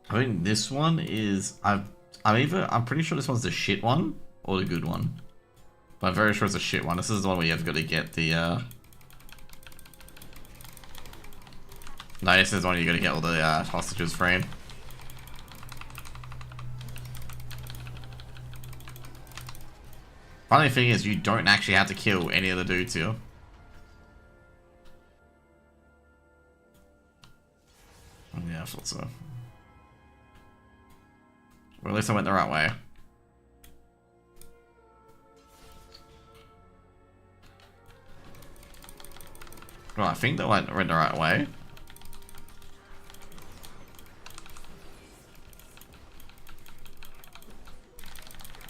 I think this one is I'm pretty sure this one's the shit one or the good one. But I'm very sure it's a shit one. This is the one where you've got to get the no, this is the one you got to get all the hostages freed. Funny thing is, you don't actually have to kill any of the dudes here. Yeah, I thought so. Or at least I went the right way. Well, I think that went the right way.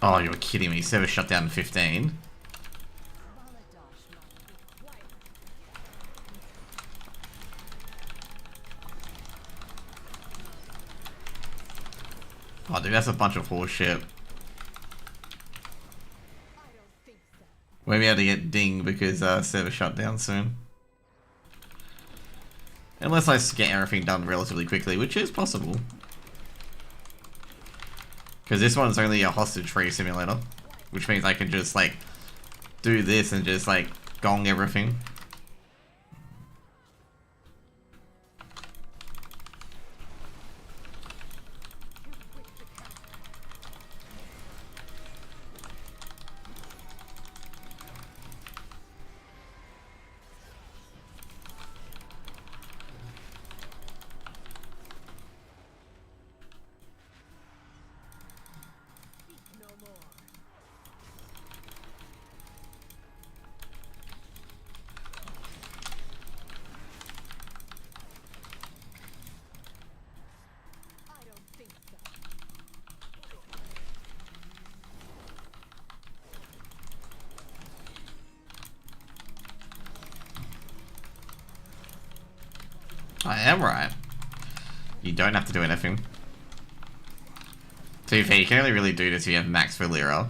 Oh, you were kidding me. Server shut down in 15. Oh, dude, that's a bunch of horse shit. We'll be able to get dinged because server shut down soon. Unless I get everything done relatively quickly, which is possible. Because this one's only a hostage-free simulator. Which means I can just, like, do this and just, like, gong everything. I am right. You don't have to do anything. To be fair, you can only really do this if you have max for Lyra.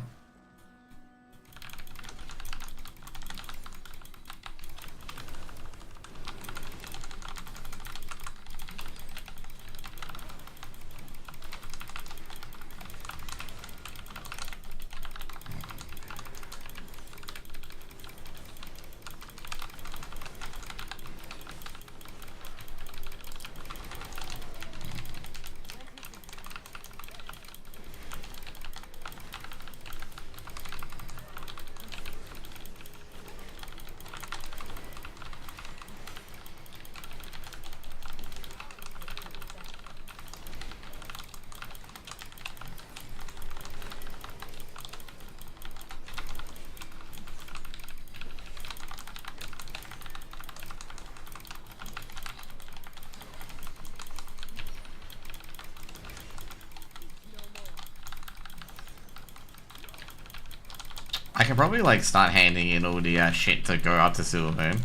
I can probably like start handing in all the shit to go up to Silver Moon.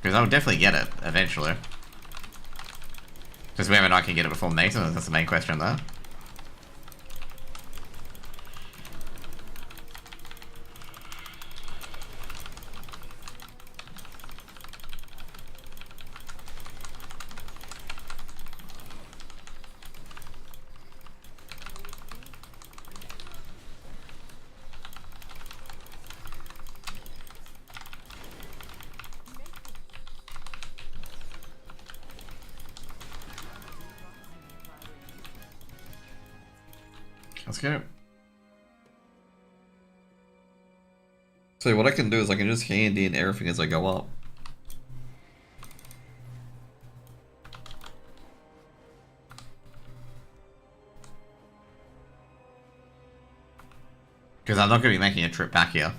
Because I'll definitely get it, eventually. Just whether or not I can get it before Mason, that's the main question there. Let's go. So what I can do is I can just hand in everything as I go up. Because I'm not going to be making a trip back here.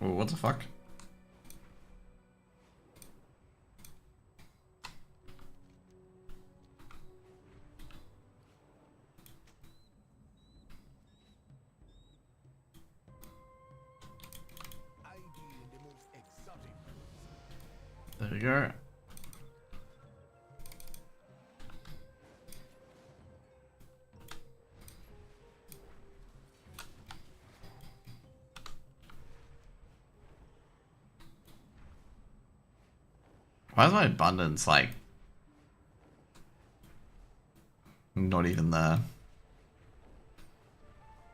Oh, what the fuck? There we go. Why is my abundance like not even there?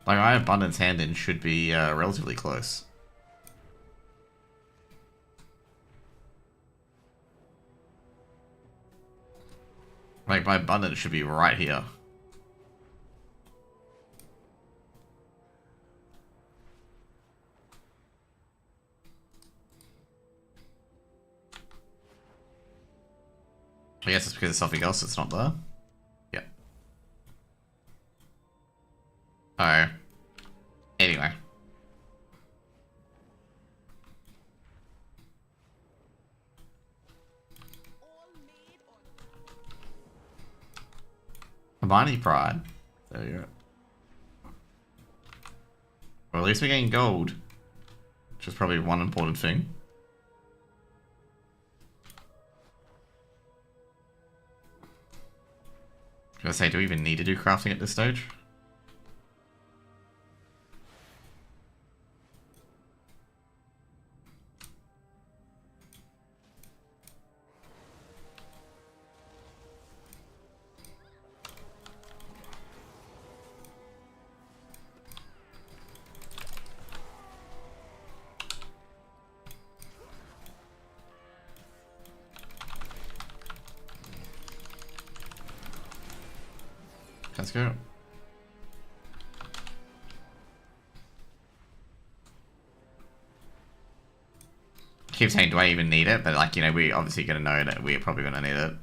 Like my abundance hand in should be relatively close. Like my abundance should be right here. I guess it's because of something else that's not there. Yeah. Oh. Anyway. Hermione Pride. There you go. Well, at least we're getting gold. Which is probably one important thing. I was gonna say, do we even need to do crafting at this stage? Let's go. I keep saying, do I even need it? But like, you know, we obviously gonna know that we're probably gonna need it.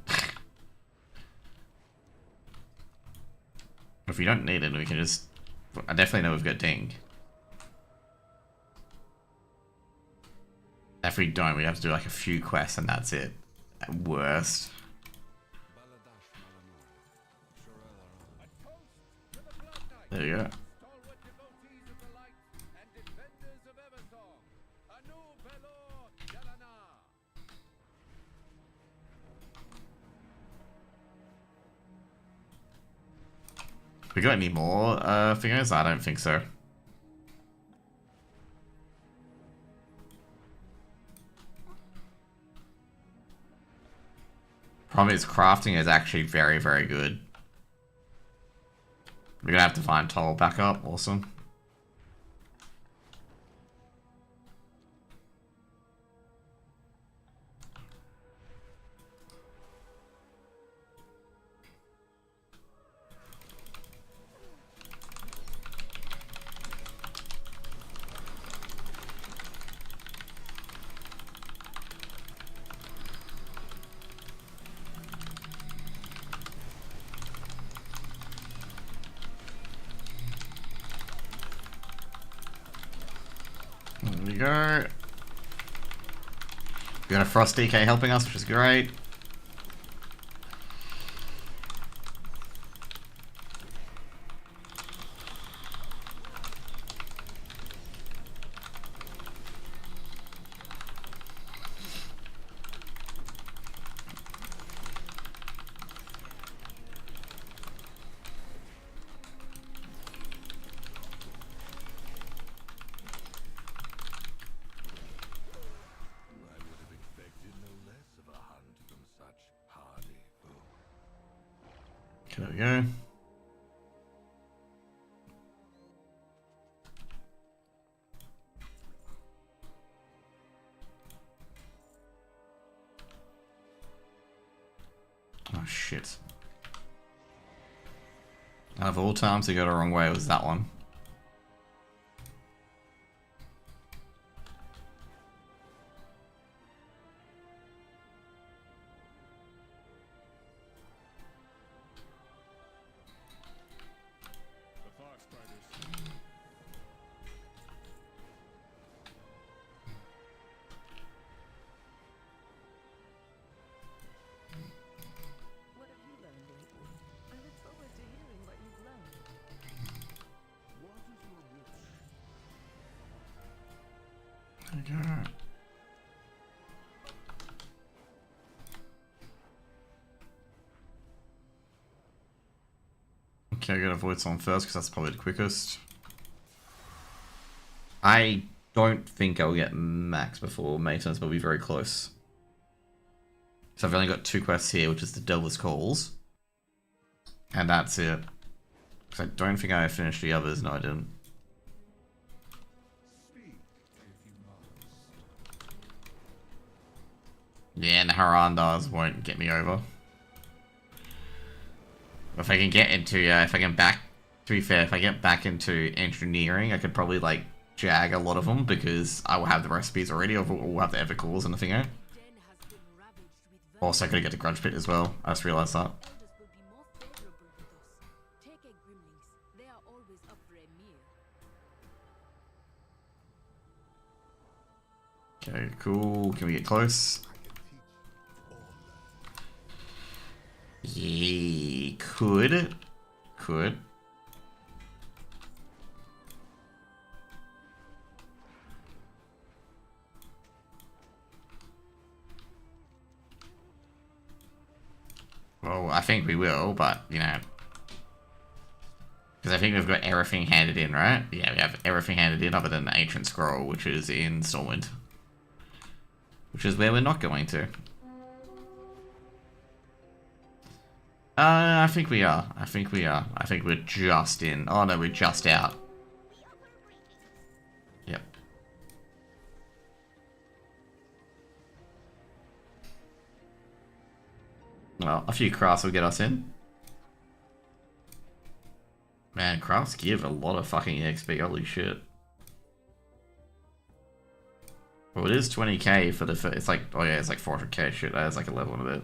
If we don't need it, we can just... I definitely know we've got Ding. If we don't, we have to do like a few quests and that's it. At worst. There you go. Stalwart devotees of the light and defenders of Eversong. Anu Pelor Yalana. We got any more fingers? I don't think so. Problem is, crafting is actually very, very good. We're gonna have to find Toll back up. Awesome. There we go. We got a Frost DK helping us, which is great. I would have expected no less of a hunt from such hardy foe. Okay, there we go. Oh shit. Out of all times to go the wrong way, it was that one. The far spiders. What have you learned lately? I look forward to hearing what you've learned. What is your wish? There we go. Okay, I gotta avoid someone first because that's probably the quickest. I don't think I'll get max before maintenance, but we'll be very close. So I've only got 2 quests here, which is the Devil's Calls. And that's it. Because I don't think I finished the others. No, I didn't. Speak if you must. Yeah, and Harandars won't get me over. If I can get into, if I can back, to be fair, if I get back into engineering, I could probably, like, jag a lot of them, because I will have the recipes already, or we'll have the Evercalls and the thingo. Den has been ravaged with vermin. Also, I gotta get the Grudge Pit as well. I just realised that. Elders will be more favorable with us. Take a Grimlings. They are always up for a meal. Okay, cool. Can we get close? Yeah, could. Could. Well, I think we will, but, you know. Because I think we've got everything handed in, right? Yeah, we have everything handed in other than the Ancient Scroll, which is in Stormwind. Which is where we're not going to. I think we are. I think we are. I think we're just in. Oh no, we're just out. Yep. Well, a few crafts will get us in. Man, crafts give a lot of fucking XP, holy shit. Well, it is 20k for the, it's like, oh yeah, it's like 400k shit, that is like a level in a bit.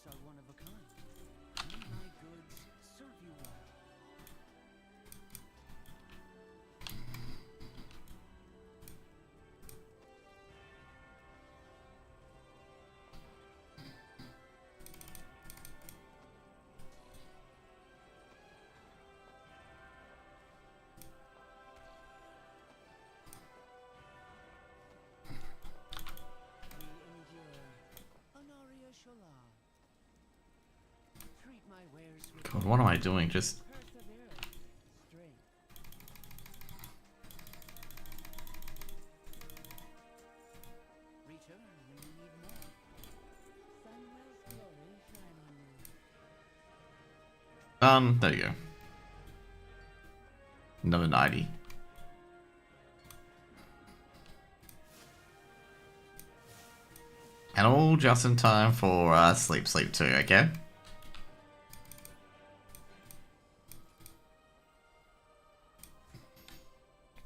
are one of a kind. May my goods serve you well. Treat my wares with God, what am I doing? Just perseverance, strength. Return when you need more. Sunrise glory shine on you. there you go. Another 90. And all just in time for sleep 2, okay?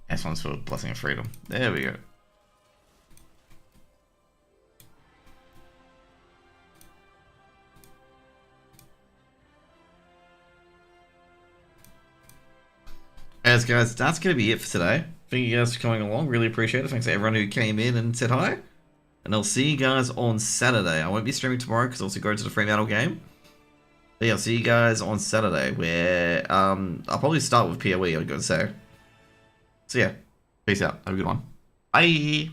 This one's for Blessing of Freedom. There we go. As guys, that's going to be it for today. Thank you guys for coming along. Really appreciate it. Thanks to everyone who came in and said hi. And I'll see you guys on Saturday. I won't be streaming tomorrow because I'll also go to the Fremantle game. But yeah, I'll see you guys on Saturday where I'll probably start with PoE, I'm going to say. So yeah, peace out. Have a good one. Bye.